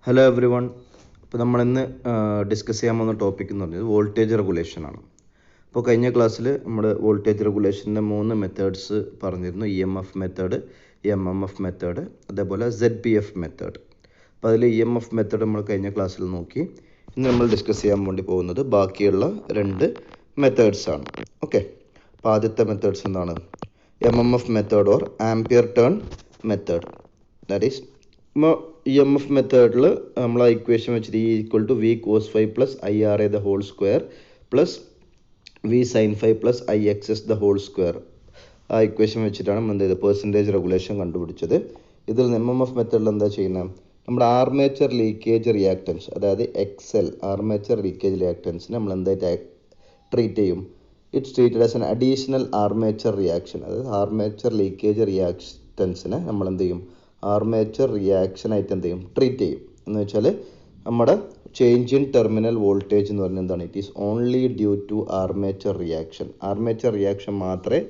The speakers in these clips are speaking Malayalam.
Hello every one. ഇപ്പോൾ നമ്മളിന്ന് ഡിസ്കസ് ചെയ്യാൻ പോകുന്ന ടോപ്പിക് എന്ന് പറഞ്ഞത് വോൾട്ടേജ് റെഗുലേഷൻ ആണ്. അപ്പോൾ കഴിഞ്ഞ ക്ലാസ്സിൽ നമ്മൾ വോൾട്ടേജ് റെഗുലേഷൻ്റെ 3 മെത്തേഡ്സ് പറഞ്ഞിരുന്നു. EMF മെത്തേഡ്, MMF മെത്തേഡ്, അതേപോലെ ZPF മെത്തേഡ്. അപ്പോൾ അതിൽ EMF മെത്തേഡ് നമ്മൾ കഴിഞ്ഞ ക്ലാസ്സിൽ നോക്കി. ഇന്ന് നമ്മൾ ഡിസ്കസ് ചെയ്യാൻ വേണ്ടി പോകുന്നത് ബാക്കിയുള്ള 2 മെത്തേഡ്സ് ആണ്. ഓക്കെ, അപ്പോൾ ആദ്യത്തെ മെത്തേഡ്സ് എന്താണ്? MMF method or ampere turn method. That is EMF മെത്തേഡിൽ നമ്മൾ ആ ഇക്വേഷൻ വെച്ചിട്ട് E = V cos phi plus IRA the whole square plus V sin phi plus IXS the whole square. ആ ഇക്വേഷൻ വെച്ചിട്ടാണ് നമ്മൾ എന്ത് ചെയ്തത്? പെർസെൻറ്റേജ് റെഗുലേഷൻ കണ്ടുപിടിച്ചത്. ഇതിൽ MMF മെത്തേഡിൽ എന്താ ചെയ്യുന്നത്? നമ്മുടെ ആർമേച്ചർ ലീക്കേജ് റിയാക്ടൻസ്, അതായത് XL ആർമേച്ചർ ലീക്കേജ് റിയാക്ടൻസിനെ നമ്മൾ എന്തായിട്ട് ട്രീറ്റ് ചെയ്യും? It's treated as an additional armature reaction. അതായത് ആർമേച്ചർ ലീക്കേജ് റിയാക്ടൻസിനെ നമ്മൾ എന്ത് ചെയ്യും? ആർമേച്ചർ റിയാക്ഷനായിട്ട് എന്ത് ചെയ്യും? ട്രീറ്റ് ചെയ്യും. എന്ന് വെച്ചാൽ നമ്മുടെ ചേഞ്ച് ഇൻ ടെർമിനൽ വോൾട്ടേജ് എന്ന് പറഞ്ഞാൽ എന്താണ്? It is only due to armature reaction. Armature reaction മാത്രമേ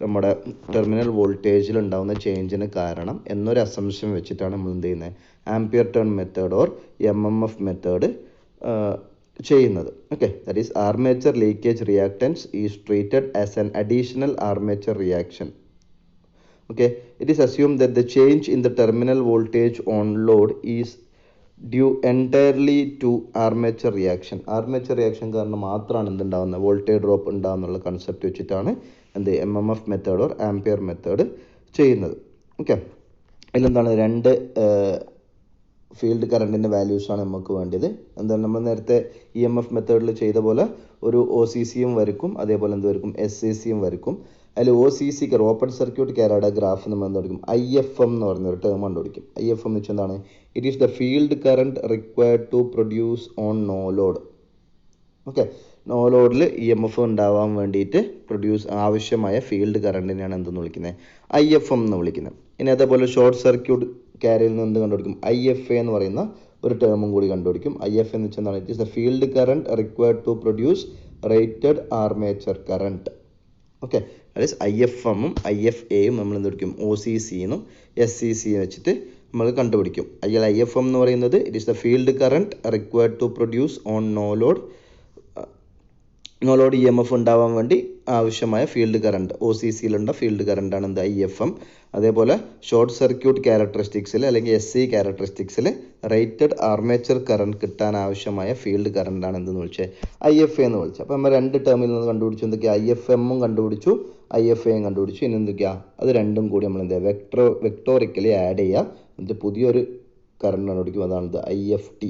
നമ്മുടെ ടെർമിനൽ വോൾട്ടേജിൽ ഉണ്ടാകുന്ന ചേഞ്ചിന് കാരണം എന്നൊരു അസംഷൻ വെച്ചിട്ടാണ് നമ്മൾ എന്ത് ചെയ്യുന്നത്? Ampere turn method or MMF method ചെയ്യുന്നത്. Okay, that is armature leakage reactance is treated as an additional armature reaction. Okay, it is assumed that the change in the terminal voltage on load is due entirely to armature reaction. Armature reaction കാരണം മാത്രമാണ് എന്തുണ്ടാകുന്നത്? വോൾട്ടേജ് ഡ്രോപ്പ് ഉണ്ടാകുന്നുള്ള കൺസെപ്റ്റ് വെച്ചിട്ടാണ് എന്ത് MMF method or ampere method ചെയ്യുന്നത്. ഓക്കെ, അതിലെന്താണ്? 2 ഫീൽഡ് കറണ്ടിൻ്റെ വാല്യൂസാണ് നമുക്ക് വേണ്ടത്. എന്താണ്? നമ്മൾ നേരത്തെ EMF മെത്തേഡിൽ ചെയ്ത പോലെ ഒരു OCCയും വരയ്ക്കും, അതേപോലെ എന്ത് വരയ്ക്കും? SCCയും വരയ്ക്കും. അതിൽ OCC ഓപ്പൺ സർക്യൂട്ട് കാരയുടെ ഗ്രാഫ് നമ്മൾ എന്ത് പഠിക്കും? IFM എന്ന് പറഞ്ഞൊരു ടേം കണ്ടുപിടിക്കും. IFM എന്ന് വെച്ചാൽ എന്താണ്? It is the field current required to produce on no load. Okay, no ലോഡിൽ EMF ഉണ്ടാവാൻ വേണ്ടിയിട്ട് ആവശ്യമായ ഫീൽഡ് കറണ്ടിനെയാണ് എന്തെന്ന് വിളിക്കുന്നത്? IFM എന്ന് വിളിക്കുന്നത്. ഇനി അതേപോലെ ഷോർട്ട് സർക്യൂട്ട് കാരയിൽ നിന്ന് എന്ത് കണ്ടുപിടിക്കും? IFA എന്ന് പറയുന്ന ഒരു ടേമും കൂടി കണ്ടുപിടിക്കും. IFA എന്ന് വെച്ചാൽ എന്താണ്? It is the field current required to produce rated armature current. Okay, അതായത് IFMും IFAയും നമ്മൾ എന്ത് പിടിക്കും? OCCന്നും SCCയും വെച്ചിട്ട് നമ്മൾ കണ്ടുപിടിക്കും. IFM എന്ന് പറയുന്നത് it is the field current required to produce on no load EMF ഉണ്ടാവാൻ വേണ്ടി ആവശ്യമായ ഫീൽഡ് കറണ്ട്, OCCയിലുള്ള ഫീൽഡ് കറണ്ടാണ് എന്ത്? IFM. അതേപോലെ ഷോർട്ട് സർക്യൂട്ട് ക്യാരക്ടറിസ്റ്റിക്സിൽ അല്ലെങ്കിൽ SC ക്യാരക്ടറിസ്റ്റിക്സിൽ റേറ്റഡ് ആർമേച്ചർ കറണ്ട് കിട്ടാൻ ആവശ്യമായ ഫീൽഡ് കറണ്ടാണ് എന്തെന്ന് വിളിച്ചത്? IFA എന്ന് വിളിച്ചത്. അപ്പോൾ നമ്മൾ 2 ടേമിൽ നിന്ന് കണ്ടുപിടിച്ചു. എന്തൊക്കെയാണ്? IFMും കണ്ടുപിടിച്ചു, IFAയും കണ്ടുപിടിച്ചു. ഇനി എന്തൊക്കെയാണ്? അത് രണ്ടും കൂടി നമ്മൾ എന്ത് ചെയ്യുക? വെക്ടോറിക്കലി ആഡ് ചെയ്യുക. എന്നിട്ട് പുതിയൊരു കറണ്ട് കണ്ടുപിടിക്കും. അതാണിത് IFT,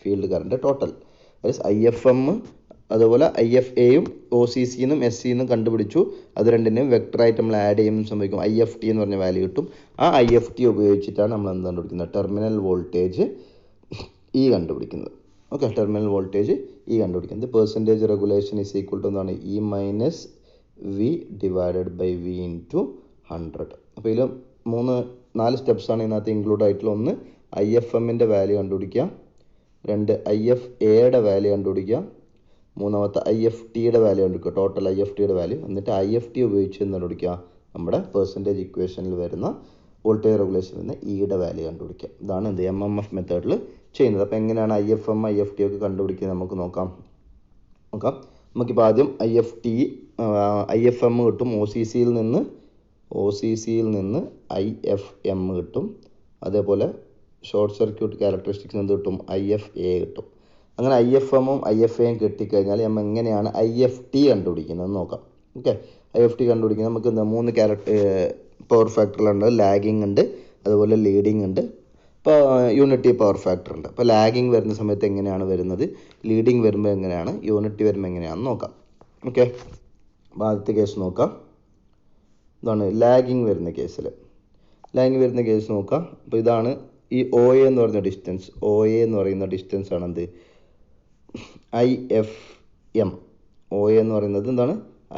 ഫീൽഡ് കറണ്ട് ടോട്ടൽ. അതായത് IFM അതുപോലെ IFAയും OCCന്നും SCന്നും കണ്ടുപിടിച്ചു. അത് രണ്ടിനെയും വെക്ടറായിട്ട് നമ്മൾ ആഡ് ചെയ്യുമ്പോൾ സംഭവിക്കും IFT എന്ന് പറഞ്ഞ വാല്യൂ കിട്ടും. ആ IFT ഉപയോഗിച്ചിട്ടാണ് നമ്മൾ എന്ത് കണ്ടുപിടിക്കുന്നത്? ടെർമിനൽ വോൾട്ടേജ് E കണ്ടുപിടിക്കുന്നത്. ഓക്കെ, ടെർമിനൽ വോൾട്ടേജ് E കണ്ടുപിടിക്കുന്നത്. Percentage regulation is equal to എന്താണ്? E minus V divided by V into 100. അപ്പോൾ ഇതിൽ 4 സ്റ്റെപ്സാണ് ഇതിനകത്ത് ഇൻക്ലൂഡ് ആയിട്ടുള്ള. ഒന്ന്, IFMൻ്റെ വാല്യൂ കണ്ടുപിടിക്കുക. 2, IFAയുടെ വാല്യൂ കണ്ടുപിടിക്കുക. 3-മത്തെ IFTയുടെ വാല്യൂ കണ്ടുപിടിക്കുക, ടോട്ടൽ IFTയുടെ വാല്യൂ. എന്നിട്ട് IFT ഉപയോഗിച്ച് കണ്ടുപിടിക്കുക നമ്മുടെ പെർസെൻറ്റേജ് ഇക്വേഷനിൽ വരുന്ന വോൾട്ടേജ് റെഗുലേഷൻ വരുന്ന Eയുടെ വാല്യൂ കണ്ടുപിടിക്കുക. ഇതാണ് എന്ത് MMF മെത്തേഡിൽ ചെയ്യുന്നത്. അപ്പോൾ എങ്ങനെയാണ് IFM IFT ഒക്കെ കണ്ടുപിടിക്കുന്നത് നമുക്ക് നോക്കാം. നമുക്കിപ്പോൾ ആദ്യം IFM കിട്ടും. OCCയിൽ നിന്ന് IFM കിട്ടും. അതേപോലെ ഷോർട്ട് സർക്യൂട്ട് ക്യാരക്ടറിസ്റ്റിക്സ് എന്ത് കിട്ടും? IFA കിട്ടും. അങ്ങനെ IFMും IFAയും കിട്ടിക്കഴിഞ്ഞാൽ നമ്മൾ എങ്ങനെയാണ് IFT കണ്ടുപിടിക്കുന്നത് നോക്കാം. ഓക്കെ, IFT കണ്ടുപിടിക്കുന്നത് നമുക്ക് 3 പവർ ഫാക്ടറിലുണ്ട്. ലാഗിങ് ഉണ്ട്, അതുപോലെ ലീഡിങ് ഉണ്ട്, ഇപ്പോൾ യൂണിറ്റി പവർ ഫാക്ടർ ഉണ്ട്. അപ്പോൾ ലാഗിങ് വരുന്ന സമയത്ത് എങ്ങനെയാണ് വരുന്നത്, ലീഡിങ് വരുമ്പോൾ എങ്ങനെയാണ്, യൂണിറ്റി വരുമ്പോൾ എങ്ങനെയാണെന്ന് നോക്കാം. ഓക്കെ, അപ്പോൾ ആദ്യത്തെ കേസ് നോക്കാം. ഇതാണ് ലാഗിങ് വരുന്ന കേസ് നോക്കാം. അപ്പോൾ ഇതാണ് ഈ OA എന്ന് പറയുന്ന ഡിസ്റ്റൻസ് ആണ് എന്ത്? IFM. OA എന്ന് പറയുന്നത് എന്താണ്?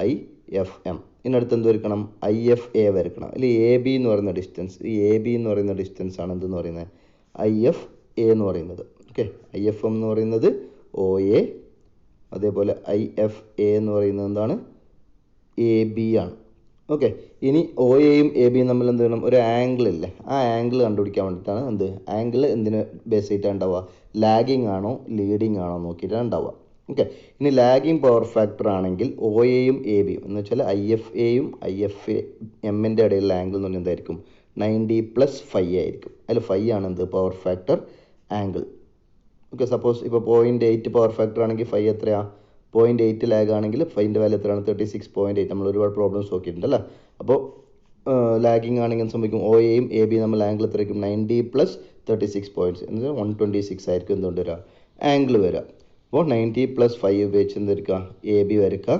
IFM. ഇതിനടുത്ത് എന്ത് വരയ്ക്കണം? IFA വരയ്ക്കണം. അല്ലെങ്കിൽ AB എന്ന് പറയുന്ന ഡിസ്റ്റൻസ്, ഈ AB എന്ന് പറയുന്ന ഡിസ്റ്റൻസ് ആണ് എന്തെന്ന് പറയുന്നത്? IFA എന്ന് പറയുന്നത്. ഓക്കെ, IFM എന്ന് പറയുന്നത് OA, അതേപോലെ IFA എന്ന് പറയുന്നത് എന്താണ്? AB ആണ്. ഓക്കെ, ഇനി ഒ എയും എ ബിയും തമ്മിൽ എന്ത് വേണം, ഒരു ആംഗിൾ ഇല്ലേ, ആ ആംഗിൾ കണ്ടുപിടിക്കാൻ വേണ്ടിയിട്ടാണ് എന്ത് ആംഗിൾ എന്തിന് ബേസ് ചെയ്തിട്ടാണ് ഉണ്ടാവുക, ലാഗിങ് ആണോ ലീഡിങ് ആണോ നോക്കിയിട്ടാണ് ഉണ്ടാവുക. ഓക്കെ, ഇനി ലാഗിങ് പവർ ഫാക്ടർ ആണെങ്കിൽ ഒ എയും എ ബിയും എന്ന് വെച്ചാൽ ഐ എഫ് എയും ഐ എഫ് എമ്മിൻ്റെ ഇടയിലുള്ള ആംഗിൾ എന്ന് പറഞ്ഞാൽ എന്തായിരിക്കും, 90+5 ആയിരിക്കും. അതിൽ 5 ആണ് എന്ത് power factor angle. Okay, suppose ഇപ്പോൾ 0.8 പവർ ഫാക്ടർ ആണെങ്കിൽ 5 എത്രയാണ്, 0.8 ലാഗ് ആണെങ്കിൽ 5ൻ്റെ വാല്യൂ എത്രയാണ്, 36.8. നമ്മൾ ഒരുപാട് പ്രോബ്ലംസ് നോക്കിയിട്ടുണ്ട് അല്ലേ. അപ്പോൾ ലാഗിങ് ആണെങ്കിൽ സംഭവിക്കും, ഒ എയും എ ബിയും നമ്മൾ ആംഗിൾ എത്രയായിരിക്കും, 90+36 പോയിൻറ്റ്സ് എന്ന് വെച്ചാൽ 126 ആയിരിക്കും എന്തുകൊണ്ട് വരിക, ആംഗിൾ വരിക. അപ്പോൾ 90+5 ഉപയോഗിച്ച് എന്തെടുക്കുക, എ ബി വരയ്ക്കുക.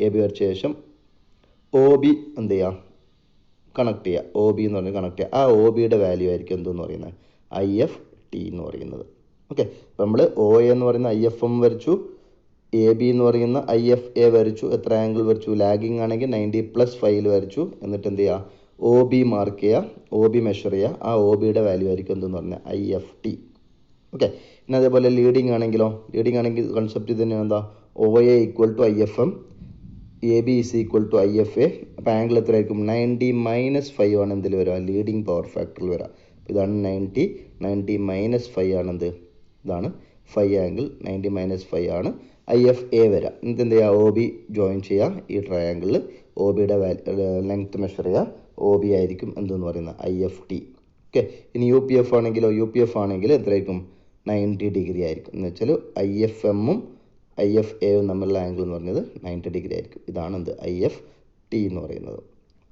എ ബി വരച്ച ശേഷം ഒ ബി എന്ത് ചെയ്യുക, കണക്ട് ചെയ്യുക. ഒ ബി എന്ന് പറഞ്ഞാൽ കണക്ട് ചെയ്യുക. ആ ഒ ബിയുടെ വാല്യൂ ആയിരിക്കും എന്തെന്ന് പറയുന്നത്, ഐ എഫ് ടി എന്ന് പറയുന്നത്. ഓക്കെ, അപ്പോൾ നമ്മൾ ഒ എ എന്ന് പറയുന്ന ഐ എഫ് എം വരച്ചു, എ ബി എന്ന് പറയുന്ന ഐ എഫ് എ വരച്ചു. എത്ര ആംഗിൾ വരച്ചു, ലാഗിങ് ആണെങ്കിൽ 90+5 വരച്ചു. എന്നിട്ട് എന്ത് ചെയ്യുക, ഒ ബി മാർക്ക് ചെയ്യുക, ഒ ബി മെഷർ ചെയ്യുക. ആ ഒ ബിയുടെ വാല്യൂ ആയിരിക്കും എന്തെന്ന് പറഞ്ഞാൽ ഐ എഫ് ടി. ഓക്കെ, പിന്നെ അതേപോലെ ലീഡിങ് ആണെങ്കിലോ, ലീഡിങ് ആണെങ്കിൽ കൺസെപ്റ്റ് ഇത് തന്നെയാണ്, എന്താ, O A equal to I F M, A B is equal to I F A. അപ്പോൾ ആംഗിൾ എത്രയായിരിക്കും, 90-5 ആണ് എന്തിൽ വരിക, ലീഡിങ് പവർ ഫാക്ടറിൽ വരിക. ഇതാണ് 90-5 ആണെന്ത്, ഇതാണ് 5 ആംഗിൾ 90-5 ആണ് ഐ എഫ് എ വരിക. എന്നിട്ട് എന്ത് ചെയ്യുക, ഒ ബി ജോയിൻ ചെയ്യുക. ഈ ട്രയാങ്കിളിൽ ഒ ബിയുടെ ലെങ്ത് മെഷർ ചെയ്യുക. ഒ ബി ആയിരിക്കും എന്തെന്ന് പറയുന്നത് ഐ എഫ് ടി. ഓക്കെ, ഇനി യു പി എഫ് ആണെങ്കിലോ, യു പി എഫ് ആണെങ്കിൽ എത്രയായിരിക്കും, 90 ഡിഗ്രി ആയിരിക്കും. എന്ന് വെച്ചാൽ ഐ എഫ് എമ്മും ഐ എഫ് എയും തമ്മിലുള്ള ആംഗിൾ എന്ന് പറഞ്ഞത് 90 ഡിഗ്രി ആയിരിക്കും. ഇതാണ് എന്ത് ഐ എഫ് ടി എന്ന് പറയുന്നത്.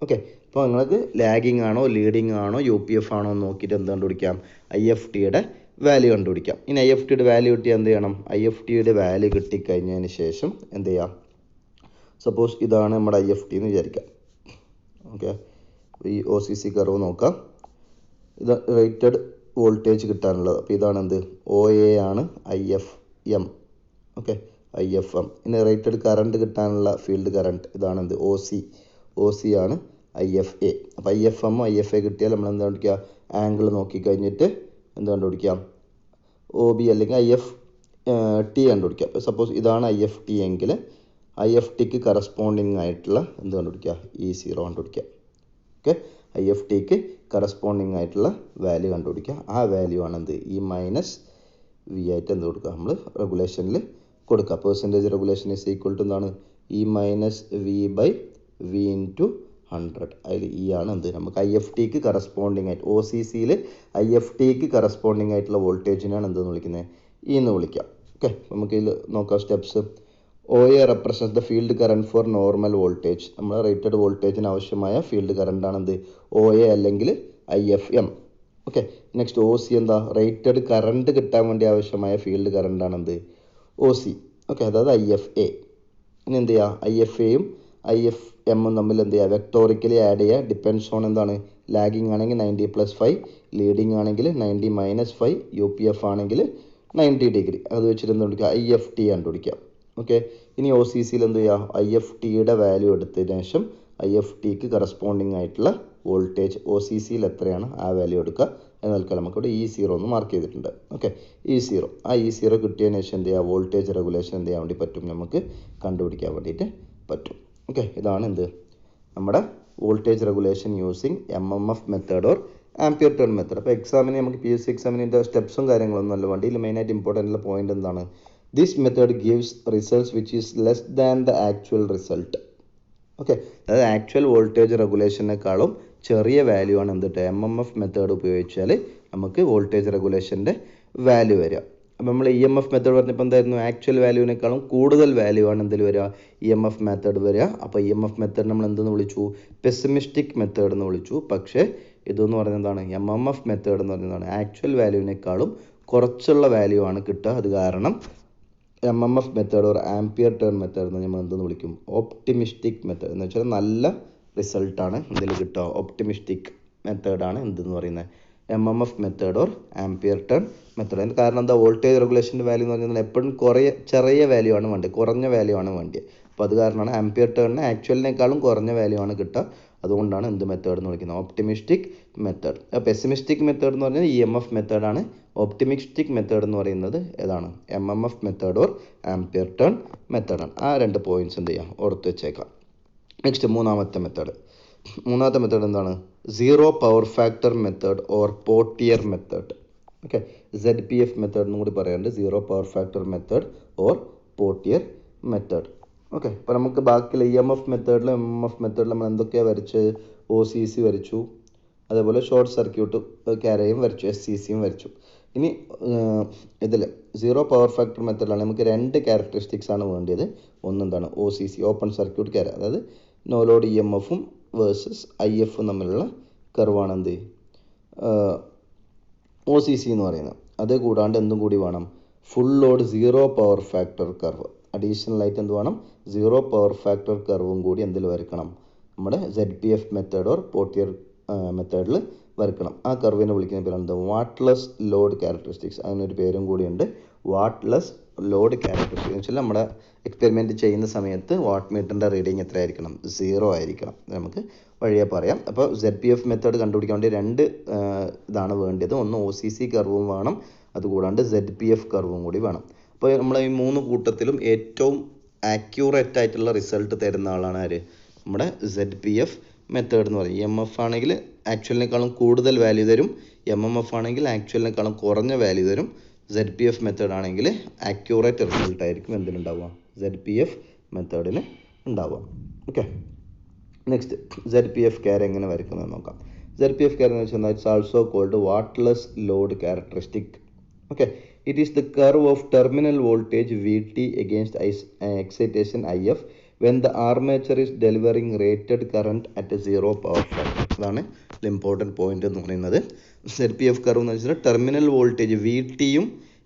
ഓക്കെ, അപ്പോൾ നിങ്ങൾക്ക് ലാഗിങ് ആണോ ലീഡിങ് ആണോ യു പി എഫ് ആണോ എന്ന് നോക്കിയിട്ട് എന്ത് കണ്ടുപിടിക്കാം, ഐ എഫ് ടിയുടെ വാല്യൂ കണ്ടുപിടിക്കാം. ഇനി ഐ എഫ് ടിയുടെ വാല്യൂ കിട്ടിയാൽ എന്ത് ചെയ്യണം, ഐ എഫ് ടിയുടെ വാല്യൂ കിട്ടിക്കഴിഞ്ഞതിന് ശേഷം എന്ത് ചെയ്യാം, സപ്പോസ് ഇതാണ് നമ്മുടെ ഐ എഫ് ടി എന്ന് വിചാരിക്കാം. ഓക്കെ, ഈ ഒ സി സി കർവ് നോക്കാം. ഇത് റേറ്റഡ് വോൾട്ടേജ് കിട്ടാനുള്ളത്. അപ്പോൾ ഇതാണ് എന്ത്, ഒ എ ആണ് I F M. Okay, I F M. ഇനി റേറ്റഡ് കറണ്ട് കിട്ടാനുള്ള ഫീൽഡ് കറണ്ട് ഇതാണ് എന്ത്, ഒ സി. ഒ സി ആണ് ഐ എഫ് എ. അപ്പോൾ ഐ എഫ് എമ്മോ ഐ എഫ് എ കിട്ടിയാൽ നമ്മൾ എന്താ കണ്ടുപിടിക്കുക, ആംഗിൾ നോക്കിക്കഴിഞ്ഞിട്ട് എന്ത് കണ്ടുപിടിക്കാം, ഒ ബി അല്ലെങ്കിൽ ഐ എഫ് ടി കണ്ടുപിടിക്കാം. അപ്പോൾ സപ്പോസ് ഇതാണ് ഐ എഫ് ടി എങ്കിൽ ഐ എഫ് ടിക്ക് കറസ്പോണ്ടിങ് ആയിട്ടുള്ള എന്ത് കണ്ടുപിടിക്കുക, ഇ സീറോ കണ്ടുപിടിക്കുക. ഓക്കെ, ഐ എഫ് ടിക്ക് കറസ്പോണ്ടിങ് ആയിട്ടുള്ള വാല്യൂ കണ്ടുപിടിക്കുക. ആ വാല്യൂ ആണ് എന്ത്, ഇ മൈനസ് വി ആയിട്ട് എന്ത് കൊടുക്കുക, നമ്മൾ റെഗുലേഷനിൽ കൊടുക്കുക. Percentage regulation is equal to എന്താണ്, E minus V by V into 100. അതിൽ ഇ ആണ് എന്ത്, നമുക്ക് ഐ എഫ് ടിക്ക് കറസ്പോണ്ടിങ് ആയിട്ട്, ഒ സി സിയിൽ ഐ എഫ് ടിക്ക് കറസ്പോണ്ടിങ് ആയിട്ടുള്ള വോൾട്ടേജിനാണ് എന്തെന്ന് വിളിക്കുന്നത്, ഇ എന്ന് വിളിക്കാം. ഓക്കെ, നമുക്ക് ഇതിൽ നോക്കാം steps. O A represent the field current for normal voltage. നമ്മൾ റേറ്റഡ് വോൾട്ടേജിന് ആവശ്യമായ ഫീൽഡ് കറണ്ടാണ് എന്ത്, ഒ എ അല്ലെങ്കിൽ I F M. Okay, next O C എന്താ, റേറ്റഡ് കറണ്ട് കിട്ടാൻ വേണ്ടി ആവശ്യമായ ഫീൽഡ് കറണ്ടാണ് എന്ത്, ഒ സി. ഓക്കെ, അതായത് ഐ എഫ് എ. ഇനി എന്ത് ചെയ്യുക, ഐ എഫ് എയും ഐ എഫ് എമ്മും തമ്മിൽ എന്ത് ചെയ്യുക, വെക്ടോറിക്കലി ആഡ് ചെയ്യുക. ഡിപ്പെൻഡ്സ് ഓൺ എന്താണ്, ലാഗിങ് ആണെങ്കിൽ 90+5, ലീഡിങ് ആണെങ്കിൽ 90-5, യു പി എഫ് ആണെങ്കിൽ 90 ഡിഗ്രി. അത് വെച്ചിട്ട് എന്ത് കണ്ടുപിടിക്കുക, ഐ എഫ് ടി കണ്ടുപിടിക്കാം. ഓക്കെ, ഇനി ഒ സി സിയിൽ എന്ത് ചെയ്യുക, ഐ എഫ് ടിയുടെ വാല്യൂ എടുത്തതിന് ശേഷം ഐ എഫ് ടിക്ക് കറസ്പോണ്ടിങ് ആയിട്ടുള്ള വോൾട്ടേജ് ഒ സി സിയിൽ എത്രയാണ് ആ വാല്യൂ എടുക്കുക. എന്നാൽ നമുക്കിവിടെ ഇ സീറോ എന്ന് മാർക്ക് ചെയ്തിട്ടുണ്ട്. Okay, E zero. ആ ഇ സീറോ കിട്ടിയതിന് ശേഷം എന്ത് ചെയ്യുക, വോൾട്ടേജ് റെഗുലേഷൻ എന്ത് ചെയ്യാൻ വേണ്ടി പറ്റും, നമുക്ക് കണ്ടുപിടിക്കാൻ വേണ്ടിയിട്ട് പറ്റും. ഓക്കെ, ഇതാണ് എന്ത്, നമ്മുടെ voltage regulation using M M F method or ampere turn method. അപ്പോൾ എക്സാമിന് നമുക്ക് പി എസ് സി എക്സാമിൻ്റെ സ്റ്റെപ്സും കാര്യങ്ങളൊന്നും അല്ല വേണ്ടി. ഇതിൽ മെയിനായിട്ട് ഇമ്പോർട്ടൻ്റ് ഉള്ള പോയിന്റ് എന്താണ്, this method gives results which is less than the actual result. Okay, അതായത് ആക്ച്വൽ വോൾട്ടേജ് റെഗുലേഷനേക്കാളും ചെറിയ വാല്യൂ ആണ് എന്തിട്ട് എം എം എഫ് മെത്തേഡ് ഉപയോഗിച്ചാൽ നമുക്ക് വോൾട്ടേജ് റെഗുലേഷൻ്റെ വാല്യൂ വരിക. അപ്പോൾ നമ്മൾ ഇ എം എഫ് മെത്തേഡ് പറഞ്ഞപ്പോൾ എന്തായിരുന്നു, ആക്ച്വൽ വാല്യൂവിനേക്കാളും കൂടുതൽ വാല്യൂ ആണ് എന്തിൽ വരിക, ഇ എം എഫ് മെത്തേഡ് വരിക. അപ്പോൾ ഇ എം എഫ് മെത്തേഡ് നമ്മൾ എന്തെന്ന് വിളിച്ചു, പെസിമിസ്റ്റിക് മെത്തേഡ് എന്ന് വിളിച്ചു. പക്ഷേ ഇതെന്ന് പറയുന്നത് എന്താണ്, എം എം എഫ് മെത്തേഡ് എന്ന് പറയുന്നതാണ് ആക്ച്വൽ വാല്യൂവിനേക്കാളും കുറച്ചുള്ള വാല്യൂ ആണ് കിട്ടുക. അത് കാരണം M M F method or ampere turn method എന്ന് നമ്മൾ എന്തെന്ന് വിളിക്കും, ഓപ്റ്റിമിസ്റ്റിക് മെത്തേഡ് എന്ന് വെച്ചാൽ നല്ല റിസൾട്ടാണ് എന്തിൽ കിട്ടുക, ഓപ്റ്റിമിസ്റ്റിക് മെത്തേഡാണ് എന്തെന്ന് പറയുന്നത് M M F method or ampere turn method. അതിന് കാരണം എന്താ, വോൾട്ടേജ് റെഗുലേഷൻ്റെ വാല്യൂ എന്ന് പറഞ്ഞാൽ എപ്പോഴും ചെറിയ വാല്യൂ ആണ് വേണ്ടത്, കുറഞ്ഞ വാല്യൂ ആണ് വേണ്ടത്. അപ്പോൾ അത് കാരണമാണ് ആംപിയർ ടേണിന് ആക്ച്വലിനേക്കാളും കുറഞ്ഞ വാല്യൂ ആണ് കിട്ടുക. അതുകൊണ്ടാണ് എന്ത് മെത്തേഡ് എന്ന് വിളിക്കുന്നത്, ഓപ്റ്റിമിസ്റ്റിക് മെത്തേഡ്. പെസിമിസ്റ്റിക് മെത്തേഡ് എന്ന് പറഞ്ഞാൽ ഇ എം എഫ് മെത്തേഡാണ്. ഓപ്റ്റിമിസ്റ്റിക് മെത്തേഡ് എന്ന് പറയുന്നത് ഏതാണ്, M M F method or ampere turn മെത്തേഡാണ്. ആ രണ്ട് പോയിന്റ്സ് എന്ത് ചെയ്യാം, ഓർത്ത് വെച്ചേക്കാം. നെക്സ്റ്റ് മൂന്നാമത്തെ മെത്തേഡ്. മൂന്നാമത്തെ മെത്തേഡ് എന്താണ്? Zero power factor method or Potier method. Okay, ZPF method എന്നും കൂടി പറയാറുണ്ട്. Zero power factor method or Potier method. Okay, അപ്പോൾ നമുക്ക് ബാക്കിയുള്ള EMF മെത്തേഡിലും MMF മെത്തേഡിലും നമ്മൾ എന്തൊക്കെയാണ് വരച്ചത്? OCC വരച്ചു, അതേപോലെ ഷോർട്ട് സർക്യൂട്ട് ക്യാരയും വരച്ചു, SCCയും വരച്ചു. ഇനി ഇതിൽ സീറോ പവർ ഫാക്ടർ മെത്തേഡിലാണ് നമുക്ക് രണ്ട് ക്യാരക്ടറിസ്റ്റിക്സ് ആണ് വേണ്ടത്. ഒന്നെന്താണ്? OCC, ഓപ്പൺ സർക്യൂട്ട് ക്യാര, അതായത് നോ ലോഡ് EMFും വേഴ്സസ് IFും തമ്മിലുള്ള കർവാണ് എന്ത് OCC എന്ന് പറയുന്നത്. അത് കൂടാണ്ട് എന്തും കൂടി വേണം? Full load zero power factor curve. Additional ആയിട്ട് എന്ത് വേണം? സീറോ പവർ ഫാക്ടർ കർവും കൂടി എന്തിൽ വരക്കണം? നമ്മുടെ ZPF മെത്തേഡ് ഓർ പോർട്ടിയർ മെത്തേഡിൽ വരക്കണം. ആ കർവിനെ വിളിക്കുന്ന പേരാണ് എന്ത്? Wattless load characteristics. അതിനൊരു പേരും കൂടിയുണ്ട്, വാട്ട്ലെസ് ലോഡ് ക്യാരക്ടറിസ്റ്റിക്സ്. എന്ന് വെച്ചാൽ നമ്മുടെ എക്സ്പെരിമെൻറ്റ് ചെയ്യുന്ന സമയത്ത് വാട്ട് മീറ്ററിൻ്റെ റീഡിങ് എത്ര ആയിരിക്കണം? 0 ആയിരിക്കണം. നമുക്ക് വഴിയെ പറയാം. അപ്പോൾ ZPF മെത്തേഡ് കണ്ടുപിടിക്കാൻ വേണ്ടി രണ്ട് ഇതാണ് വേണ്ടത്. ഒന്ന് OCC കർവും വേണം, അതുകൂടാണ്ട് ZPF കർവും കൂടി വേണം. അപ്പോൾ നമ്മൾ ഈ മൂന്ന് കൂട്ടത്തിലും ഏറ്റവും ആക്യൂറേറ്റ് ആയിട്ടുള്ള റിസൾട്ട് തരുന്ന ആളാണ് ആര്? നമ്മുടെ ZPF മെത്തേഡ് എന്ന് പറയും. EMF ആണെങ്കിൽ ആക്ച്വലിനേക്കാളും കൂടുതൽ വാല്യൂ തരും, MMF ആണെങ്കിൽ ആക്ച്വലിനേക്കാളും കുറഞ്ഞ വാല്യൂ തരും. ZPF മെത്തേഡ് ആണെങ്കിൽ ആക്യൂറേറ്റ് റിസൾട്ട് ആയിരിക്കും എന്തിനുണ്ടാവുക? ZPF മെത്തേഡിന് ഉണ്ടാവുക. ഓക്കെ, നെക്സ്റ്റ് ZPF ക്യാര എങ്ങനെ വരയ്ക്കുന്നത് നോക്കാം. ZPF ക്യാര എന്ന് വെച്ചാൽ it's also called wattless load characteristic. Okay, it is the curve of terminal voltage VT against excitation IF when the armature is delivering rated current at a zero power factor. അതാണ് ഇമ്പോർട്ടൻറ്റ് പോയിന്റ് എന്ന് പറയുന്നത്. ZPF കർവ് എന്ന് വെച്ചാൽ ടെർമിനൽ വോൾട്ടേജ് VTയും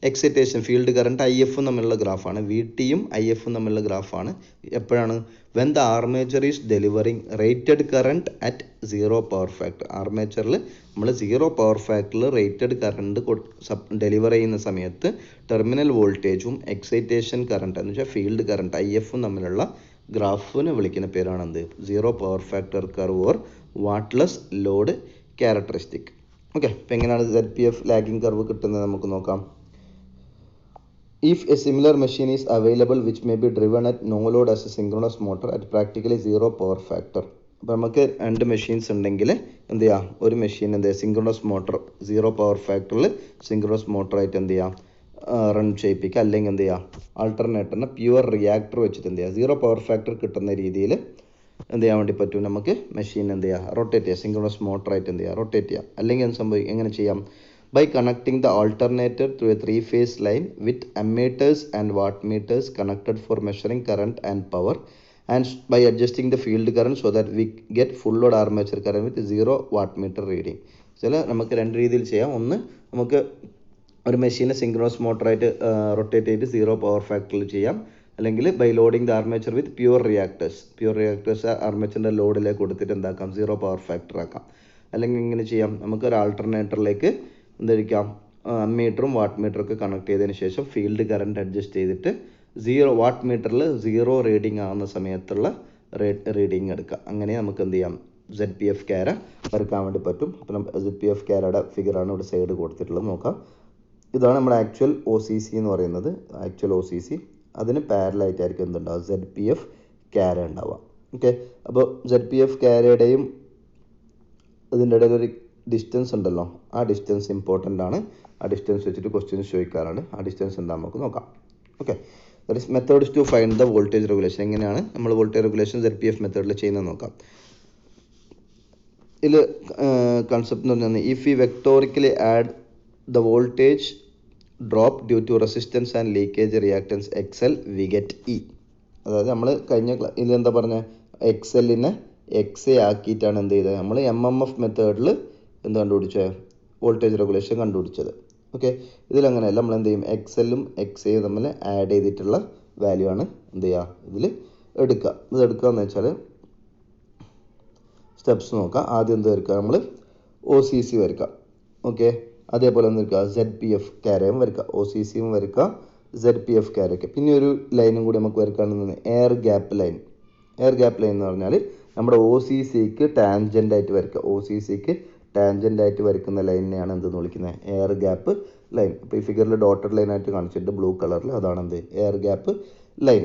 എക്സൈറ്റേഷൻ ഫീൽഡ് കറണ്ട് IFും തമ്മിലുള്ള ഗ്രാഫാണ്. VTയും IFും തമ്മിലുള്ള ഗ്രാഫാണ്. എപ്പോഴാണ്? When the armature is delivering rated current at zero power factor. ആർമേച്ചറിൽ നമ്മൾ സീറോ പവർ ഫാക്ടറിൽ റേറ്റഡ് കറണ്ട് ഡെലിവർ ചെയ്യുന്ന സമയത്ത് ടെർമിനൽ വോൾട്ടേജും എക്സൈറ്റേഷൻ കറണ്ട് എന്ന് വെച്ചാൽ ഫീൽഡ് കറണ്ട് IFും തമ്മിലുള്ള ഗ്രാഫിനെ വിളിക്കുന്ന പേരാണ് എന്ത്? Zero power factor curve or wattless load characteristic. Okay, അപ്പോൾ എങ്ങനെയാണ് ZPF ലാഗിങ് കർവ് കിട്ടുന്നത് നമുക്ക് നോക്കാം. If a similar machine is available which may be driven at no load as a synchronous motor at practically zero power factor. അപ്പോൾ നമുക്ക് രണ്ട് മെഷീൻസ് ഉണ്ടെങ്കിൽ എന്ത് ചെയ്യാം? ഒരു മെഷീൻ എന്ത് ചെയ്യുക? സിങ്ക്രണസ് മോട്ടർ സീറോ പവർ ഫാക്ടറിൽ സിങ്ക്രണസ് മോട്ടറായിട്ട് എന്ത് ചെയ്യാം? റൺ ചെയ്യിപ്പിക്കുക. അല്ലെങ്കിൽ എന്ത് ചെയ്യുക? ആൾട്ടർനേറ്ററിനെ പ്യുവർ റിയാക്ടർ വെച്ചിട്ട് എന്ത് ചെയ്യുക? സീറോ പവർ ഫാക്ടർ കിട്ടുന്ന രീതിയിൽ എന്ത് ചെയ്യാൻ വേണ്ടി പറ്റും? നമുക്ക് മെഷീൻ എന്ത് ചെയ്യുക? റൊട്ടേറ്റ് ചെയ്യുക. സിങ്ക്രണസ് മോട്ടറായിട്ട് എന്ത് ചെയ്യുക? റൊട്ടേറ്റ് ചെയ്യുക. അല്ലെങ്കിൽ എന്ത് സംഭവിക്കും? എങ്ങനെ ചെയ്യാം? By connecting the alternator to a three-phase line with ammeters and wattmeters connected for measuring current and power, and by adjusting the field current so that we get full load armature current with 0 wattmeter reading. ചില നമുക്ക് രണ്ട് രീതിയിൽ ചെയ്യാം. ഒന്ന്, നമുക്ക് ഒരു മെഷീനെ സിങ്ക്രണസ് മോട്ടറായിട്ട് റൊട്ടേറ്റ് ചെയ്ത് സീറോ പവർ ഫാക്ടറിൽ ചെയ്യാം. അല്ലെങ്കിൽ by loading the armature with pure reactors ആർമേച്ചറിൻ്റെ ലോഡിലേക്ക് കൊടുത്തിട്ട് എന്താക്കാം? സീറോ പവർ ഫാക്ടർ ആക്കാം. അല്ലെങ്കിൽ ഇങ്ങനെ ചെയ്യാം, നമുക്കൊരു ആൾട്ടർനേറ്ററിലേക്ക് എന്തൊഴിക്കാം? മീറ്ററും വാട്ട് മീറ്ററൊക്കെ കണക്ട് ചെയ്തതിന് ശേഷം ഫീൽഡ് കറണ്ട് അഡ്ജസ്റ്റ് ചെയ്തിട്ട് വാട്ട് മീറ്ററിൽ 0 റീഡിങ് ആകുന്ന സമയത്തുള്ള റീഡിങ് എടുക്കുക. അങ്ങനെ നമുക്ക് എന്ത് ചെയ്യാം? ZPF ക്യാര വരയ്ക്കാൻ വേണ്ടി പറ്റും. അപ്പം ZPF ക്യാരയുടെ ഫിഗറാണ് ഇവിടെ സൈഡ് കൊടുത്തിട്ടുള്ളത്. നോക്കാം, ഇതാണ് നമ്മുടെ ആക്ച്വൽ OCC എന്ന് പറയുന്നത്. ആക്ച്വൽ OCC അതിന് പാരലായിട്ടായിരിക്കും എന്തുണ്ടാവുക? ZPF ക്യാര ഉണ്ടാവുക. ഓക്കെ, അപ്പോൾ ZPF ക്യാരയുടെയും ഇതിൻ്റെ ഇടയിൽ ഒരു ഡിസ്റ്റൻസ് ഉണ്ടല്ലോ, ആ ഡിസ്റ്റൻസ് ഇമ്പോർട്ടൻ്റ് ആണ്. ആ ഡിസ്റ്റൻസ് വെച്ചിട്ട് ക്വസ്റ്റ്യൻസ് ചോദിക്കാറാണ്. ആ ഡിസ്റ്റൻസ് എന്താ നമുക്ക് നോക്കാം. Okay, that is methods to find the voltage regulation. എങ്ങനെയാണ് നമ്മൾ വോൾട്ടേജ് റെഗുലേഷൻ ZPF മെത്തേഡിൽ ചെയ്യുന്നത് നോക്കാം. ഇതിൽ കൺസെപ്റ്റ് എന്ന് പറഞ്ഞാൽ, if you vectorically add the voltage drop due to resistance and leakage reactance XL we get E. അതായത് നമ്മൾ കഴിഞ്ഞ ഇതിൽ എന്താ പറഞ്ഞത്? XLനെ XA ആക്കിയിട്ടാണ് എന്ത് ചെയ്തത്? നമ്മൾ MMF മെത്തേഡിൽ എന്ത് കണ്ടുപിടിച്ചത്? വോൾട്ടേജ് റെഗുലേഷൻ കണ്ടുപിടിച്ചത്. ഓക്കെ, ഇതിലങ്ങനെയല്ല. നമ്മൾ എന്ത് ചെയ്യും? XLും XAയും തമ്മിൽ ആഡ് ചെയ്തിട്ടുള്ള വാല്യൂ ആണ് എന്ത് ചെയ്യുക? ഇതിൽ എടുക്കുക. ഇത് എടുക്കുക എന്ന് വെച്ചാൽ സ്റ്റെപ്സ് നോക്കാം. ആദ്യം എന്ത് വരയ്ക്കുക? നമ്മൾ OCC വരയ്ക്കുക. ഓക്കെ, അതേപോലെ എന്ത് വരയ്ക്കുക? ZPF ക്യാരയും വരയ്ക്കുക. OCCയും വരയ്ക്കുക, ZPF ക്യാരയൊക്കെ. പിന്നെ ഒരു ലൈനും കൂടി നമുക്ക് വരയ്ക്കാണെന്ന്, air gap line. Air gap line എന്ന് പറഞ്ഞാൽ നമ്മുടെ OCCക്ക് ടാൻജൻ്റ് ആയിട്ട് വരയ്ക്കുക. OCCക്ക് ടാൻജൻ്റ് ആയിട്ട് വരയ്ക്കുന്ന ലൈനിനെയാണ് എന്തെന്ന് വിളിക്കുന്നത്? Air gap line. അപ്പോൾ ഈ ഫിഗറിൽ ഡോട്ടഡ് ലൈനായിട്ട് കാണിച്ചിട്ടുണ്ട് ബ്ലൂ കളറിൽ, അതാണ് എന്ത്? Air gap line.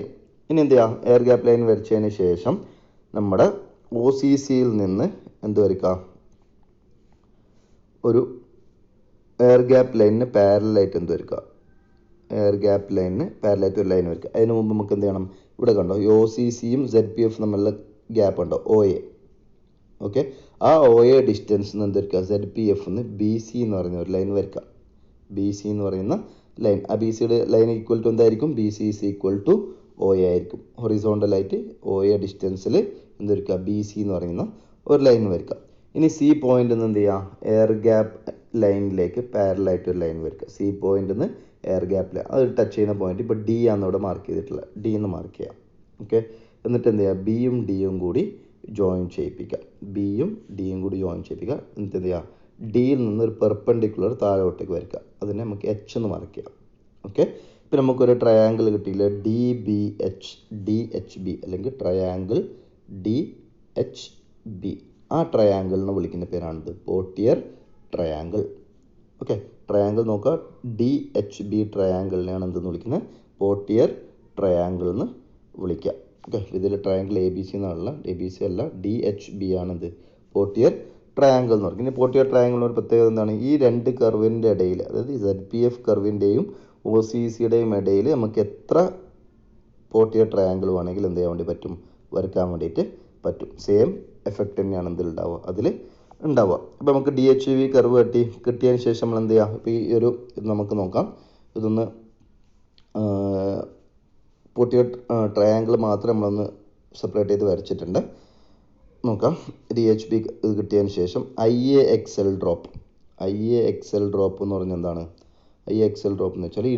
ഇനി എന്ത് ചെയ്യുക? എയർ ഗ്യാപ്പ് ലൈൻ വരച്ചതിന് ശേഷം നമ്മുടെ OCCയിൽ നിന്ന് എന്ത് വരയ്ക്കാം, ഒരു എയർ ഗ്യാപ്പ് ലൈനിന് പാരലായിട്ട് എന്ത് വരയ്ക്കുക, എയർ ഗ്യാപ്പ് ലൈനിന് പാരലായിട്ട് ഒരു ലൈൻ വരയ്ക്കുക. അതിന് മുമ്പ് നമുക്ക് എന്ത് ചെയ്യണം, ഇവിടെ കണ്ടോ OCCയും ZPF തമ്മിലുള്ള ഗ്യാപ്പ് ഉണ്ടോ, OA. ഓക്കെ, ആ OA ഡിസ്റ്റൻസ് എന്ത് വരയ്ക്കുക, ZPF BC എന്ന് പറയുന്ന ഒരു ലൈൻ വരയ്ക്കാം. BC എന്ന് പറയുന്ന ലൈൻ, ആ BCയുടെ ലൈൻ ഈക്വൽ ടു എന്തായിരിക്കും, BC is equal to OA ആയിരിക്കും. ഹൊറിസോണ്ടലായിട്ട് OA ഡിസ്റ്റൻസിൽ എന്ത് വരയ്ക്കുക, BC എന്ന് പറയുന്ന ഒരു ലൈൻ വരയ്ക്കാം. ഇനി C പോയിന്റ് നിന്ന് എന്ത് ചെയ്യുക, എയർ ഗ്യാപ്പ് ലൈനിലേക്ക് പാരലായിട്ട് ഒരു ലൈൻ വരയ്ക്കുക. C പോയിന്റ് നിന്ന് എയർ ഗ്യാപ്പ് ലൈൻ, അത് ടച്ച് ചെയ്യുന്ന പോയിന്റ് ഇപ്പോൾ D ആണ് ഇവിടെ മാർക്ക് ചെയ്തിട്ടുള്ളത്, D എന്ന് മാർക്ക് ചെയ്യാം. ഓക്കെ, എന്നിട്ട് എന്ത് ചെയ്യുക, Bയും Dയും കൂടി ജോയിൻ ചെയ്യിപ്പിക്കുക. Bയും Dയും കൂടി ജോയിൻ ചെയ്യിപ്പിക്കുക. എന്നിട്ട് എന്ത് ചെയ്യുക, Dയിൽ നിന്ന് ഒരു പെർപെൻഡിക്കുലർ താഴോട്ടേക്ക് വരയ്ക്കുക. അതിനെ നമുക്ക് H എന്ന് മാർക്ക് ചെയ്യാം. ഓക്കെ, ഇപ്പം നമുക്കൊരു ട്രയാങ്കിൾ കിട്ടിയില്ല, DHB അല്ലെങ്കിൽ ട്രയാങ്കിൾ DHB. ആ ട്രയാങ്കിളിനെ വിളിക്കുന്ന പേരാണിത് പോർട്ടിയർ ട്രയാങ്കിൾ. ഓക്കെ, ട്രയാങ്കിൾ നോക്കുക, DHB ട്രയാങ്കിളിനെയാണ് എന്തെന്ന് വിളിക്കുന്നത്, പോർട്ടിയർ ട്രയാങ്കിൾ എന്ന് വിളിക്കുക. ഓക്കെ, ഇതിൽ ട്രയാങ്കിൾ ABC എന്നുള്ള ABC അല്ല, DHB ആണെന്ത്, പോർട്ടിയർ ട്രയാങ്കിൾ എന്ന് പറയും. ഇനി പോർട്ടിയർ ട്രയാങ്കിളിന് ഒരു പ്രത്യേകത എന്താണ്, ഈ രണ്ട് കർവിൻ്റെ ഇടയിൽ, അതായത് ZPF കർവിൻ്റെയും OCCയുടെയും ഇടയിൽ നമുക്ക് എത്ര പോർട്ടിയർ ട്രയാങ്കിൾ വേണമെങ്കിൽ എന്ത് ചെയ്യാൻ വേണ്ടി പറ്റും, വരയ്ക്കാൻ വേണ്ടിയിട്ട് പറ്റും. സെയിം എഫക്റ്റ് തന്നെയാണ് എന്തിൽ ഉണ്ടാവുക, അതിൽ ഉണ്ടാവുക. അപ്പോൾ നമുക്ക് DHB കർവ് കിട്ടിയതിന് ശേഷം നമ്മൾ എന്ത് ചെയ്യുക, ഇപ്പോൾ ഈ ഒരു ഇത് നമുക്ക് നോക്കാം. ഇതൊന്ന് പോർട്ടിയർ ട്രയാങ്കിൾ മാത്രം നമ്മളൊന്ന് സെപ്പറേറ്റ് ചെയ്ത് വരച്ചിട്ടുണ്ട്. നോക്കാം, DHB ഇത് കിട്ടിയതിന് ശേഷം IAXL ഡ്രോപ്പ് എന്ന് പറഞ്ഞാൽ എന്താണ്, IAXL ഡ്രോപ്പ് എന്ന് വെച്ചാൽ ഈ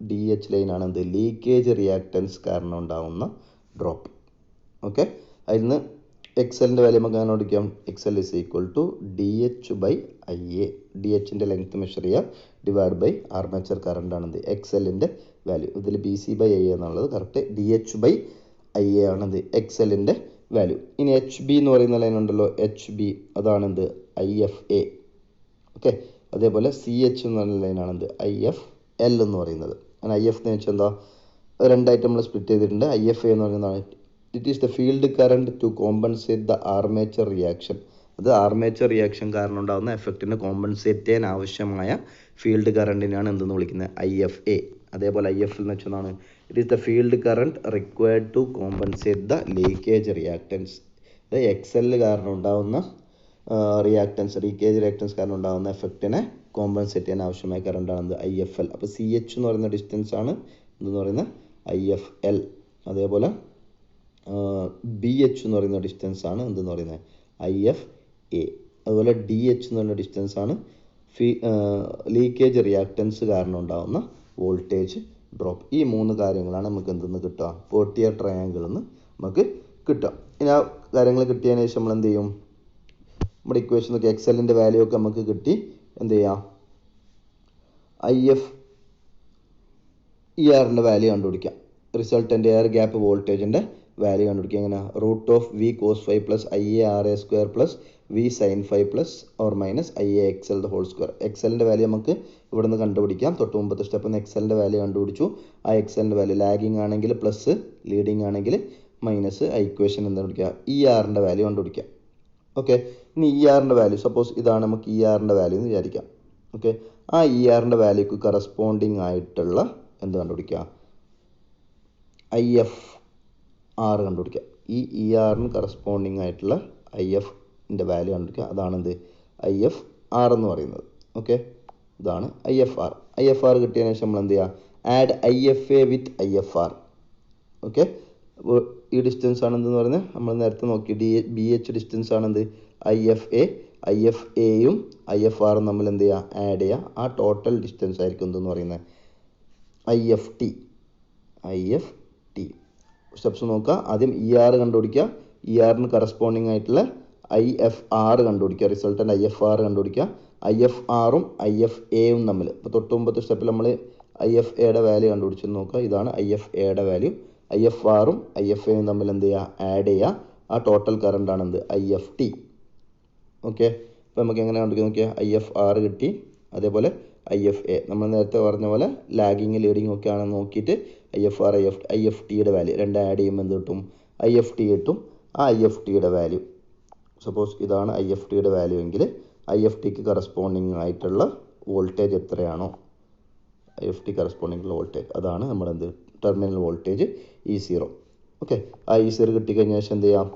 DH ലൈനാണ് എന്ത്, ലീക്കേജ് റിയാക്റ്റൻസ് കാരണം ഉണ്ടാകുന്ന ഡ്രോപ്പ്. ഓക്കെ, അതിൽ നിന്ന് XLൻ്റെ വാല്യൂ നമുക്ക് അങ്ങനെ ഓടിക്കാം, XL is equal to DH/IA. DHൻ്റെ ലെങ്ത് മെഷർ ചെയ്യുക, ഡിവൈഡ് ബൈ ആർമേച്ചർ കറണ്ട് ആണെന്ത്, XLൻ്റെ വാല്യൂ. ഇതിൽ BC/IA എന്നുള്ളത് കറക്റ്റ് DH/IA ആണെന്ത്, XLൻ്റെ വാല്യൂ. ഇനി HB എന്ന് പറയുന്ന ലൈൻ ഉണ്ടല്ലോ, HB അതാണെന്ത്, IFA. ഓക്കെ, അതേപോലെ CH എന്ന് പറയുന്ന ലൈനാണെന്ത്, IFL എന്ന് പറയുന്നത്. അങ്ങനെ IF എന്ന് വെച്ചാൽ എന്താ, രണ്ടായിട്ട് നമ്മൾ സ്പ്ലിറ്റ് ചെയ്തിട്ടുണ്ട്. IFA എന്ന് പറയുന്നതാണ്, it is the field current to compensate the armature reaction. അത് ആർമേച്ചർ റിയാക്ഷൻ കാരണം ഉണ്ടാകുന്ന എഫക്റ്റിനെ കോമ്പൻസേറ്റ് ചെയ്യാൻ ആവശ്യമായ ഫീൽഡ് കറണ്ടിനാണ് എന്തെന്ന് വിളിക്കുന്നത്, IFA. അതേപോലെ IFL എന്ന് വെച്ചാൽ it is the field current required to compensate the leakage reactance. ഇത് XL കാരണം ഉണ്ടാകുന്ന ലീക്കേജ് റിയാക്റ്റൻസ് കാരണം ഉണ്ടാകുന്ന എഫക്റ്റിനെ കോമ്പൻസേറ്റ് ചെയ്യാൻ ആവശ്യമായ കറണ്ടാണ് IFL. അപ്പോൾ CH എന്ന് പറയുന്ന ഡിസ്റ്റൻസ് ആണ് എന്തെന്ന് പറയുന്നത്, IFL. അതേപോലെ BH എന്ന് പറയുന്ന ഡിസ്റ്റൻസ് ആണ് എന്തെന്ന് പറയുന്നത്, IFA. അതുപോലെ DH എന്ന് പറയുന്ന ഡിസ്റ്റൻസ് ആണ് ലീക്കേജ് റിയാക്റ്റൻസ് കാരണം ഉണ്ടാകുന്ന വോൾട്ടേജ് ഡ്രോപ്പ്. ഈ മൂന്ന് കാര്യങ്ങളാണ് നമുക്ക് എന്തെന്ന് കിട്ടുക, പോർട്ടിയർ ട്രയാങ്കിളിൽ നിന്ന് നമുക്ക് കിട്ടുക. ഇനി ആ കാര്യങ്ങൾ കിട്ടിയതിന് ശേഷം നമ്മൾ എന്ത് ചെയ്യും, നമ്മുടെ ഇക്വേഷൻ നോക്കി XLൻ്റെ വാല്യൂ ഒക്കെ നമുക്ക് കിട്ടി. എന്ത് ചെയ്യാം, IFERൻ്റെ വാല്യൂ കണ്ടുപിടിക്കാം. റിസൾട്ടൻ്റ് എയർ ഗ്യാപ്പ് വോൾട്ടേജിൻ്റെ വാല്യൂ കണ്ടുപിടിക്കുക. എങ്ങനെ, √V cos ∅ plus IARA² plus V sin ∅ plus or minus IAXL the whole square. XLൻ്റെ വാല്യൂ നമുക്ക് ഇവിടെ നിന്ന് കണ്ടുപിടിക്കാം. തൊട്ട് മുമ്പത്തെ സ്റ്റെപ്പിൽ നിന്ന് XLൻ്റെ വാല്യൂ കണ്ടുപിടിച്ചു. ആ XLൻ്റെ വാല്യൂ ലാഗിങ് ആണെങ്കിൽ പ്ലസ്, ലീഡിങ് ആണെങ്കിൽ മൈനസ്. ആ ഇക്വേഷൻ എന്താ കണ്ടുപിടിക്കുക, ERൻ്റെ വാല്യൂ കണ്ടുപിടിക്കാം. ഓക്കെ, ഇനി ERൻ്റെ വാല്യൂ സപ്പോസ് ഇതാണ് നമുക്ക് ERൻ്റെ വാല്യൂ എന്ന് വിചാരിക്കാം. ഓക്കെ, ആ ERൻ്റെ വാല്യൂക്ക് കറസ്പോണ്ടിങ് ആയിട്ടുള്ള എന്ത് കണ്ടുപിടിക്കുക, IFR കണ്ടുപിടിക്കുക. ഈ ERന് കറസ്പോണ്ടിങ് ആയിട്ടുള്ള IFൻ്റെ വാല്യൂ കണ്ടുപിടിക്കുക. അതാണെന്ത്, IFR എന്ന് പറയുന്നത്. ഓക്കെ, ഇതാണ് IFR കിട്ടിയതിന് ശേഷം നമ്മൾ എന്ത് ചെയ്യുക, ആഡ് IFA വിത്ത് IFR. ഓക്കെ, ഈ ഡിസ്റ്റൻസ് ആണ് എന്തെന്ന് പറയുന്നത്, നമ്മൾ നേരത്തെ നോക്കി BH ഡിസ്റ്റൻസ് ആണെന്ത്, IFAയും IFRും നമ്മൾ എന്ത് ചെയ്യുക, ആഡ് ചെയ്യുക. ആ ടോട്ടൽ ഡിസ്റ്റൻസ് ആയിരിക്കും എന്തെന്ന് പറയുന്നത്, IFT. സ്റ്റെപ്സ് നോക്കുക. ആദ്യം ER കണ്ടുപിടിക്കുക, ERന് കറസ്പോണ്ടിങ് ആയിട്ടുള്ള IFR കണ്ടുപിടിക്കുക, റിസൾട്ടൻ്റ് IFR കണ്ടുപിടിക്കുക. IFRും IFAയും തമ്മിൽ, ഇപ്പോൾ തൊട്ട് മുമ്പത്തെ സ്റ്റെപ്പിൽ നമ്മൾ IFAയുടെ വാല്യൂ കണ്ടുപിടിച്ചെന്ന് നോക്കുക. ഇതാണ് IFAയുടെ വാല്യൂ. IFRും IFAയും തമ്മിൽ എന്ത് ചെയ്യുക, ആഡ് ചെയ്യുക. ആ ടോട്ടൽ കറണ്ട് ആണ് എന്ത്, IFT. ഓക്കെ, അപ്പോൾ നമുക്ക് എങ്ങനെ കണ്ടുപിടിക്കുക നോക്കിയാൽ, IFR കിട്ടി. അതേപോലെ IFA നമ്മൾ നേരത്തെ പറഞ്ഞ പോലെ ലാഗിങ് ലീഡിങ് ഒക്കെ ആണെന്ന് നോക്കിയിട്ട് IFRയുടെ വാല്യൂ രണ്ട് ആഡ് ചെയ്യുമ്പോൾ എന്ത് കിട്ടും, IFT കിട്ടും. ആ ഐ എഫ് ടിയുടെ വാല്യൂ. സപ്പോസ് ഇതാണ് ഐ എഫ് ടിയുടെ വാല്യൂ എങ്കിൽ ഐ എഫ് ടിക്ക് കറസ്പോണ്ടിങ് ആയിട്ടുള്ള വോൾട്ടേജ് എത്രയാണോ I F T corresponding voltage അതാണ് നമ്മുടെ എന്ത് ടെർമിനൽ വോൾട്ടേജ് E0. ഓക്കെ, ആ E0 കിട്ടിക്കഴിഞ്ഞാൽ ശേഷം എന്ത് ചെയ്യാം,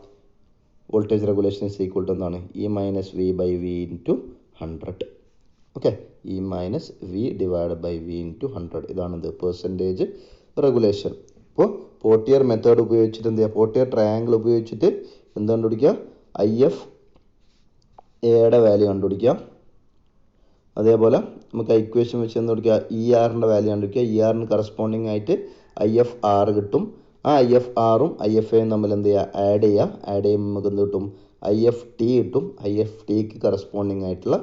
voltage regulation is equal to എന്താണ് E minus V by V into 100. Okay, E minus V divide by V into 100 ഇതാണെന്ത് പെർസെൻറ്റേജ് റെഗുലേഷൻ. അപ്പോൾ പോർട്ടിയർ മെത്തേഡ് ഉപയോഗിച്ചിട്ട് എന്ത് ചെയ്യുക, പോർട്ടിയർ ട്രയാങ്കിൾ ഉപയോഗിച്ചിട്ട് എന്ത് കണ്ടുപിടിക്കുക, ഐ എഫ് എയുടെ വാല്യൂ കണ്ടുപിടിക്കുക. അതേപോലെ നമുക്ക് ഇക്വേഷൻ വെച്ച് എന്ത് കൊടുക്കുക, ഇ ആറിൻ്റെ വാല്യൂ കണ്ടുപിടിക്കുക. ഇ ആറിന് കറസ്പോണ്ടിങ് ആയിട്ട് ഐ എഫ് ആർ കിട്ടും. ആ ഐ എഫ് ആറും ഐ എഫ് എയും തമ്മിൽ എന്ത് ചെയ്യുക, ആഡ് ചെയ്യുക. ആഡ് ചെയ്യുമ്പോൾ നമുക്ക് എന്ത് കിട്ടും, ഐ എഫ് ടി കിട്ടും. ഐ എഫ് ടിക്ക് കറസ്പോണ്ടിങ് ആയിട്ടുള്ള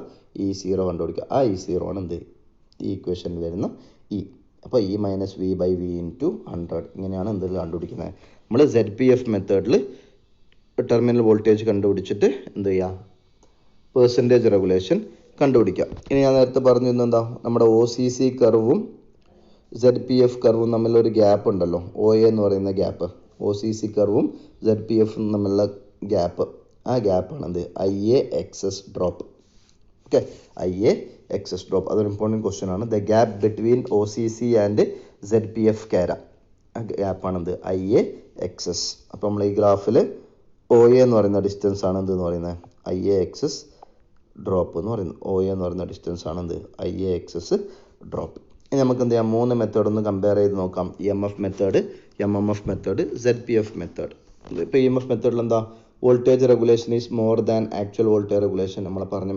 E0 കണ്ടുപിടിക്കുക. ആ E0 ആണ് എന്ത് ഈ ഇക്വേഷനിൽ വരുന്ന ഇ. അപ്പോൾ E minus V by V into 100 ഇങ്ങനെയാണ് എന്ത് കണ്ടുപിടിക്കുന്നത്. നമ്മൾ ZPF മെത്തേഡിൽ ടെർമിനൽ വോൾട്ടേജ് കണ്ടുപിടിച്ചിട്ട് എന്ത് ചെയ്യുക, പെർസെൻറ്റേജ് റെഗുലേഷൻ കണ്ടുപിടിക്കാം. ഇനി ഞാൻ നേരത്തെ പറഞ്ഞിരുന്നത് എന്താ, നമ്മുടെ OCC കർവും ZPF കർവും തമ്മിലൊരു ഗ്യാപ്പ് ഉണ്ടല്ലോ, OA എന്ന് പറയുന്ന ഗ്യാപ്പ്. OCC കർവും ZPF തമ്മിലുള്ള ഗ്യാപ്പ്, ആ ഗ്യാപ്പാണ് എന്ത് IA XS drop. Okay, IA XS drop അതൊരു ഇമ്പോർട്ടൻറ്റ് ക്വസ്റ്റ്യൻ ആണ്. The gap between OCC and ZPF കാര, ആ ഗ്യാപ്പാണെന്ത് IA എക്സസ്. അപ്പോൾ നമ്മൾ ഈ ഗ്രാഫിൽ OA എന്ന് പറയുന്ന ഡിസ്റ്റൻസ് ആണ് എന്തെന്ന് പറയുന്നത് IA എക്സസ് ഡ്രോപ്പ് എന്ന് പറയുന്നത്. OA എന്ന് പറയുന്ന ഡിസ്റ്റൻസ് ആണ് എന്ത് IA എക്സസ് ഡ്രോപ്പ്. ഇനി നമുക്ക് എന്ത് ചെയ്യാം, 3 മെത്തേഡ് ഒന്ന് കമ്പയർ ചെയ്ത് നോക്കാം. EMF method, MMF method, ZPF method. ഇപ്പോൾ EMF മെത്തേഡിൽ എന്താ, voltage regulation is more than actual voltage regulation. നമ്മൾ പറഞ്ഞ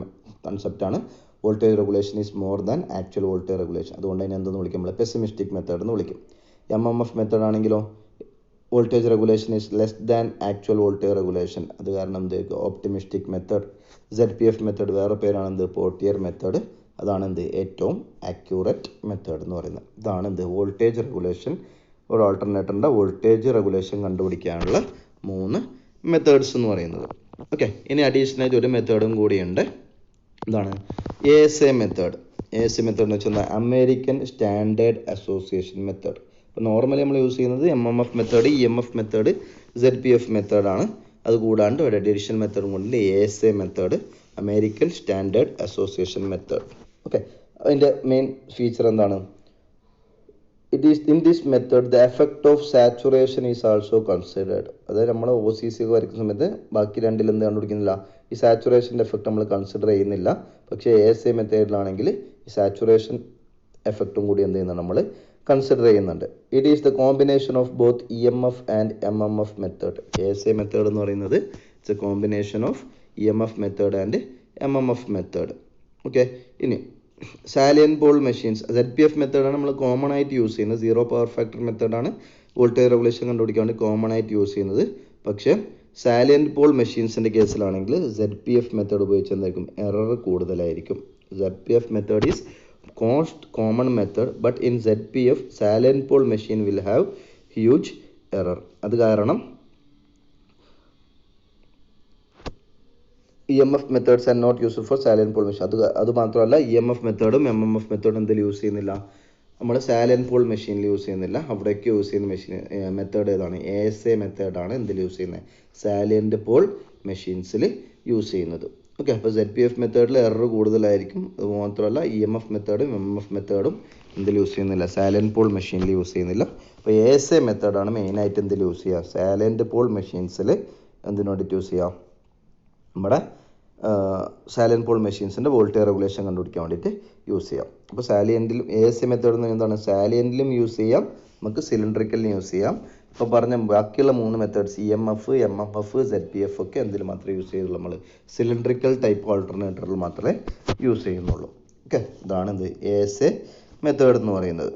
കൺസെപ്റ്റാണ് voltage regulation is more than actual voltage regulation. അതുകൊണ്ട് തന്നെ എന്തെന്ന് വിളിക്കും, നമ്മൾ പെസിമിസ്റ്റിക് മെത്തേഡ് എന്ന് വിളിക്കും. MMF മെത്തേഡ് ആണെങ്കിലോ voltage regulation is less than actual voltage regulation. അത് കാരണം എന്ത് ഓപ്റ്റിമിസ്റ്റിക് മെത്തേഡ്. ZPF മെത്തേഡ് വേറെ പേരാണ് എന്ത് പോർട്ടിയർ മെത്തേഡ്. അതാണ് എന്ത് ഏറ്റവും ആക്യൂറേറ്റ് മെത്തേഡ് എന്ന് പറയുന്നത്. ഇതാണ് എന്ത് വോൾട്ടേജ് റെഗുലേഷൻ, ഒരു ഓൾട്ടർനേറ്ററിൻ്റെ വോൾട്ടേജ് റെഗുലേഷൻ കണ്ടുപിടിക്കാനുള്ള 3 മെത്തേഡ്സ് എന്ന് പറയുന്നത്. ഓക്കെ, ഇനി അഡീഷണലായിട്ട് ഒരു മെത്തേഡും കൂടിയുണ്ട്. എന്താണ് ASA മെത്തേഡ്. ASA മെത്തേഡ് എന്ന് വെച്ചാൽ അമേരിക്കൻ സ്റ്റാൻഡേർഡ് അസോസിയേഷൻ മെത്തേഡ്. ഇപ്പോൾ നോർമലി നമ്മൾ യൂസ് ചെയ്യുന്നത് MMF method, EMF method, ZPF മെത്തേഡാണ്. അത് കൂടാണ്ട് ഒരു അഡീഷണൽ മെത്തേഡും കൊണ്ട് ASA method, American standard association method. Okay, അതിൻ്റെ മെയിൻ ഫീച്ചർ എന്താണ്, it is in this method the effect of saturation is also considered. അതായത് നമ്മൾ OCC ഒക്കെ വരയ്ക്കുന്ന സമയത്ത് ബാക്കി രണ്ടിൽ എന്ത് കണ്ടുപിടിക്കുന്നില്ല, ഈ സാച്ചുറേഷൻ്റെ എഫക്റ്റ് നമ്മൾ കൺസിഡർ ചെയ്യുന്നില്ല. പക്ഷേ ASA മെത്തേഡിലാണെങ്കിൽ ഈ സാച്ചുറേഷൻ എഫക്റ്റും കൂടി എന്ത് ചെയ്യുന്നുണ്ട്, നമ്മൾ കൺസിഡർ ചെയ്യുന്നുണ്ട്. It is the combination of both EMF and MMF method. ASA method എന്ന് പറയുന്നത് it's A combination of EMF method and MMF method. Okay, ഇനി സാലിയൻ പോൾ മെഷീൻസ്, ZPF മെത്തേഡാണ് നമ്മൾ കോമൺ ആയിട്ട് യൂസ് ചെയ്യുന്നത്. സീറോ പവർ ഫാക്ടർ മെത്തേഡാണ് വോൾട്ടേജ് റെഗുലേഷൻ കണ്ടുപിടിക്കാൻ വേണ്ടി കോമൺ ആയിട്ട് യൂസ് ചെയ്യുന്നത്. പക്ഷേ സാലിയൻ പോൾ മെഷീൻസിൻ്റെ കേസിലാണെങ്കിൽ ZPF മെത്തേഡ് ഉപയോഗിച്ച് എന്തായിരിക്കും, എറർ കൂടുതലായിരിക്കും. ZPF method is cost common method, but in ZPF salient pole machine will have huge error. അത് കാരണം EMF methods are not used for salient pole machine. അത് മാത്രമല്ല EMF മെത്തേഡും MMF മെത്തേഡും എന്തിൽ യൂസ് ചെയ്യുന്നില്ല, നമ്മൾ സാലിയൻ പോൾ മെഷീനിൽ യൂസ് ചെയ്യുന്നില്ല. അവിടേക്ക് യൂസ് ചെയ്യുന്ന മെഷീൻ മെത്തേഡ് ഏതാണ്, ASA മെത്തേഡാണ് എന്തിൽ യൂസ് ചെയ്യുന്നത്, സാലിയൻ്റ് പോൾ മെഷീൻസിൽ യൂസ് ചെയ്യുന്നത്. ഓക്കെ, അപ്പോൾ ZPF മെത്തേഡിൽ എറർ കൂടുതലായിരിക്കും. അത് മാത്രമല്ല EMF മെത്തേഡും MMF മെത്തേഡും എന്തിൽ യൂസ് ചെയ്യുന്നില്ല, സാലിയൻ പോൾ മെഷീനിൽ യൂസ് ചെയ്യുന്നില്ല. അപ്പോൾ ASA മെത്തേഡാണ് മെയിനായിട്ട് എന്തിൽ യൂസ് ചെയ്യുക, സാലിയൻ്റ് പോൾ മെഷീൻസിൽ എന്തിനു വേണ്ടിയിട്ട് യൂസ് ചെയ്യുക, നമ്മുടെ സാലിയൻ പോൾ മെഷീൻസിൻ്റെ വോൾട്ടേജ് റെഗുലേഷൻ കണ്ടുപിടിക്കാൻ വേണ്ടിയിട്ട് യൂസ് ചെയ്യാം. അപ്പോൾ സാലിയൻറ്റിലും ASA മെത്തേഡ് എന്ന് എന്താണ്, സാലിയൻറ്റിലും യൂസ് ചെയ്യാം, നമുക്ക് സിലിണ്ടറിക്കലിനും യൂസ് ചെയ്യാം. ഇപ്പോൾ പറഞ്ഞ ബാക്കിയുള്ള 3 മെത്തേഡ്സ് EMF, MMF, ZPF ഒക്കെ എന്തിൽ മാത്രമേ യൂസ് ചെയ്യുള്ളൂ, നമ്മൾ സിലിണ്ടറിക്കൽ ടൈപ്പ് ഓൾട്ടർനേറ്ററിൽ മാത്രമേ യൂസ് ചെയ്യുന്നുള്ളൂ. ഓക്കെ, ഇതാണ് ഇത് ASA മെത്തേഡ് എന്ന് പറയുന്നത്.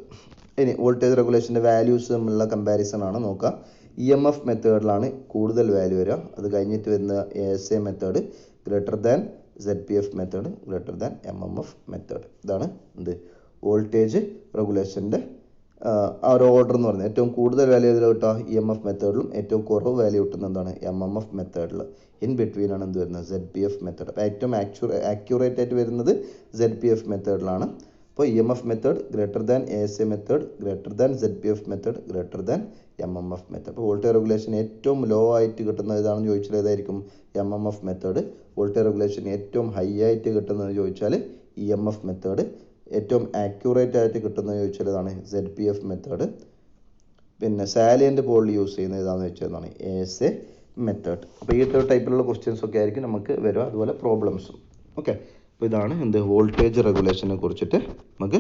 ഇനി വോൾട്ടേജ് റെഗുലേഷൻ്റെ വാല്യൂസ് തമ്മിലുള്ള കമ്പാരിസൺ ആണ് നോക്കുക. EMF മെത്തേഡിലാണ് കൂടുതൽ വാല്യൂ വരിക. അത് കഴിഞ്ഞിട്ട് വരുന്ന ASA method greater than ZPF method greater than MMF method. ഇതാണ് എന്ത് വോൾട്ടേജ് റെഗുലേഷൻ്റെ ആ ഒരു ഓർഡർ എന്ന് പറയുന്നത്. ഏറ്റവും കൂടുതൽ വാല്യൂ ഇതിൽ കിട്ടുക EMF മെത്തേഡിലും ഏറ്റവും കുറവ് വാല്യൂ കിട്ടുന്ന എന്താണ് MMF മെത്തേഡിൽ. ഇൻ ബിറ്റ്വീൻ ആണ് എന്ത് വരുന്നത് ZPF മെത്തേഡ്. അപ്പോൾ ഏറ്റവും ആക്യുറേറ്റ് ആയിട്ട് വരുന്നത് ZPF മെത്തേഡിലാണ്. അപ്പോൾ EMF method greater than ASA method greater than ZPF method greater than MMF method. അപ്പോൾ വോൾട്ടേജ് റെഗുലേഷൻ ഏറ്റവും ലോ ആയിട്ട് കിട്ടുന്നത് ഏതാണെന്ന് ചോദിച്ചാൽ ഏതായിരിക്കും? MMF method. വോൾട്ടേജ് റെഗുലേഷൻ ഏറ്റവും ഹൈ ആയിട്ട് കിട്ടുന്നത് ചോദിച്ചാൽ EMF മെത്തേഡ്. ഏറ്റവും ആക്യുറേറ്റ് ആയിട്ട് കിട്ടുന്നത് ചോദിച്ചാൽ ഏതാണ്? ZPF method. പിന്നെ സാലിയൻ്റ് പോളിൽ യൂസ് ചെയ്യുന്നത് ഏതാണെന്ന് വെച്ചാൽ ഏതാണ്? ASA method. അപ്പോൾ ഈ ടൈപ്പിലുള്ള ക്വസ്റ്റ്യൻസ് ഒക്കെ ആയിരിക്കും നമുക്ക് വരിക, അതുപോലെ പ്രോബ്ലംസും. ഓക്കെ, അപ്പോൾ ഇതാണ് വോൾട്ടേജ് റെഗുലേഷനെ കുറിച്ചിട്ട് നമുക്ക്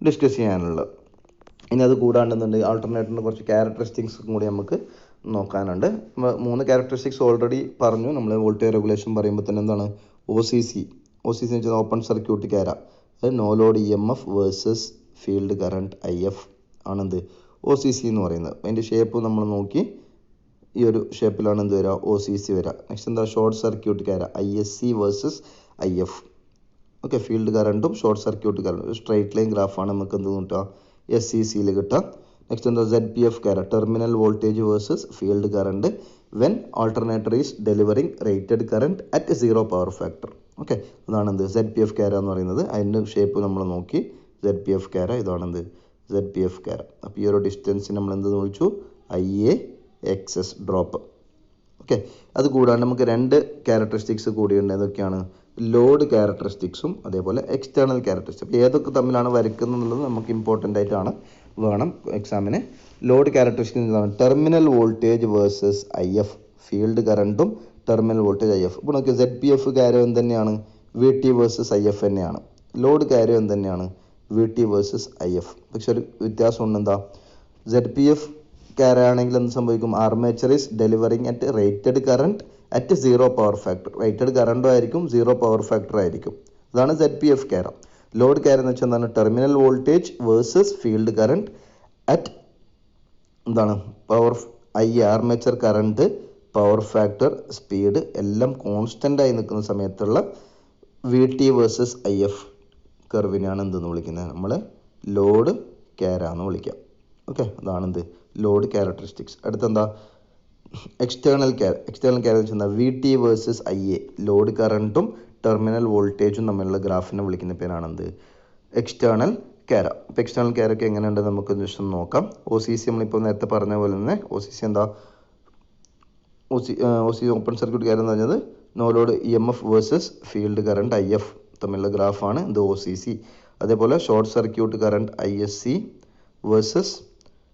ഡിസ്കസ് ചെയ്യാനുള്ളത്. ഇനി അത് കൂടാണ്ടെന്നുണ്ടെങ്കിൽ ആൾട്ടർനേറ്ററിൻ്റെ കുറച്ച് ക്യാരക്ടറിസ്റ്റിക്സും കൂടി നമുക്ക് നോക്കാനുണ്ട്. 3 ക്യാരക്ടറിസ്റ്റിക്സ് ഓൾറെഡി പറഞ്ഞു. നമ്മൾ വോൾട്ടേജ് റെഗുലേഷൻ പറയുമ്പോൾ തന്നെ എന്താണ്? OCC എന്ന് വെച്ചാൽ ഓപ്പൺ സർക്യൂട്ട് ക്യാര, അത് no load EMF versus field current IF ആണെന്ത് OCC എന്ന് പറയുന്നത്. അതിൻ്റെ ഷേപ്പ് നമ്മൾ നോക്കി, ഈ ഒരു ഷേപ്പിലാണ് എന്ത് വരിക? OCC വരിക. നെക്സ്റ്റ് എന്താ? Short circuit chara ISC versus IF. Okay, field കറണ്ടും ഷോർട്ട് സർക്യൂട്ട് കറണ്ടും സ്ട്രൈറ്റ് ലൈൻ ഗ്രാഫാണ് നമുക്ക് എന്ത് കിട്ടുക? SCCയിൽ കിട്ടുക. നെക്സ്റ്റ് എന്താ? ZPF chara terminal voltage versus field current when alternator is delivering rated current at 0 power factor. Okay, അതാണെന്ത് ZPF ക്യാര എന്ന് പറയുന്നത്. അതിൻ്റെ ഷേപ്പ് നമ്മൾ നോക്കി, ZPF ക്യാര ഇതാണെന്ത്? ZPF ക്യാര. അപ്പോൾ ഈ ഒരു ഡിസ്റ്റൻസിന് നമ്മൾ എന്തെന്ന് വിളിച്ചു? IAXS drop. ഓക്കെ, അത് കൂടാണ്ട് നമുക്ക് 2 ക്യാരക്ടറിസ്റ്റിക്സ് കൂടിയുണ്ട്. ഏതൊക്കെയാണ്? ലോഡ് ക്യാരക്ടറിസ്റ്റിക്സും അതേപോലെ എക്സ്റ്റേണൽ ക്യാരക്ടറിസ്റ്റിക്സ്. അപ്പോൾ ഏതൊക്കെ തമ്മിലാണ് വരയ്ക്കുന്നത് എന്നുള്ളത് നമുക്ക് ഇമ്പോർട്ടൻ്റ് ആയിട്ടാണ് വേണം എക്സാമിന്. ലോഡ് ക്യാരക്ടറിസ്റ്റിക്സ് എന്താണ്? Terminal voltage versus IF, field കറണ്ടും ടെർമിനൽ വോൾട്ടേജ് IF. ഇപ്പോൾ നമുക്ക് ZPF കാര്യം എന്ത് തന്നെയാണ്? VT വേഴ്സസ് IF തന്നെയാണ്. ലോഡ് കാര്യം എന്ത് തന്നെയാണ്? VT versus IF. പക്ഷെ ഒരു വ്യത്യാസമുണ്ട്. എന്താ? ZPF ആണെങ്കിൽ എന്ത് സംഭവിക്കും? Armature is delivering at rated current at 0 power factor. Rated കറണ്ടും ആയിരിക്കും, 0 പവർ ഫാക്ടർ ആയിരിക്കും. അതാണ് ZPF ക്യാര. ലോഡ് ക്യാര എന്ന് വെച്ചാൽ എന്താണ്? Terminal voltage versus field current at എന്താണ്? Power armature current, power factor, speed എല്ലാം കോൺസ്റ്റൻ്റ് ആയി നിൽക്കുന്ന സമയത്തുള്ള VT വേഴ്സസ് IF കർവിനെയാണ് എന്തെന്ന് വിളിക്കുന്നത്? നമ്മൾ ലോഡ് ക്യാര എന്ന് വിളിക്കാം. ഓക്കെ, അതാണെന്ത്? Load characteristics. അടുത്തെന്താ? എക്സ്റ്റേണൽ ക്യാര എന്ന് വെച്ചാൽ VT വേഴ്സസ് IA, ലോഡ് കറണ്ടും ടെർമിനൽ വോൾട്ടേജും തമ്മിലുള്ള ഗ്രാഫിനെ വിളിക്കുന്ന പേരാണെന്ത്? എക്സ്റ്റേണൽ ക്യാര. അപ്പോൾ എക്സ്റ്റേണൽ ക്യാരൊക്കെ എങ്ങനെയുണ്ട് നമുക്ക് ജസ്റ്റ് നോക്കാം. OCC നമ്മളിപ്പോൾ നേരത്തെ പറഞ്ഞ പോലെ തന്നെ OCC എന്താ? OCC ഓപ്പൺ സർക്യൂട്ട് ക്യാര എന്ന് പറഞ്ഞത് no load EMF versus field current IF തമ്മിലുള്ള ഗ്രാഫാണ് ഇത് OCC. അതേപോലെ short circuit current ISC versus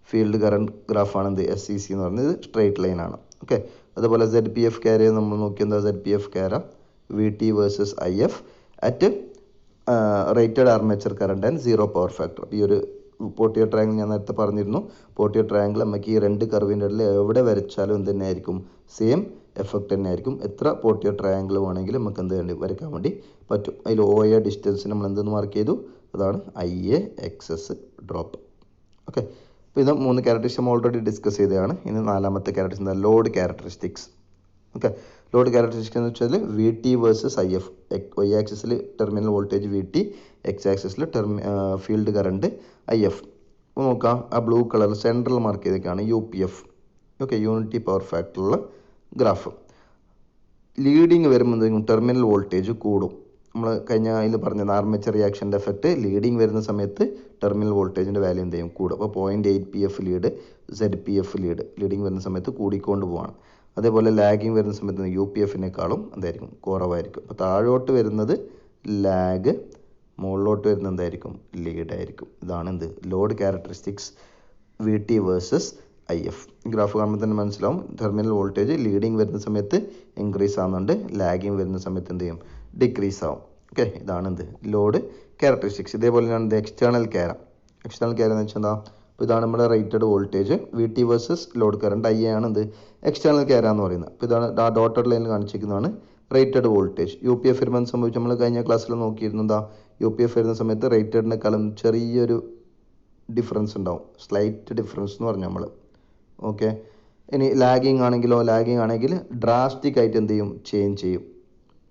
field current ഗ്രാഫാണ് എന്ത്? SCC എന്ന് പറയുന്നത്. സ്ട്രേറ്റ് ലൈനാണ്. ഓക്കെ, അതുപോലെ ZPF ക്യാര നമ്മൾ നോക്കി, എന്താ? ZPF ക്യാര VT versus IF at rated armature current and 0 power factor. ഈ ഒരു പോർട്ടിയർ ട്രയാങ്കിൾ ഞാൻ നേരത്തെ പറഞ്ഞിരുന്നു. പോർട്ടിയർ ട്രയാങ്കിൾ നമുക്ക് ഈ 2 കർവിൻ്റെ ഇടയിൽ എവിടെ വരച്ചാലും എന്ത് തന്നെ ആയിരിക്കും? സെയിം എഫക്റ്റ് തന്നെ ആയിരിക്കും. എത്ര പോർട്ടിയർ ട്രയാങ്കിൾ വേണമെങ്കിലും നമുക്ക് എന്ത് വേണ്ടി വരയ്ക്കാൻ വേണ്ടി പറ്റും. അതിൽ OA ഡിസ്റ്റൻസ് നമ്മൾ എന്തെന്ന് മാർക്ക് ചെയ്തു? അതാണ് IAXS ഡ്രോപ്പ്. ഓക്കെ, അപ്പോൾ ഇത് 3 ക്യാരക്ടറിസ്റ്റിക്സ് ഓൾറെഡി ഡിസ്കസ് ചെയ്തതാണ്. ഇനി 4ാമത്തെ ക്യാരക്ടറിസ്റ്റിക്സ് എന്താ? Load characteristics. Okay, load characteristics എന്ന് വെച്ചാൽ VT വേഴ്സസ് IF. Y ആക്സിസിൽ ടെർമിനൽ വോൾട്ടേജ് VT, X ആക്സിസിൽ ഫീൽഡ് കറണ്ട് IF. അപ്പോൾ നോക്കാം, ആ ബ്ലൂ കളറിൽ സെൻട്രൽ മാർക്ക് ചെയ്തൊക്കെയാണ് UPF. ഓക്കെ, യൂണിറ്റി പവർ ഫാക്ടറുള്ള ഗ്രാഫ്. ലീഡിങ് വരുമ്പോൾ എന്തെങ്കിലും ടെർമിനൽ വോൾട്ടേജ് കൂടും. നമ്മൾ കഴിഞ്ഞ അതിൽ പറഞ്ഞത് ആർമേച്ചർ റിയാക്ഷൻ്റെ എഫക്റ്റ്. ലീഡിങ് വരുന്ന സമയത്ത് ടെർമിനൽ വോൾട്ടേജിൻ്റെ വാല്യൂ എന്ത് ചെയ്യും? കൂടും. അപ്പോൾ 0.8 PF ലീഡ്, ZPF ലീഡിങ് വരുന്ന സമയത്ത് കൂടിക്കൊണ്ട് പോവാണ്. അതേപോലെ ലാഗിങ് വരുന്ന സമയത്ത് UPFനേക്കാളും എന്തായിരിക്കും? കുറവായിരിക്കും. അപ്പോൾ താഴോട്ട് വരുന്നത് ലാഗ്, മുകളിലോട്ട് വരുന്നത് എന്തായിരിക്കും? ലീഡായിരിക്കും. ഇതാണ് എന്ത്? Load characteristics VT versus IF. Graph കാണുമ്പോൾ തന്നെ മനസ്സിലാവും. ടെർമിനൽ വോൾട്ടേജ് ലീഡിങ് വരുന്ന സമയത്ത് ഇൻക്രീസ് ആവുന്നുണ്ട്, ലാഗിങ് വരുന്ന സമയത്ത് എന്ത് ചെയ്യും? ഡിക്രീസ് ആവും. ഓക്കെ, ഇതാണ് എന്ത്? Load characteristics. ഇതേപോലെയാണ് ഇത് എക്സ്റ്റേണൽ ക്യാര. എക്സ്റ്റേണൽ ക്യാര എന്ന് വെച്ചാൽ എന്താ? അപ്പോൾ ഇതാണ് നമ്മുടെ rated voltage VT versus load current IA ആണ് എന്ത്? എക്സ്റ്റേണൽ ക്യാര എന്ന് പറയുന്നത്. അപ്പോൾ ഇതാണ് ആ ഡോട്ടഡ് ലൈനിൽ കാണിച്ചിരിക്കുന്നതാണ് റേറ്റഡ് വോൾട്ടേജ്. UPF വരുമ്പോൾ സംഭവിച്ചു നമ്മൾ കഴിഞ്ഞ ക്ലാസ്സിൽ നോക്കിയിരുന്നു. എന്താ? UPF വരുന്ന സമയത്ത് റേറ്റഡിനേക്കാളും ചെറിയൊരു ഡിഫറൻസ് ഉണ്ടാവും, സ്ലൈറ്റ് ഡിഫറൻസ് എന്ന് പറഞ്ഞു നമ്മൾ. ഓക്കെ, ഇനി ലാഗിങ് ആണെങ്കിൽ ഡ്രാസ്റ്റിക് ആയിട്ട് എന്ത് ചെയ്യും? ചേഞ്ച് ചെയ്യും.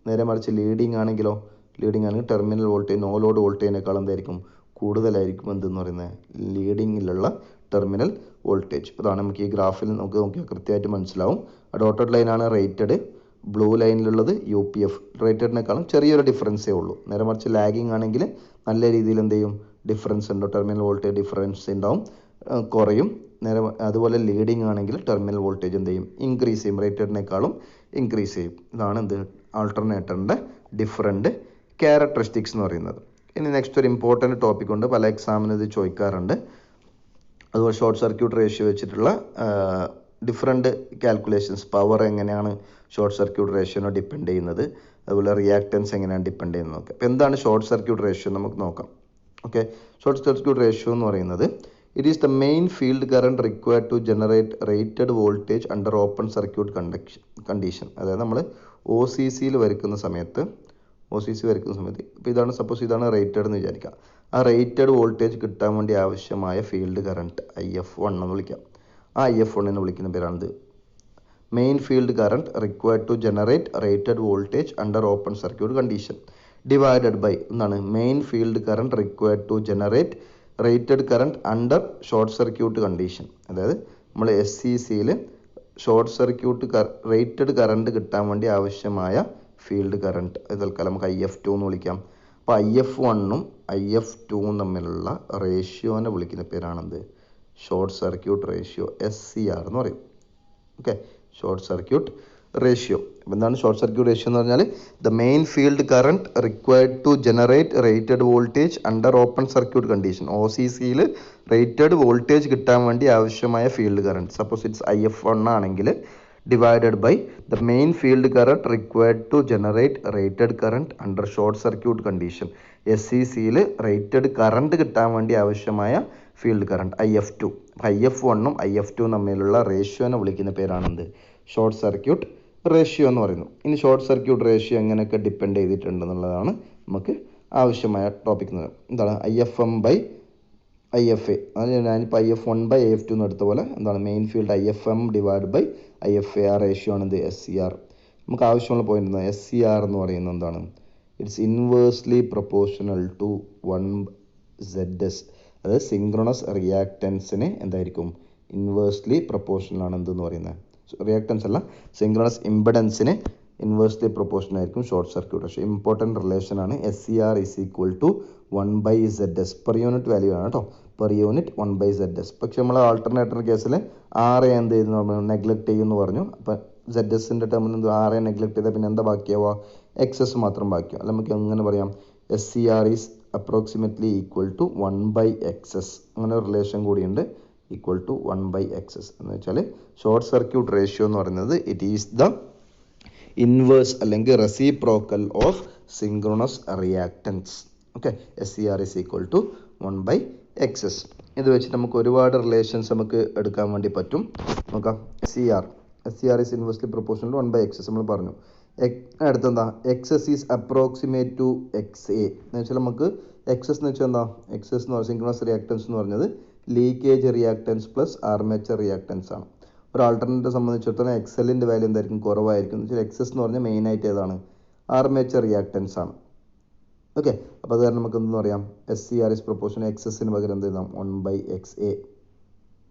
നേരെ മറിച്ച് ലീഡിങ് ആണെങ്കിൽ ടെർമിനൽ വോൾട്ടേജ് നോ ലോഡ് വോൾട്ടേജിനേക്കാൾ എന്തായിരിക്കും? കൂടുതലായിരിക്കും എന്തെന്ന് പറയുന്നത്? ലീഡിങ്ങിലുള്ള ടെർമിനൽ വോൾട്ടേജ്. അതാണ് നമുക്ക് ഈ ഗ്രാഫിൽ നമുക്ക് നോക്കിയാൽ കൃത്യമായിട്ട് മനസ്സിലാവും. ഡോട്ടഡ് ലൈനാണ് റേറ്റഡ്, ബ്ലൂ ലൈനിലുള്ളത് UPF. റേറ്റഡിനേക്കാളും ചെറിയൊരു ഡിഫറൻസേ ഉള്ളൂ. നേരെ മറിച്ച് ലാഗിങ് ആണെങ്കിൽ നല്ല രീതിയിൽ എന്ത് ചെയ്യും? ഡിഫറൻസ് ഉണ്ടോ, ടെർമിനൽ വോൾട്ടേജ് ഡിഫറൻസ് ഉണ്ടാവും, കുറയും. നേരെ അതുപോലെ ലീഡിങ് ആണെങ്കിൽ ടെർമിനൽ വോൾട്ടേജ് എന്ത് ചെയ്യും, ഇൻക്രീസ് ചെയ്യും, റേറ്റഡിനേക്കാളും ഇൻക്രീസ് ചെയ്യും. ഇതാണ് എന്ത് ആൾട്ടർനേറ്ററിൻ്റെ ഡിഫറൻറ്റ് ക്യാരക്ടറിസ്റ്റിക്സ് എന്ന് പറയുന്നത്. ഇനി നെക്സ്റ്റ് ഒരു ഇമ്പോർട്ടൻറ്റ് ടോപ്പിക് ഉണ്ട്, പല എക്സാമിനും ഇത് ചോദിക്കാറുണ്ട്. അതുപോലെ ഷോർട്ട് സർക്യൂട്ട് റേഷ്യോ വെച്ചിട്ടുള്ള ഡിഫറൻറ്റ് കാൽക്കുലേഷൻസ്, പവർ എങ്ങനെയാണ് ഷോർട്ട് സർക്യൂട്ട് റേഷ്യോനെ ഡിപ്പെൻഡ് ചെയ്യുന്നത്, അതുപോലെ റിയാക്റ്റൻസ് എങ്ങനെയാണ് ഡിപ്പെൻഡ് ചെയ്യുന്നത് നോക്കാം. അപ്പോൾ എന്താണ് ഷോർട്ട് സർക്യൂട്ട് റേഷ്യോ നമുക്ക് നോക്കാം. ഓക്കെ, ഷോർട്ട് സർക്യൂട്ട് റേഷ്യോ എന്ന് പറയുന്നത് it is the main field current required to generate rated voltage under open circuit condition. അതായത് നമ്മൾ ഒ സി സിയിൽ വരയ്ക്കുന്ന സമയത്ത് ഇപ്പോൾ ഇതാണ് സപ്പോസ് ഇതാണ് റേറ്റഡ് എന്ന് വിചാരിക്കുക. ആ റേറ്റഡ് വോൾട്ടേജ് കിട്ടാൻ വേണ്ടി ആവശ്യമായ ഫീൽഡ് കറണ്ട് IF1 എന്ന് വിളിക്കാം. ആ IF1 എന്ന് വിളിക്കുന്ന പേരാണിത് main field current required to generate rated voltage under open circuit condition divided by എന്താണ് main field current required to generate rated current under short circuit condition. അതായത് നമ്മൾ SCCയിൽ ഷോർട്ട് സർക്യൂട്ട് റേറ്റഡ് കറണ്ട് കിട്ടാൻ വേണ്ടി ആവശ്യമായ ഫീൽഡ് കറണ്ട് തൽക്കാലം നമുക്ക് IF2 എന്ന് വിളിക്കാം. അപ്പോൾ IF1ഉം IF2ഉം തമ്മിലുള്ള റേഷ്യോനെ വിളിക്കുന്ന പേരാണെന്ത് ഷോർട്ട് സർക്യൂട്ട് റേഷ്യോ, SCR എന്ന് പറയും. Okay, short circuit ratio. എന്താണ് ഷോർട്ട് സർക്യൂട്ട് റേഷ്യോ എന്ന് പറഞ്ഞാൽ the main field current required to generate rated voltage under open circuit condition. OCCയിൽ റേറ്റഡ് വോൾട്ടേജ് കിട്ടാൻ വേണ്ടി ആവശ്യമായ field current suppose it's IF1 ആണെങ്കിൽ divided by the main field current required to generate rated current under short circuit condition. SCCയിൽ റേറ്റഡ് കറണ്ട് കിട്ടാൻ വേണ്ടി ആവശ്യമായ ഫീൽഡ് കറണ്ട് IF2. IF1ഉം IF2ഉം തമ്മിലുള്ള റേഷ്യോനെ വിളിക്കുന്ന പേരാണെന്ത് ഷോർട്ട് സർക്യൂട്ട് റേഷ്യോ എന്ന് പറയുന്നു. ഇനി ഷോർട്ട് സർക്യൂട്ട് റേഷ്യോ എങ്ങനെയൊക്കെ ഡിപ്പെൻഡ് ചെയ്തിട്ടുണ്ടെന്നുള്ളതാണ് നമുക്ക് ആവശ്യമായ ടോപ്പിക്. എന്താണ് IFM/IFA. അത് ഞാനിപ്പോൾ IF1/IF2 എന്ന് എടുത്ത പോലെ എന്താണ് main field IFM divide by IFA. ആ റേഷ്യോ ആണ് ഇത് SCR. നമുക്ക് ആവശ്യമുള്ള പോയിന്റ് എന്താണ് SCR എന്ന് പറയുന്നത് എന്താണ് it's inversely proportional to 1ZS. അതായത് സിങ്ക്രണസ് റിയാക്റ്റൻസിന് എന്തായിരിക്കും ഇൻവേഴ്സ്ലി പ്രൊപ്പോർഷണൽ ആണ് എന്തെന്ന് പറയുന്നത്, റിയാക്റ്റൻസ് അല്ല സിങ്ക്രണസ് ഇംപെഡൻസിന് ഇൻവേഴ്സ്ലി പ്രൊപ്പോർഷണൽ ആയിരിക്കും short circuit ratio. Important relation ആണ്. SCR is equal to 1/ZS. Per unit value ആണ് കേട്ടോ, പെർ യൂണിറ്റ് 1/ZS. പക്ഷെ നമ്മൾ ആൾട്ടർനേറ്റർ കേസിൽ RA എന്ത് ചെയ്യുന്നു നെഗ്ലക്ട് ചെയ്യുമെന്ന് പറഞ്ഞു. അപ്പം ZSൻ്റെ ടേമിൽ നിന്ന് RA നെഗ്ലക്ട് ചെയ്താൽ പിന്നെ എന്താ ബാക്കിയാവുക, XS മാത്രം ബാക്കിയാവും. അല്ല നമുക്ക് എങ്ങനെ പറയാം SCR is approximately equal to 1/XS. അങ്ങനെ ഒരു റിലേഷൻ കൂടിയുണ്ട്, ഈക്വൽ ടു 1/XS എന്ന് വെച്ചാൽ ഷോർട്ട് സർക്യൂട്ട് റേഷ്യോ എന്ന് പറയുന്നത് ഇറ്റ് ഈസ് ദ ഇൻവേഴ്സ് അല്ലെങ്കിൽ reciprocal of synchronous reactance. Okay, SCR is equal to 1/XS. ഇത് വെച്ചിട്ട് നമുക്ക് ഒരുപാട് റിലേഷൻസ് നമുക്ക് എടുക്കാൻ വേണ്ടി പറ്റും. നോക്കാം. SCR is inversely proportional to 1/XS നമ്മൾ പറഞ്ഞു. അടുത്തെന്താ XS is approximate to XA എന്ന് വെച്ചാൽ നമുക്ക് XS എന്ന് വെച്ചാൽ എന്താ XS എന്ന് പറഞ്ഞാൽ സിങ്ക്രണസ് റിയാക്റ്റൻസ് എന്ന് പറഞ്ഞത് leakage reactance plus armature reactance ആണ്. ഒരു ആൾട്ടർനേറ്ററെ സംബന്ധിച്ചിടത്തോളം XLൻ്റെ വാല്യൂ എന്തായിരിക്കും കുറവായിരിക്കും എന്ന് വെച്ചാൽ XS എന്ന് പറഞ്ഞാൽ മെയിനായിട്ട് ഏതാണ് ആർമേച്ചർ റിയാക്റ്റൻസ് ആണ്. ഓക്കെ, അപ്പോൾ അത് കാരണം നമുക്ക് എന്തെന്ന് പറയാം SCR ഈസ് പ്രൊപ്പോർഷണൽ XSന് പകരം എന്ത് എഴുതാം 1/XA.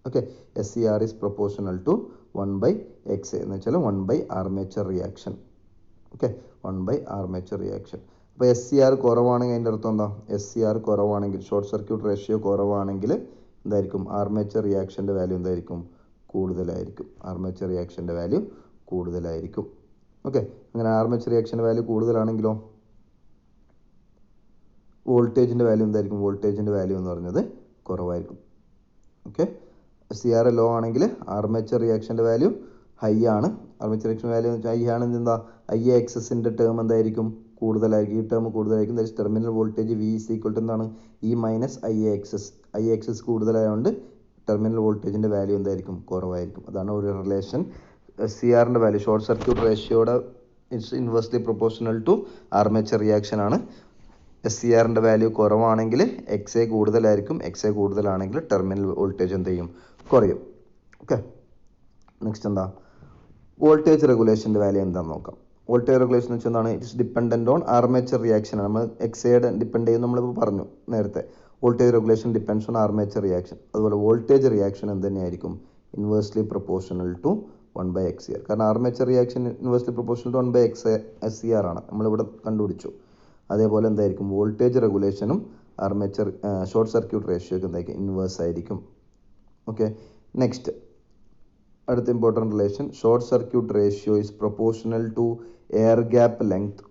Okay, SCR is proportional to 1/XA എന്ന് വെച്ചാൽ 1/ആർമേച്ചർ റിയാക്ഷൻ. ഓക്കെ, 1/ആർമേച്ചർ റിയാക്ഷൻ. അപ്പോൾ SCR കുറവാണെങ്കിൽ അതിൻ്റെ അർത്ഥം എന്താ SCR കുറവാണെങ്കിൽ ഷോർട്ട് സർക്യൂട്ട് റേഷ്യോ കുറവാണെങ്കിൽ എന്തായിരിക്കും ആർമേച്ചർ റിയാക്ഷൻ്റെ വാല്യൂ എന്തായിരിക്കും കൂടുതലായിരിക്കും. ആർമേച്ചർ റിയാക്ഷൻ്റെ വാല്യൂ കൂടുതലായിരിക്കും. ഓക്കെ, അങ്ങനെ ആർമേച്ചർ റിയാക്ഷൻ്റെ വാല്യൂ കൂടുതലാണെങ്കിലോ വോൾട്ടേജിൻ്റെ വാല്യൂ എന്തായിരിക്കും, വോൾട്ടേജിൻ്റെ വാല്യൂ എന്ന് പറഞ്ഞത് കുറവായിരിക്കും. ഓക്കെ, SCR ലോ ആണെങ്കിൽ ആർമേച്ചർ റിയാക്ഷൻ്റെ വാല്യൂ ഹൈ ആണ്. ആർമേച്ചർ റിയാക്ഷൻ വാല്യൂ ഹൈ ആണെങ്കിൽ എന്താ IAXSൻ്റെ ടേം എന്തായിരിക്കും കൂടുതലായിരിക്കും, ഈ ടേം കൂടുതലായിരിക്കും. That terminal voltage V is equal to എന്താണ് E മൈനസ് IAXS കൂടുതലായതുകൊണ്ട് ടെർമിനൽ വോൾട്ടേജിൻ്റെ വാല്യൂ എന്തായിരിക്കും കുറവായിരിക്കും. അതാണ് ഒരു റിലേഷൻ. SCRൻ്റെ വാല്യൂ ഷോർട്ട് സർക്യൂട്ട് റേഷ്യോയുടെ it's inversely proportional to armature reaction ആണ്. SCRൻ്റെ വാല്യൂ കുറവാണെങ്കിൽ XA കൂടുതലായിരിക്കും. XA കൂടുതലാണെങ്കിൽ ടെർമിനൽ വോൾട്ടേജ് എന്ത് ചെയ്യും കുറയും. ഓക്കെ, നെക്സ്റ്റ് എന്താ വോൾട്ടേജ് റെഗുലേഷൻ്റെ വാല്യൂ എന്താണെന്ന് നോക്കാം. വോൾട്ടേജ് റെഗുലേഷൻ എന്ന് വെച്ചാൽ എന്താണ് it's dependent on armature reaction ആണ്. നമ്മൾ XAയുടെ ഡിപ്പെൻഡ് ചെയ്യും നമ്മളിപ്പോൾ പറഞ്ഞു നേരത്തെ. Voltage regulation depends on armature reaction. അതുപോലെ വോൾട്ടേജ് റിയാക്ഷൻ എന്ത് തന്നെയായിരിക്കും ഇൻവേഴ്സ്ലി പ്രൊപ്പോർഷണൽ ടു 1/XCR. കാരണം armature reaction inversely proportional to 1/SCR ആണ് നമ്മളിവിടെ കണ്ടുപിടിച്ചു. അതേപോലെ എന്തായിരിക്കും വോൾട്ടേജ് റെഗുലേഷനും ആർമേച്ചർ ഷോർട്ട് സർക്യൂട്ട് റേഷ്യോക്ക് എന്തായിരിക്കും ഇൻവേഴ്സ് ആയിരിക്കും. ഓക്കെ, നെക്സ്റ്റ് അടുത്ത important relation, short circuit ratio is proportional to air gap length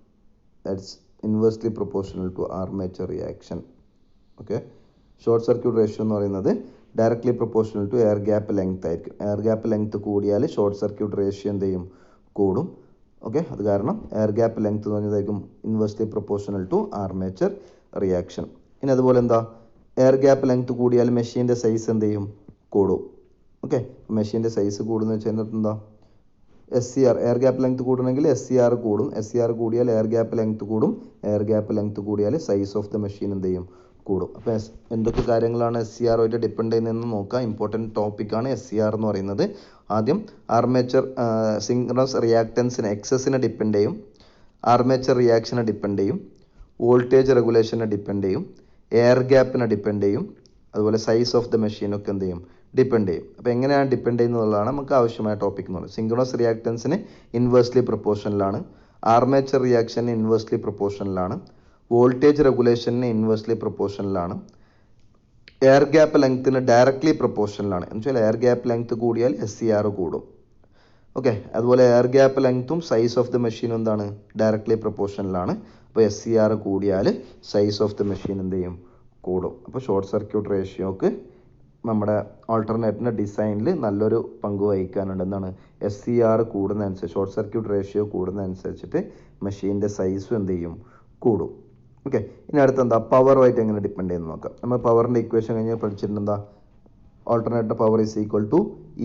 that's inversely proportional to armature reaction. Okay, short circuit ratio എന്ന് പറയുന്നത് directly proportional to air gap length ആയിരിക്കും. എയർ ഗ്യാപ്പ് ലെങ്ത് കൂടിയാൽ ഷോർട്ട് സർക്യൂട്ട് റേഷ്യോ എന്ത് ചെയ്യും, കൂടും. ഓക്കെ, അത് കാരണം എയർ ഗ്യാപ്പ് ലെങ്ത് എന്ന് പറഞ്ഞതായിരിക്കും inversely proportional to armature reaction. ഇനി അതുപോലെ എന്താ, എയർ ഗ്യാപ്പ് ലെങ്ത് കൂടിയാൽ മെഷീൻ്റെ സൈസ് എന്ത് ചെയ്യും, കൂടും. ഓക്കെ, മെഷീൻ്റെ സൈസ് കൂടുന്ന വെച്ച് കഴിഞ്ഞാൽ എന്താ, SCR എയർ ഗ്യാപ്പ് ലെങ്ത് കൂടണമെങ്കിൽ SCR കൂടും. SCR കൂടിയാൽ എയർ ഗ്യാപ്പ് ലെങ്ത് കൂടും. എയർ ഗ്യാപ്പ് ലെങ്ത് കൂടിയാൽ സൈസ് ഓഫ് ദ മെഷീൻ എന്ത് ചെയ്യും, കൂടും. അപ്പോൾ എന്തൊക്കെ കാര്യങ്ങളാണ് SCR ആയിട്ട് ഡിപ്പെൻഡ് ചെയ്യുന്നതെന്ന് നോക്കാം. ഇമ്പോർട്ടൻറ്റ് ടോപ്പിക്കാണ് SCR എന്ന് പറയുന്നത്. ആദ്യം ആർമേച്ചർ സിങ്ക്രണസ് റിയാക്ടൻസിന് എക്സസിനെ ഡിപ്പെൻഡ് ചെയ്യും, ആർമേച്ചർ റിയാക്ഷനെ ഡിപ്പെൻഡ് ചെയ്യും, വോൾട്ടേജ് റെഗുലേഷനെ ഡിപ്പെൻഡ് ചെയ്യും, എയർ ഗ്യാപ്പിനെ ഡിപ്പെൻഡ് ചെയ്യും, അതുപോലെ സൈസ് ഓഫ് ദ മെഷീനൊക്കെ എന്ത് ചെയ്യും, ഡിപ്പെൻഡ് ചെയ്യും. അപ്പോൾ എങ്ങനെയാണ് ഡിപ്പെൻഡ് ചെയ്യുന്നതാണ് നമുക്ക് ആവശ്യമായ ടോപ്പിക് എന്ന് പറയുന്നത്. സിങ്ക്രണസ് റിയാക്ടൻസിന് ഇൻവേഴ്സ്ലി പ്രൊപ്പോർഷനിലാണ്, ആർമേച്ചർ റിയാക്ഷന് ഇൻവേഴ്സ്ലി പ്രൊപ്പോർഷനിലാണ്, വോൾട്ടേജ് റെഗുലേഷന് ഇൻവേഴ്സ്ലി പ്രൊപ്പോർഷനിലാണ്, എയർ ഗ്യാപ്പ് ലെങ്ത്തിന് ഡയറക്ട്ലി പ്രൊപ്പോർഷനിലാണ്. എന്ന് വെച്ചാൽ എയർ ഗ്യാപ്പ് ലെങ്ത് കൂടിയാൽ SCR കൂടും. ഓക്കെ, അതുപോലെ എയർ ഗ്യാപ്പ് ലെങ്ത്തും സൈസ് ഓഫ് ദ മെഷീനും എന്താണ്, ഡയറക്ട്ലി പ്രൊപ്പോർഷനിലാണ്. അപ്പോൾ SCR കൂടിയാൽ സൈസ് ഓഫ് ദ മെഷീൻ എന്ത് ചെയ്യും, കൂടും. അപ്പോൾ ഷോർട്ട് സർക്യൂട്ട് റേഷ്യോക്ക് നമ്മുടെ ഓൾട്ടർനേറ്ററിൻ്റെ ഡിസൈനിൽ നല്ലൊരു പങ്ക് വഹിക്കാനുണ്ട്. എന്താണ്, SCR കൂടുന്നതനുസരിച്ച്, ഷോർട്ട് സർക്യൂട്ട് റേഷ്യോ കൂടുന്നതനുസരിച്ചിട്ട് മെഷീൻ്റെ സൈസും എന്ത് ചെയ്യും, കൂടും. ഓക്കെ, ഇനി അടുത്ത് എന്താ, പവറുമായിട്ട് എങ്ങനെ ഡിപ്പെൻഡ് ചെയ്യുന്നത് നോക്കാം. നമ്മൾ പവറിൻ്റെ ഇക്വേഷൻ കഴിഞ്ഞാൽ പഠിച്ചിട്ടുണ്ട്. എന്താ, alternator power is equal to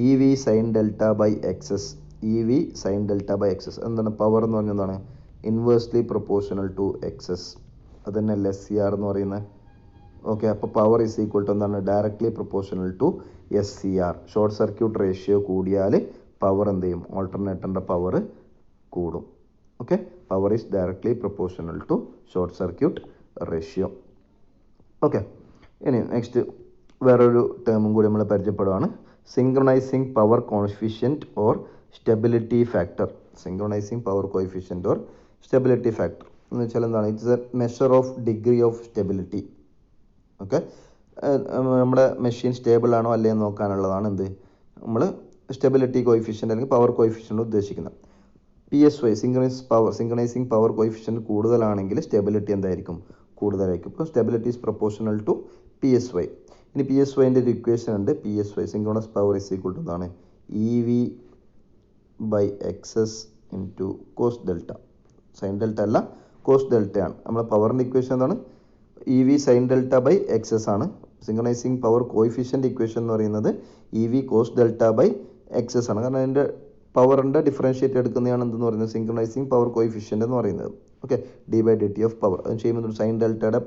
EV sine delta by XS. EV sine delta by XS എന്താണ്, പവർ എന്ന് പറഞ്ഞാൽ എന്താണ്, ഇൻവേഴ്സ്ലി പ്രൊപ്പോർഷണൽ ടു എക്സസ്. അത് തന്നെയല്ലേ SCR എന്ന് പറയുന്നത്. ഓക്കെ, അപ്പോൾ പവർ ഈസ് ഈക്വൽ ടു എന്താണ്, directly proportional to SCR. Short circuit ratio കൂടിയാൽ പവർ എന്ത് ചെയ്യും, ഓൾട്ടർനേറ്ററിൻ്റെ പവർ കൂടും. Okay, power is directly proportional to short circuit ratio. Okay, ഇനി നെക്സ്റ്റ് വേറൊരു ടേമും കൂടി നമ്മൾ പരിചയപ്പെടുകയാണ്, synchronising power coefficient or stability factor. Synchronising power coefficient or stability factor എന്ന് വെച്ചാൽ എന്താണ്, it's a measure of degree of stability. Okay, നമ്മുടെ മെഷീൻ സ്റ്റേബിൾ ആണോ അല്ലേ എന്ന് നോക്കാനുള്ളതാണ് എന്ത്, നമ്മൾ സ്റ്റെബിലിറ്റി കോഎഫിഷ്യൻ്റ് അല്ലെങ്കിൽ പവർ കോഎഫിഷ്യൻ്റ് ഉദ്ദേശിക്കുന്നത്. PSY സിങ്ക്രണൈസിങ് പവർ കോഎഫിഷ്യൻ്റ് കൂടുതലാണെങ്കിൽ സ്റ്റെബിലിറ്റി എന്തായിരിക്കും, കൂടുതലായിരിക്കും. ഇപ്പോൾ stability is proportional to PSY. ഇനി PSYൻ്റെ ഒരു ഇക്വേഷൻ ഉണ്ട്. PSY synchronous power is equal to എന്താണ്, EV by XS into cos delta. Sine delta അല്ല, കോസ് ഡെൽറ്റയാണ്. നമ്മുടെ പവറിൻ്റെ ഇക്വേഷൻ എന്താണ്, EV sine delta by XS ആണ്. സിങ്ക്രണൈസിങ് പവർ കോഎഫിഷ്യൻ്റ് ഇക്വേഷൻ എന്ന് പറയുന്നത് EV cos delta by XS ആണ്. കാരണം അതിൻ്റെ പവറിൻ്റെ ഡിഫറൻഷ്യേറ്റ് എടുക്കുന്നതാണ് എന്തെന്ന് പറയുന്നത്, സിങ്ക്രണൈസിങ് പവർ കോഎഫിഷ്യൻ്റ് എന്ന് പറയുന്നത്. Okay, d/dt of power. അത് ചെയ്യുമ്പോൾ സൈൻ ഡെൽറ്റയുടെ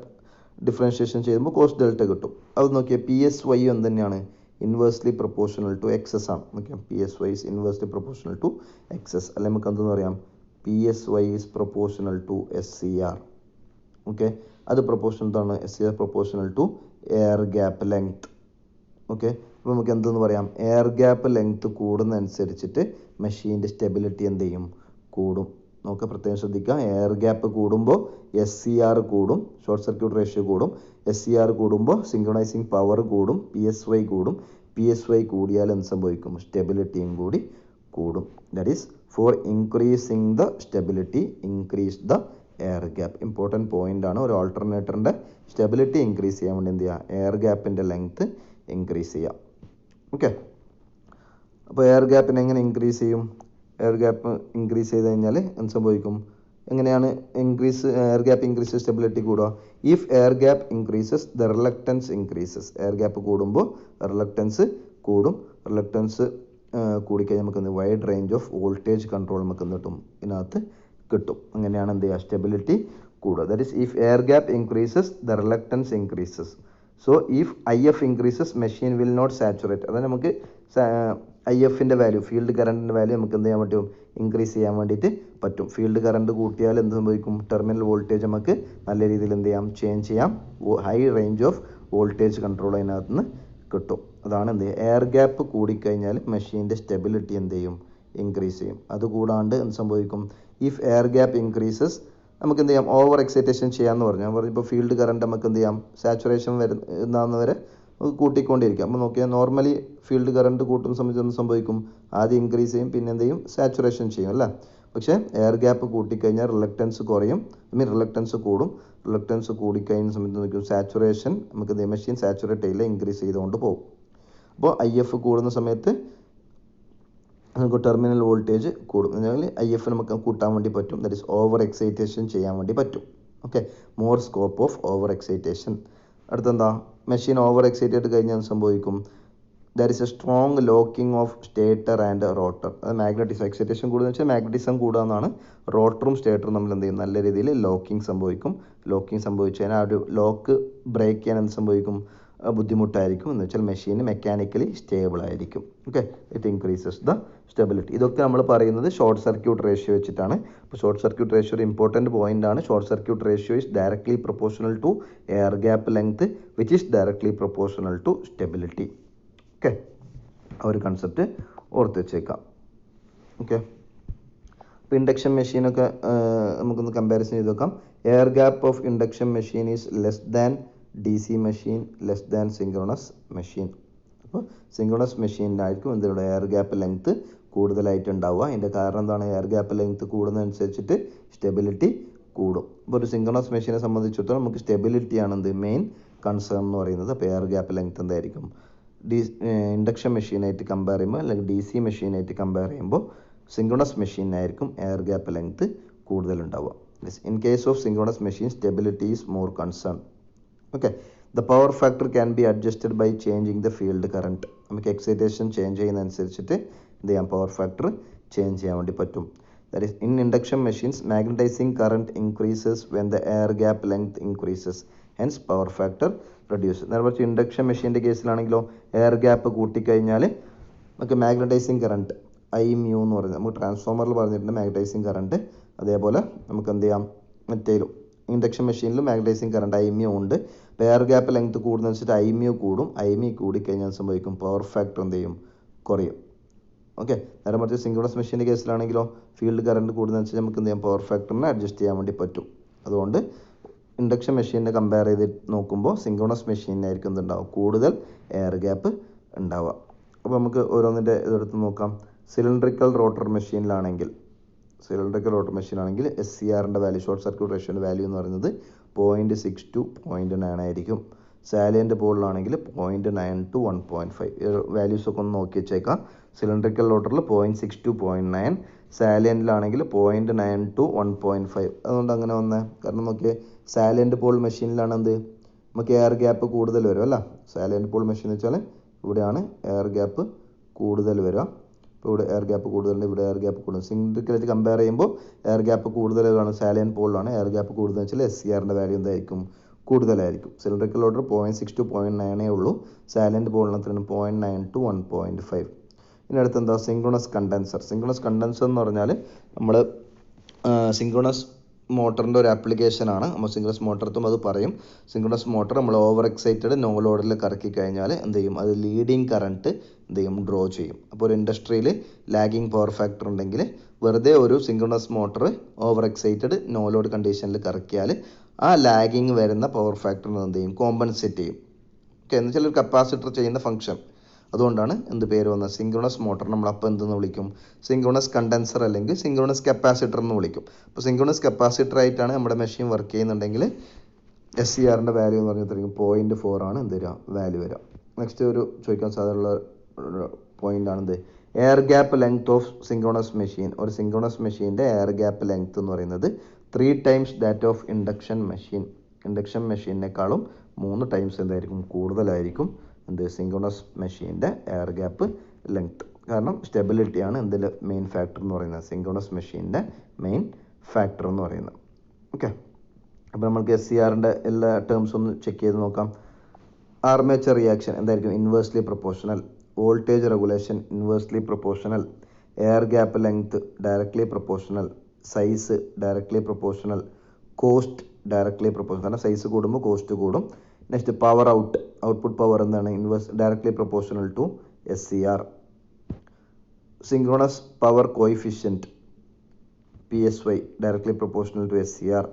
ഡിഫറൻഷ്യേഷൻ ചെയ്യുമ്പോൾ കോസ് ഡെൽറ്റ കിട്ടും. അത് നോക്കിയാൽ PSY എന്ത് തന്നെയാണ്, ഇൻവേഴ്സ്ലി പ്രൊപ്പോർഷണൽ ടു എക്സസ് ആണ്. Okay, PSY is inversely proportional to XS. അല്ലെങ്കിൽ നമുക്ക് എന്തെന്ന് പറയാം, PSY is proportional to SCR. Okay, അത് പ്രൊപ്പോർഷണൽ എന്താണ്, SCR proportional to air gap length. Okay, അപ്പോൾ നമുക്ക് എന്തെന്ന് പറയാം, എയർ ഗ്യാപ്പ് ലെങ്ത് കൂടുന്നതനുസരിച്ചിട്ട് മെഷീൻ്റെ സ്റ്റെബിലിറ്റി എന്ത് ചെയ്യും, കൂടും. നമുക്ക് പ്രത്യേകം ശ്രദ്ധിക്കുക, എയർ ഗ്യാപ്പ് കൂടുമ്പോൾ SCR കൂടും, ഷോർട്ട് സർക്യൂട്ട് റേഷ്യോ കൂടും. SCR കൂടുമ്പോൾ സിങ്ക്രണൈസിങ് പവർ കൂടും, PSY കൂടും. PSY കൂടിയാൽ എന്ത് സംഭവിക്കും, സ്റ്റെബിലിറ്റിയും കൂടി കൂടും. That is four increasing the stability increase the air gap. Important point ആണ്. ഒരു ഓൾട്ടർനേറ്ററിൻ്റെ സ്റ്റെബിലിറ്റി ഇൻക്രീസ് ചെയ്യാൻ വേണ്ടി എന്ത് ചെയ്യുക, എയർ ഗ്യാപ്പിൻ്റെ ലെങ്ത്ത് ഇൻക്രീസ് ചെയ്യാം. ഓക്കെ, അപ്പോൾ എയർ ഗ്യാപ്പിനെ എങ്ങനെ ഇൻക്രീസ് ചെയ്യും, എയർ ഗ്യാപ്പ് ഇൻക്രീസ് ചെയ്ത് കഴിഞ്ഞാൽ എന്ത് സംഭവിക്കും, എങ്ങനെയാണ് എയർ ഗ്യാപ്പ് ഇൻക്രീസ് സ്റ്റെബിലിറ്റി കൂടുക, if air gap increases the reluctance increases. Air gap കൂടുമ്പോൾ റിലക്റ്റൻസ് കൂടും. റിലക്റ്റൻസ് കൂടിക്കഴിഞ്ഞാൽ നമുക്ക് wide range of voltage control നമുക്ക് കിട്ടും, ഇതിനകത്ത് കിട്ടും. അങ്ങനെയാണ് എന്ത് ചെയ്യുക, സ്റ്റെബിലിറ്റി കൂടുക. That is if air gap increases the reluctance increases. So if IF increases machine will not saturate. അതായത് നമുക്ക് IFൻ്റെ വാല്യൂ, ഫീൽഡ് കറണ്ടിൻ്റെ വാല്യൂ നമുക്ക് എന്ത് ചെയ്യാൻ പറ്റും, ഇൻക്രീസ് ചെയ്യാൻ വേണ്ടിയിട്ട് പറ്റും. ഫീൽഡ് കറണ്ട് കൂട്ടിയാൽ എന്ത് സംഭവിക്കും, ടെർമിനൽ വോൾട്ടേജ് നമുക്ക് നല്ല രീതിയിൽ എന്ത് ചെയ്യാം, ചേഞ്ച് ചെയ്യാം. High range of voltage control അതിനകത്ത് നിന്ന് കിട്ടും. അതാണ് എന്ത് ചെയ്യുക, എയർ ഗ്യാപ്പ് കൂടിക്കഴിഞ്ഞാൽ മെഷീൻ്റെ സ്റ്റെബിലിറ്റി എന്ത് ചെയ്യും, ഇൻക്രീസ് ചെയ്യും. അതുകൂടാണ്ട് എന്ത് സംഭവിക്കും, ഇഫ് എയർ ഗ്യാപ്പ് ഇൻക്രീസസ് നമുക്ക് എന്ത് ചെയ്യാം, ഓവർ എക്സൈറ്റേഷൻ ചെയ്യാമെന്ന് പറഞ്ഞു. ഞാൻ പറഞ്ഞു ഇപ്പോൾ ഫീൽഡ് കറണ്ട് നമുക്ക് എന്ത് ചെയ്യാം, സാച്ചുറേഷൻ വരുന്നവരെ നമുക്ക് കൂട്ടിക്കൊണ്ടിരിക്കാം. അപ്പോൾ നോക്കിയാൽ നോർമലി ഫീൽഡ് കറണ്ട് കൂട്ടുന്ന സമയത്ത് എന്ത് സംഭവിക്കും, ആദ്യം ഇൻക്രീസ് ചെയ്യും, പിന്നെ എന്ത് ചെയ്യും, സാച്ചുറേഷൻ ചെയ്യും അല്ലേ. പക്ഷേ എയർ ഗ്യാപ്പ് കൂട്ടിക്കഴിഞ്ഞാൽ റിലക്റ്റൻസ് കുറയും, റിലക്റ്റൻസ് കൂടും. റിലക്റ്റൻസ് കൂടിക്കഴിഞ്ഞ സമയത്ത് നോക്കും സാച്ചുറേഷൻ നമുക്ക് മെഷീൻ സാച്ചുറേറ്റ് ചെയ്യില്ല, ഇൻക്രീസ് ചെയ്തുകൊണ്ട് പോകും. അപ്പോൾ IF കൂടുന്ന സമയത്ത് നമുക്ക് ടെർമിനൽ വോൾട്ടേജ് കൂടും. എന്നാൽ IF നമുക്ക് കൂട്ടാൻ വേണ്ടി പറ്റും, ദാറ്റ് ഈസ് ഓവർ എക്സൈറ്റേഷൻ ചെയ്യാൻ വേണ്ടി പറ്റും. Okay, more scope of over excitation. അടുത്തെന്താ, മെഷീൻ ഓവർ എക്സൈറ്റഡ് കഴിഞ്ഞാൽ സംഭവിക്കും, there is a strong locking of stator and rotor. അത് മാഗ്നറ്റിസം, എക്സൈറ്റേഷൻ കൂടുക വെച്ചാൽ മാഗ്നറ്റിസം കൂടുക എന്നാണ്. റോട്ടറും സ്റ്റേറ്ററും നമ്മൾ എന്ത് ചെയ്യും, നല്ല രീതിയിൽ ലോക്കിംഗ് സംഭവിക്കും. ലോക്കിംഗ് സംഭവിച്ചു കഴിഞ്ഞാൽ ആ ഒരു ലോക്ക് ബ്രേക്ക് ചെയ്യാൻ എന്ത് സംഭവിക്കും, ബുദ്ധിമുട്ടായിരിക്കും. എന്ന് വെച്ചാൽ മെഷീൻ മെക്കാനിക്കലി സ്റ്റേബിൾ ആയിരിക്കും. Okay, it increases the stability. ഇതൊക്കെ നമ്മൾ പറയുന്നത് ഷോർട്ട് സർക്യൂട്ട് റേഷ്യോ വെച്ചിട്ടാണ്. അപ്പോൾ ഷോർട്ട് സർക്യൂട്ട് റേഷ്യോ ഒരു ഇമ്പോർട്ടൻറ്റ് പോയിന്റ് ആണ്. Short circuit ratio is directly proportional to air gap length which is directly proportional to stability. Okay, ആ ഒരു കൺസെപ്റ്റ് ഓർത്ത് വെച്ചേക്കാം. ഓക്കെ, ഇപ്പോൾ ഇൻഡക്ഷൻ മെഷീനൊക്കെ നമുക്കൊന്ന് കമ്പാരിസൺ ചെയ്ത് നോക്കാം. Air gap of induction machine is less than DC machine, less than synchronous machine. അപ്പോൾ സിങ്ക്രണസ് മെഷീനിലായിരിക്കും എന്തിനുള്ള എയർ ഗ്യാപ്പ് ലെങ്ത്ത് കൂടുതലായിട്ട് ഉണ്ടാവുക. അതിൻ്റെ കാരണം എന്താണ്, എയർ ഗ്യാപ്പ് ലെങ്ത്ത് കൂടുന്നതനുസരിച്ചിട്ട് സ്റ്റെബിലിറ്റി കൂടും. ഇപ്പോൾ ഒരു സിങ്ക്രണസ് മെഷീനെ സംബന്ധിച്ചിടത്തോളം നമുക്ക് സ്റ്റെബിലിറ്റിയാണ് എന്ത് മെയിൻ കൺസേൺ എന്ന് പറയുന്നത്. അപ്പോൾ എയർ ഗ്യാപ്പ് ലെങ്ത്ത് എന്തായിരിക്കും, ഇൻഡക്ഷൻ മെഷീനായിട്ട് കമ്പയർ ചെയ്യുമ്പോൾ അല്ലെങ്കിൽ DC മെഷീനായിട്ട് കമ്പയർ ചെയ്യുമ്പോൾ സിങ്ക്രണസ് മെഷീനായിരിക്കും എയർ ഗ്യാപ്പ് ലെങ്ത്ത് കൂടുതലുണ്ടാവുക. In case of synchronous machine stability is more concern. Okay, the power factor can be adjusted by changing the field current. നമുക്ക് എക്സൈറ്റേഷൻ ചേഞ്ച് ചെയ്യുന്നതനുസരിച്ചിട്ട് എന്ത് ചെയ്യാം, പവർ ഫാക്ടർ ചേഞ്ച് ചെയ്യാൻ വേണ്ടി പറ്റും. That is in induction machines magnetising current increases when the air gap length increases, hence power factor reduce. നേരെ മറിച്ച് ഇൻഡക്ഷൻ മെഷീൻ്റെ കേസിലാണെങ്കിലോ എയർ ഗ്യാപ്പ് കൂട്ടിക്കഴിഞ്ഞാൽ നമുക്ക് മാഗ്നറ്റൈസിങ് കറണ്ട് IμU എന്ന് പറയുന്നത് നമുക്ക് ട്രാൻസ്ഫോമറിൽ പറഞ്ഞിട്ടുണ്ട് മാഗ്നറ്റൈസിങ് കറണ്ട്. അതേപോലെ നമുക്ക് എന്ത് ചെയ്യാം, മറ്റേലും ഇൻഡക്ഷൻ മെഷീനിലും മാഗ്നറ്റൈസിങ് കറണ്ട് IμU ഉണ്ട്. അപ്പോൾ എയർ ഗ്യാപ്പ് ലെങ്ത് കൂടുന്ന വെച്ചിട്ട് IμU കൂടും. ImU കൂടിക്കഴിഞ്ഞാൽ സംഭവിക്കും പവർ ഫാക്ടർ എന്ത് ചെയ്യും, കുറയും. ഓക്കെ, നേരെ മറിച്ച് സിങ്ക്രണസ് മെഷീൻ്റെ കേസിലാണെങ്കിലോ ഫീൽഡ് കറണ്ട് കൂടുന്ന വെച്ചാൽ നമുക്ക് എന്ത് ചെയ്യാം, പവർ ഫാക്ടറിനെ അഡ്ജസ്റ്റ് ചെയ്യാൻ വേണ്ടി പറ്റും. അതുകൊണ്ട് ഇൻഡക്ഷൻ മെഷീനെ കമ്പയർ ചെയ്ത് നോക്കുമ്പോൾ സിങ്ക്രണസ് മെഷീനായിരിക്കും എന്തുണ്ടാവും, കൂടുതൽ എയർ ഗ്യാപ്പ് ഉണ്ടാവുക. അപ്പോൾ നമുക്ക് ഓരോന്നിൻ്റെ ഇതെടുത്ത് നോക്കാം. സിലിണ്ടറിക്കൽ റോട്ടർ മെഷീനിലാണെങ്കിൽ SCRൻ്റെ വാല്യൂ, ഷോർട്ട് സർക്യൂട്ട് റേഷ്യോൻ്റെ വാല്യൂ എന്ന് പറയുന്നത് 0.6 to 0.9 ആയിരിക്കും. Salient പോളിലാണെങ്കിൽ 0.9 to 1.5. വാല്യൂസൊക്കെ ഒന്ന് നോക്കി വെച്ചേക്കാം. സിലിണ്ടറിക്കൽ റോട്ടറിൽ 0.6 to 0.9, സാലിയൻ്റിലാണെങ്കിൽ 0.9 to 1.5. അതുകൊണ്ട് അങ്ങനെ വന്നേ, കാരണം നോക്കിയേ സാലിയൻ്റ് പോൾ മെഷീനിലാണ് എന്ത് നമുക്ക് എയർ ഗ്യാപ്പ് കൂടുതൽ വരും അല്ല. സാലിയൻ്റ് പോൾ മെഷീൻ എന്ന് വെച്ചാൽ ഇവിടെയാണ് എയർ ഗ്യാപ്പ് കൂടുതൽ വരിക. ഇപ്പോൾ ഇവിടെ എയർ ഗ്യാപ്പ് കൂടുതലുണ്ട്, ഇവിടെ എയർ ഗ്യാപ്പ് കൂടുതൽ. സിലിണ്ടറിക്കലായിട്ട് കമ്പയർ ചെയ്യുമ്പോൾ എയർ ഗ്യാപ്പ് കൂടുതലാണ് സാലിയൻ പോളിലാണ്. എയർ ഗ്യാപ്പ് കൂടുതൽ വെച്ചാൽ SCRൻ്റെ വാല്യൂ എന്തായിരിക്കും, കൂടുതലായിരിക്കും. സിലിണ്ടറിക്കൽ ഓർഡർ 0.6 to 0.9 ഉള്ളൂ. സാലിയൻ്റ് പോളിന് എത്രയാണ്, 0.9 to 1.5. ഇനി അടുത്ത് എന്താ, സിങ്ക്രണസ് കണ്ടൻസർ. സിങ്ക്രണസ് കണ്ടൻസർ എന്ന് പറഞ്ഞാൽ നമ്മൾ സിങ്ക്രണസ് മോട്ടറിൻ്റെ ഒരു ആപ്ലിക്കേഷനാണ്. നമ്മൾ സിങ്ക്രണസ് മോട്ടറത്തും അത് പറയും. സിങ്ക്രണസ് മോട്ടർ നമ്മൾ ഓവർ എക്സൈറ്റഡ് നോ ലോഡിൽ കറക്കി കഴിഞ്ഞാൽ എന്ത് ചെയ്യും, അത് ലീഡിങ് കറണ്ട് എന്ത് ചെയ്യും, ഡ്രോ ചെയ്യും. അപ്പോൾ ഒരു ഇൻഡസ്ട്രിയിൽ ലാഗിങ് പവർ ഫാക്ടർ ഉണ്ടെങ്കിൽ വെറുതെ ഒരു synchronous motor over excited no load കണ്ടീഷനിൽ കറക്കിയാൽ ആ ലാഗിങ് വരുന്ന പവർ ഫാക്ടറിന് എന്ത് ചെയ്യും, കോമ്പൻസേറ്റ് ചെയ്യും. ഓക്കെ, എന്ന് വെച്ചാൽ ഒരു കപ്പാസിറ്റർ ചെയ്യുന്ന ഫംഗ്ഷൻ. അതുകൊണ്ടാണ് എന്ത് പേര് വന്നത്, സിങ്ക്രണസ് മോട്ടർ നമ്മൾ അപ്പോൾ എന്തെന്ന് വിളിക്കും, സിങ്ക്രണസ് കണ്ടൻസർ അല്ലെങ്കിൽ സിങ്ക്രണസ് കപ്പാസിറ്റർ എന്ന് വിളിക്കും. അപ്പോൾ സിങ്ക്രണസ് കപ്പാസിറ്റർ ആയിട്ടാണ് നമ്മുടെ മെഷീൻ വർക്ക് ചെയ്യുന്നുണ്ടെങ്കിൽ SCRൻ്റെ വാല്യൂ എന്ന് പറഞ്ഞാൽ 0.4 ആണ് എന്ത് വരിക, വാല്യൂ വരിക. നെക്സ്റ്റ് ഒരു ചോദിക്കാൻ സാധ്യതയുള്ള പോയിന്റ് ആണെന്ത്, air gap length of synchronous machine. ഒരു സിങ്ക്രണസ് മെഷീൻ്റെ എയർ ഗ്യാപ്പ് ലെങ്ത് എന്ന് പറയുന്നത് 3 times that of induction machine. Induction മെഷീനേക്കാളും 3 times എന്തായിരിക്കും, കൂടുതലായിരിക്കും എന്ത് സിങ്ക്രണസ് മെഷീൻ്റെ എയർ ഗ്യാപ്പ് ലെങ്ത്. കാരണം സ്റ്റെബിലിറ്റിയാണ് എന്തിൻ്റെ മെയിൻ ഫാക്ടർ എന്ന് പറയുന്നത്, സിങ്ക്രണസ് മെഷീൻ്റെ മെയിൻ ഫാക്ടർ എന്ന് പറയുന്നത്. ഓക്കെ, അപ്പോൾ നമുക്ക് SCRൻ്റെ എല്ലാ ടേംസും ഒന്ന് ചെക്ക് ചെയ്ത് നോക്കാം. ആർമേച്ചർ റിയാക്ഷൻ എന്തായിരിക്കും, inversely proportional. Voltage regulation inversely proportional. Air gap length directly proportional. Size directly proportional. Cost directly proportional, കാരണം സൈസ് കൂടുമ്പോൾ കോസ്റ്റ് കൂടും. നെക്സ്റ്റ് പവർ ഔട്ട്പുട്ട് പവർ എന്താണ്, directly proportional to SCR. Synchronous power coefficient PSY directly proportional to SCR,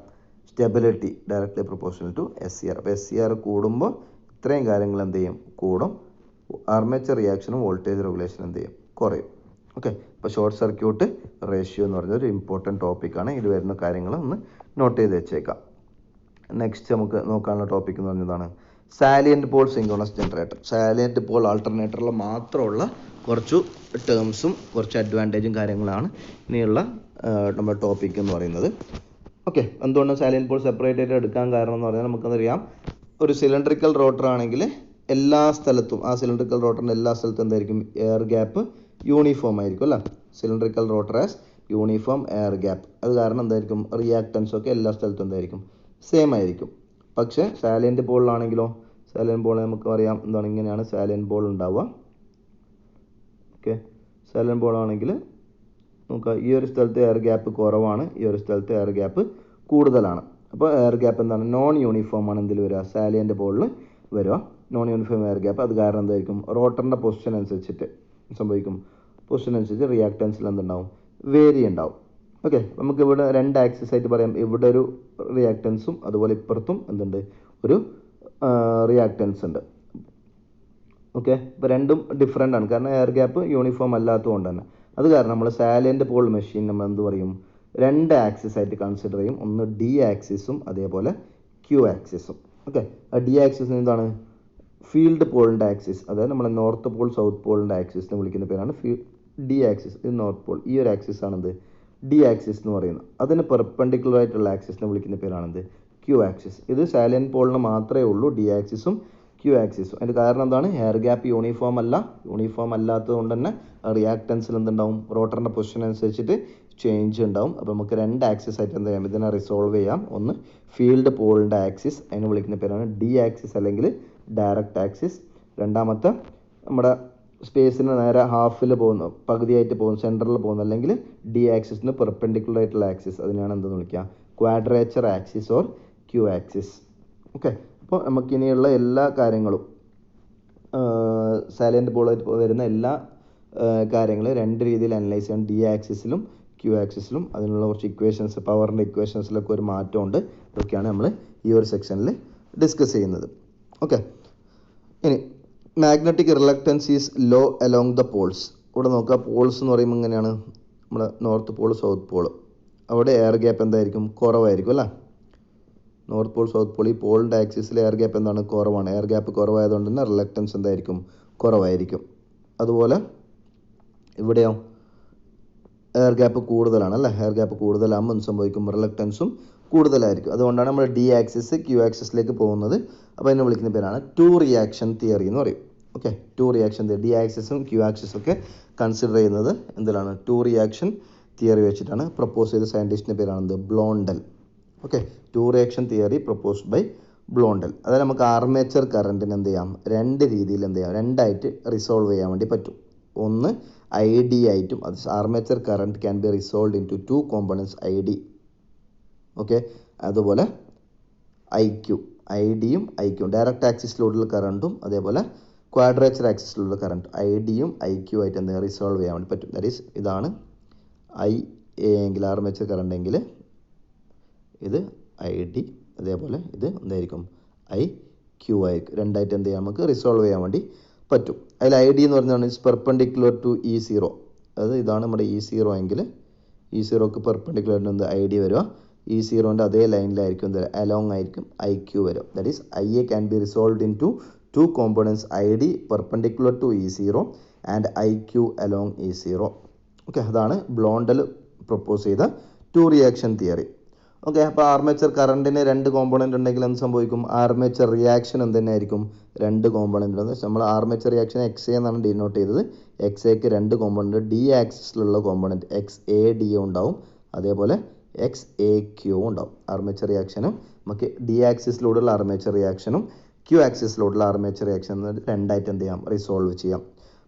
stability directly proportional to SCR. അപ്പോൾ SCR കൂടുമ്പോൾ ഇത്രയും കാര്യങ്ങൾ എന്ത് ചെയ്യും, കൂടും. ആർമേച്ചർ റിയാക്ഷനും വോൾട്ടേജ് റെഗുലേഷനും എന്ത് ചെയ്യും, കുറയും. ഓക്കെ, അപ്പോൾ ഷോർട്ട് സർക്യൂട്ട് റേഷ്യോ എന്ന് പറഞ്ഞൊരു ഇമ്പോർട്ടൻറ്റ് ടോപ്പിക്കാണ്. ഇത് വരുന്ന കാര്യങ്ങൾ ഒന്ന് നോട്ട് ചെയ്ത് വെച്ചേക്കാം. നെക്സ്റ്റ് നമുക്ക് നോക്കാനുള്ള ടോപ്പിക് എന്ന് പറഞ്ഞതാണ് salient pole synchronous generator. Salient pole ആൾട്ടർനേറ്ററിൽ മാത്രമുള്ള കുറച്ച് ടേംസും കുറച്ച് അഡ്വാൻറ്റേജും കാര്യങ്ങളാണ് ഇനിയുള്ള നമ്മുടെ ടോപ്പിക് എന്ന് പറയുന്നത്. ഓക്കെ, എന്തുകൊണ്ട് സാലിയൻറ്റ് പോൾ സെപ്പറേറ്റ് ആയിട്ട് എടുക്കാൻ കാരണം എന്ന് പറഞ്ഞാൽ നമുക്കറിയാം, ഒരു സിലിണ്ടറിക്കൽ റോട്ടർ ആണെങ്കിൽ എല്ലാ സ്ഥലത്തും ആ സിലിണ്ടറിക്കൽ റോട്ടറിൻ്റെ എല്ലാ സ്ഥലത്തും എന്തായിരിക്കും, എയർ ഗ്യാപ്പ് യൂണിഫോം ആയിരിക്കും അല്ലേ. Cylindrical rotor as uniform air gap. അത് കാരണം എന്തായിരിക്കും, റിയാക്ടൻസ് ഒക്കെ എല്ലാ സ്ഥലത്തും എന്തായിരിക്കും, സെയിം ആയിരിക്കും. പക്ഷേ സാലിയൻറ്റ് പോളിലാണെങ്കിലോ, സാലിയൻറ്റ് പോൾ നമുക്ക് അറിയാം എന്താണ്, ഇങ്ങനെയാണ് സാലിയൻറ്റ് പോൾ ഉണ്ടാവുക. ഓക്കെ, സാലിയൻറ്റ് പോൾ ആണെങ്കിൽ നമുക്ക് ഈ ഒരു സ്ഥലത്ത് എയർ ഗ്യാപ്പ് കുറവാണ്, ഈ ഒരു സ്ഥലത്ത് എയർ ഗ്യാപ്പ് കൂടുതലാണ്. അപ്പോൾ എയർ ഗ്യാപ്പ് എന്താണ്, നോൺ യൂണിഫോം ആണ് എന്തിൽ വരിക, സാലിയൻറ്റ് പോളിൽ വരിക. Non uniform air gap. അത് കാരണം എന്തായിരിക്കും, റോട്ടറിൻ്റെ പൊസിഷൻ അനുസരിച്ചിട്ട് സംഭവിക്കും. പൊസിഷൻ അനുസരിച്ച് റിയാക്ടൻസിൽ എന്തുണ്ടാവും, വേരി ഉണ്ടാവും. ഓക്കെ, നമുക്കിവിടെ രണ്ട് ആക്സിസ് ആയിട്ട് പറയാം. ഇവിടെ ഒരു റിയാക്ടൻസും അതുപോലെ ഇപ്പുറത്തും എന്തുണ്ട്, ഒരു റിയാക്ടൻസ് ഉണ്ട്. ഓക്കെ, ഇപ്പോൾ രണ്ടും ഡിഫറെൻ്റ് ആണ്, കാരണം എയർ ഗ്യാപ്പ് യൂണിഫോം അല്ലാത്തതുകൊണ്ട് തന്നെ. അത് കാരണം നമ്മൾ സാലിയൻറ്റ് പോൾ മെഷീൻ നമ്മൾ എന്ത് പറയും, രണ്ട് ആക്സിസ് ആയിട്ട് കൺസിഡർ ചെയ്യും. ഒന്ന് ഡി ആക്സിസും അതേപോലെ ക്യൂ ആക്സിസും. ഓക്കെ, ആ ഡി ആക്സിസ് എന്താണ്, ഫീൽഡ് പോളിൻ്റെ ആക്സിസ്, അതായത് നമ്മൾ നോർത്ത് പോൾ സൗത്ത് പോളിൻ്റെ ആക്സിസ് എന്ന് വിളിക്കുന്ന പേരാണ് ഡി ആക്സിസ്. ഇത് നോർത്ത് പോൾ, ഈ ഒരു ആക്സിസ് ആണെന്ത്, ഡി ആക്സിസ് എന്ന് പറയുന്നത്. അതിന് പെർപെൻഡിക്കുലർ ആയിട്ടുള്ള ആക്സിസിനെ വിളിക്കുന്ന പേരാണെന്ത്, ക്യൂ ആക്സിസ്. ഇത് സാലിയൻറ്റ് പോളിന് മാത്രമേ ഉള്ളൂ ഡി ആക്സിസും ക്യൂ ആക്സിസും. അതിൻ്റെ കാരണം എന്താണ്, എയർ ഗ്യാപ്പ് യൂണിഫോം അല്ല. യൂണിഫോം അല്ലാത്തത് കൊണ്ട് തന്നെ റിയാക്ടൻസിൽ എന്തുണ്ടാവും, റോട്ടറിൻ്റെ പൊസിഷൻ അനുസരിച്ചിട്ട് ചേഞ്ച് ഉണ്ടാവും. അപ്പോൾ നമുക്ക് രണ്ട് ആക്സിസ് ആയിട്ട് എന്ത് ചെയ്യാം, ഇതിനെ റിസോൾവ് ചെയ്യാം. ഒന്ന് ഫീൽഡ് പോളിൻ്റെ ആക്സിസ്, അതിനെ വിളിക്കുന്ന പേരാണ് ഡി ആക്സിസ് അല്ലെങ്കിൽ ഡയറക്റ്റ് ആക്സിസ്. രണ്ടാമത്തെ നമ്മുടെ സ്പേസിന് നേരെ ഹാഫിൽ പോകുന്ന, പകുതിയായിട്ട് പോകുന്ന, സെൻറ്ററിൽ പോകുന്ന അല്ലെങ്കിൽ ഡി ആക്സിസിന് പെർപെൻഡിക്കുലർ ആയിട്ടുള്ള ആക്സിസ്, അതിനാണ് എന്തെന്ന് വിളിക്കുക, quadrature axis or Q axis. Okay, അപ്പോൾ നമുക്കിനിയുള്ള എല്ലാ കാര്യങ്ങളും സാലിയൻറ്റ് പോളായിട്ട് വരുന്ന എല്ലാ കാര്യങ്ങൾ രണ്ട് രീതിയിൽ അനലൈസ് ചെയ്യാം, ഡി ആക്സിസിലും ക്യൂ ആക്സിസിലും. അതിനുള്ള കുറച്ച് ഇക്വേഷൻസ്, പവറിൻ്റെ ഇക്വേഷൻസിലൊക്കെ ഒരു മാറ്റമുണ്ട്. ഇതൊക്കെയാണ് നമ്മൾ ഈ ഒരു സെക്ഷനിൽ ഡിസ്കസ് ചെയ്യുന്നത്. ഓക്കെ, ഇനി magnetic reluctance is low along the poles. ഇവിടെ നോക്കുക, പോൾസ് എന്ന് പറയുമ്പോൾ ഇങ്ങനെയാണ്, നമ്മുടെ നോർത്ത് പോൾ സൗത്ത് പോൾ. അവിടെ എയർ ഗ്യാപ്പ് എന്തായിരിക്കും, കുറവായിരിക്കും അല്ലേ. നോർത്ത് പോൾ സൗത്ത് പോൾ, ഈ പോളിൻ്റെ ആക്സിസിൽ എയർ ഗ്യാപ്പ് എന്താണ്, കുറവാണ്. എയർ ഗ്യാപ്പ് കുറവായതുകൊണ്ട് തന്നെ റിലക്റ്റൻസ് എന്തായിരിക്കും, കുറവായിരിക്കും. അതുപോലെ ഇവിടെയോ എയർ ഗ്യാപ്പ് കൂടുതലാണ് അല്ലേ. എയർ ഗ്യാപ്പ് കൂടുതലാകുമ്പോൾ എന്ത് സംഭവിക്കും, റിലക്റ്റൻസും കൂടുതലായിരിക്കും. അതുകൊണ്ടാണ് നമ്മൾ ഡി ആക്സിസ് ക്യൂ ആക്സിസിലേക്ക് പോകുന്നത്. അപ്പോൾ അതിനെ വിളിക്കുന്ന പേരാണ് ടു റിയാക്ഷൻ തിയറി എന്ന് പറയും. Okay, two reaction theory. D ആക്സിസും ക്യൂ ആക്സിസും ഒക്കെ കൺസിഡർ ചെയ്യുന്നത് എന്തിലാണ്, ടു റിയാക്ഷൻ തിയറി വെച്ചിട്ടാണ്. പ്രപ്പോസ് ചെയ്ത സയൻറ്റിസ്റ്റിൻ്റെ പേരാണ് Blondel. Okay, two reaction theory proposed by Blondel. അതായത് നമുക്ക് ആർമേച്ചർ കറണ്ടിന് എന്ത് ചെയ്യാം, രണ്ട് രീതിയിൽ എന്ത് ചെയ്യാം, രണ്ടായിട്ട് റിസോൾവ് ചെയ്യാൻ വേണ്ടി പറ്റും. ഒന്ന് ഐ ഡി ആയിട്ടും, അത് armature current can be resolve in to two components I D. Okay, അതുപോലെ ഐ ക്യു, ഐ ഡിയും ഐ ക്യു, ഡയറക്റ്റ് ആക്സിസിലൂടെയുള്ള കറണ്ടും അതേപോലെ ക്വാഡ്രേച്ചർ ആക്സിസിലുള്ള കറണ്ട്, ഐ ഡിയും ഐ ക്യു ആയിട്ട് എന്ത് റിസോൾവ് ചെയ്യാൻ വേണ്ടി പറ്റും. ദാറ്റ് ഈസ്, ഇതാണ് ഐ എ എങ്കിൽ ആർമേച്ചർ കറണ്ട് എങ്കിൽ ഇത് ഐ ഡി, അതേപോലെ ഇത് എന്തായിരിക്കും, ഐ ക്യു ആയിരിക്കും. രണ്ടായിട്ട് എന്ത് ചെയ്യാം, നമുക്ക് റിസോൾവ് ചെയ്യാൻ വേണ്ടി പറ്റും. അതിൽ ഐ ഡി എന്ന് പറഞ്ഞാൽ ഇറ്റ്സ് പെർപെൻഡിക്കുലർ ടു E0. അതായത് ഇതാണ് നമ്മുടെ E0 എങ്കിൽ E0ക്ക് പെർപെൻഡിക്കുലർ എന്ത് ഐ ഡി വരിക. E0ൻ്റെ അതേ ലൈനിലായിരിക്കും എന്ത് അലോങ് ആയിരിക്കും ഐ ക്യു വരും. That is I a can be resolved in to two components I D perpendicular to E0 and I Q along E0. Okay, അതാണ് ബ്ലോണ്ടൽ പ്രപ്പോസ് ചെയ്ത ടു റിയാക്ഷൻ തിയറി. ഓക്കെ, അപ്പോൾ ആർമേച്ചർ കറണ്ടിന് രണ്ട് കോമ്പോണൻ്റ് ഉണ്ടെങ്കിൽ എന്ത് സംഭവിക്കും, ആർമേച്ചർ റിയാക്ഷൻ എന്ത് തന്നെ ആയിരിക്കും, രണ്ട് കോമ്പോണൻ്റ് ഉണ്ട്. നമ്മൾ ആർമേച്ചർ റിയാക്ഷൻ എക്സ് എ എന്നാണ് ഡിനോട്ട് ചെയ്തത്. എക്സ് എക്ക് രണ്ട് കോമ്പോണൻ്റ്, ഡി ആക്സിസിലുള്ള കോമ്പോണൻറ്റ് എക്സ് എ ഡി ഉണ്ടാവും, അതേപോലെ എക്സ് എ ക്യൂ ഉണ്ടാവും. ആർമേച്ചർ റിയാക്ഷനും നമുക്ക് ഡി ആക്സിസിലൂടെയുള്ള ആർമേച്ചർ റിയാക്ഷനും ക്യൂ ആക്സിസിലൂടെയുള്ള ആർമേച്ചർ റിയാക്ഷൻ രണ്ടായിട്ട് എന്ത് ചെയ്യാം, റിസോൾവ് ചെയ്യാം.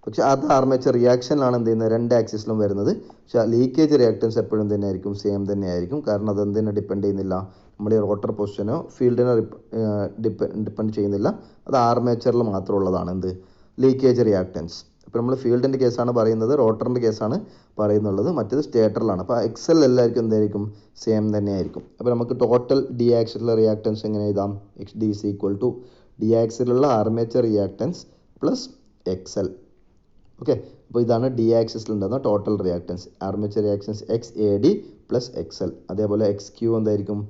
പക്ഷേ അത് ആർമേച്ചർ റിയാക്ഷനിലാണ് എന്ത് ചെയ്യുന്നത്, രണ്ട് ആക്സിസിലും വരുന്നത്. പക്ഷേ ലീക്കേജ് റിയാക്ടൻസ് എപ്പോഴും തന്നെ ആയിരിക്കും, സെയിം തന്നെ ആയിരിക്കും. കാരണം അതെന്തിനെ ഡിപ്പെൻഡ് ചെയ്യുന്നില്ല, നമ്മുടെ റോട്ടർ പൊസിഷനോ ഫീൽഡിനോ ഡിപ്പെൻഡ് ചെയ്യുന്നില്ല. അത് ആർമേച്ചറിൽ മാത്രമുള്ളതാണ് എന്ത്, ലീക്കേജ് റിയാക്ടൻസ്. ഇപ്പോൾ നമ്മൾ ഫീൽഡിൻ്റെ കേസാണ് പറയുന്നത്, റോട്ടറിൻ്റെ കേസാണ് പറയുന്നുള്ളത്, മറ്റേത് സ്റ്റേറ്ററിലാണ്. അപ്പോൾ എക്സൽ എല്ലാവർക്കും എന്തായിരിക്കും, സെയിം തന്നെ ആയിരിക്കും. അപ്പോൾ നമുക്ക് ടോട്ടൽ ഡി ആക്സിലുള്ള റിയാക്ടൻസ് എങ്ങനെ എഴുതാം, X D is equal to D ആക്സിലുള്ള armature reactance plus X L. Okay, അപ്പോൾ ഇതാണ് ഡി ആക്സിസിലുണ്ടാകുന്ന total reactance, armature reactance X A D plus X L. അതേപോലെ എക്സ് ക്യൂ എന്തായിരിക്കും,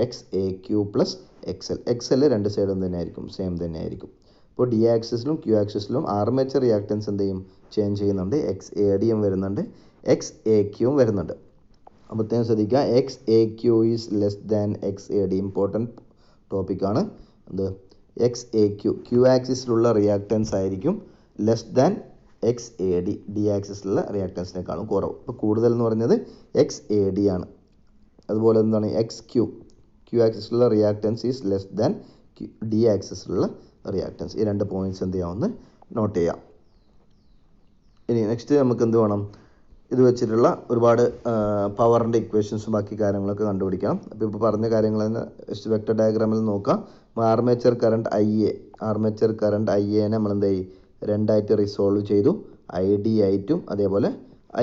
X A Q plus X L. X L രണ്ട് സൈഡും തന്നെ ആയിരിക്കും, സെയിം തന്നെ ആയിരിക്കും. അപ്പോൾ ഡി ആക്സിസിലും ക്യൂ ആക്സിസിലും ആർമേച്ചർ റിയാക്ടൻസ് എന്ത് ചെയ്യും, ചേഞ്ച് ചെയ്യുന്നുണ്ട്. എക്സ് എ ഡിയും വരുന്നുണ്ട്, എക്സ് എ ക്യൂവും വരുന്നുണ്ട്. അപ്പോഴത്തേനും ശ്രദ്ധിക്കുക, X A Q is less than X A D. Important ടോപ്പിക്കാണ് എന്ത്, എക്സ് എ ക്യൂ ക്യൂ ആക്സിസിലുള്ള റിയാക്ടൻസ് ആയിരിക്കും less than X A D, D ആക്സിസിലുള്ള റിയാക്ടൻസിനേക്കാളും കുറവ്. ഇപ്പോൾ കൂടുതൽ എന്ന് പറഞ്ഞത് എക്സ് എ ഡി ആണ്. അതുപോലെ എന്താണ്, എക്സ് ക്യൂ ക്യൂ ആക്സിസിലുള്ള reactance is less than D ആക്സിസിലുള്ള റിയാക്ടൻസ്. ഈ രണ്ട് പോയിന്റ്സ് എന്ത് ചെയ്യാമെന്ന് നോട്ട് ചെയ്യാം. ഇനി നെക്സ്റ്റ് നമുക്ക് എന്ത് വേണം, ഇത് വെച്ചിട്ടുള്ള ഒരുപാട് പവറിൻ്റെ ഇക്വേഷൻസും ബാക്കി കാര്യങ്ങളൊക്കെ കണ്ടുപിടിക്കണം. അപ്പോൾ ഇപ്പോൾ പറഞ്ഞ കാര്യങ്ങൾ തന്നെ വെക്ടർ ഡയഗ്രാമിൽ നോക്കാം. ആർമേച്ചർ കറണ്ട് ഐ എനെ നമ്മൾ എന്ത് ചെയ്യും, രണ്ടായിട്ട് റിസോൾവ് ചെയ്തു, ഐ ഡി ആയിട്ടും അതേപോലെ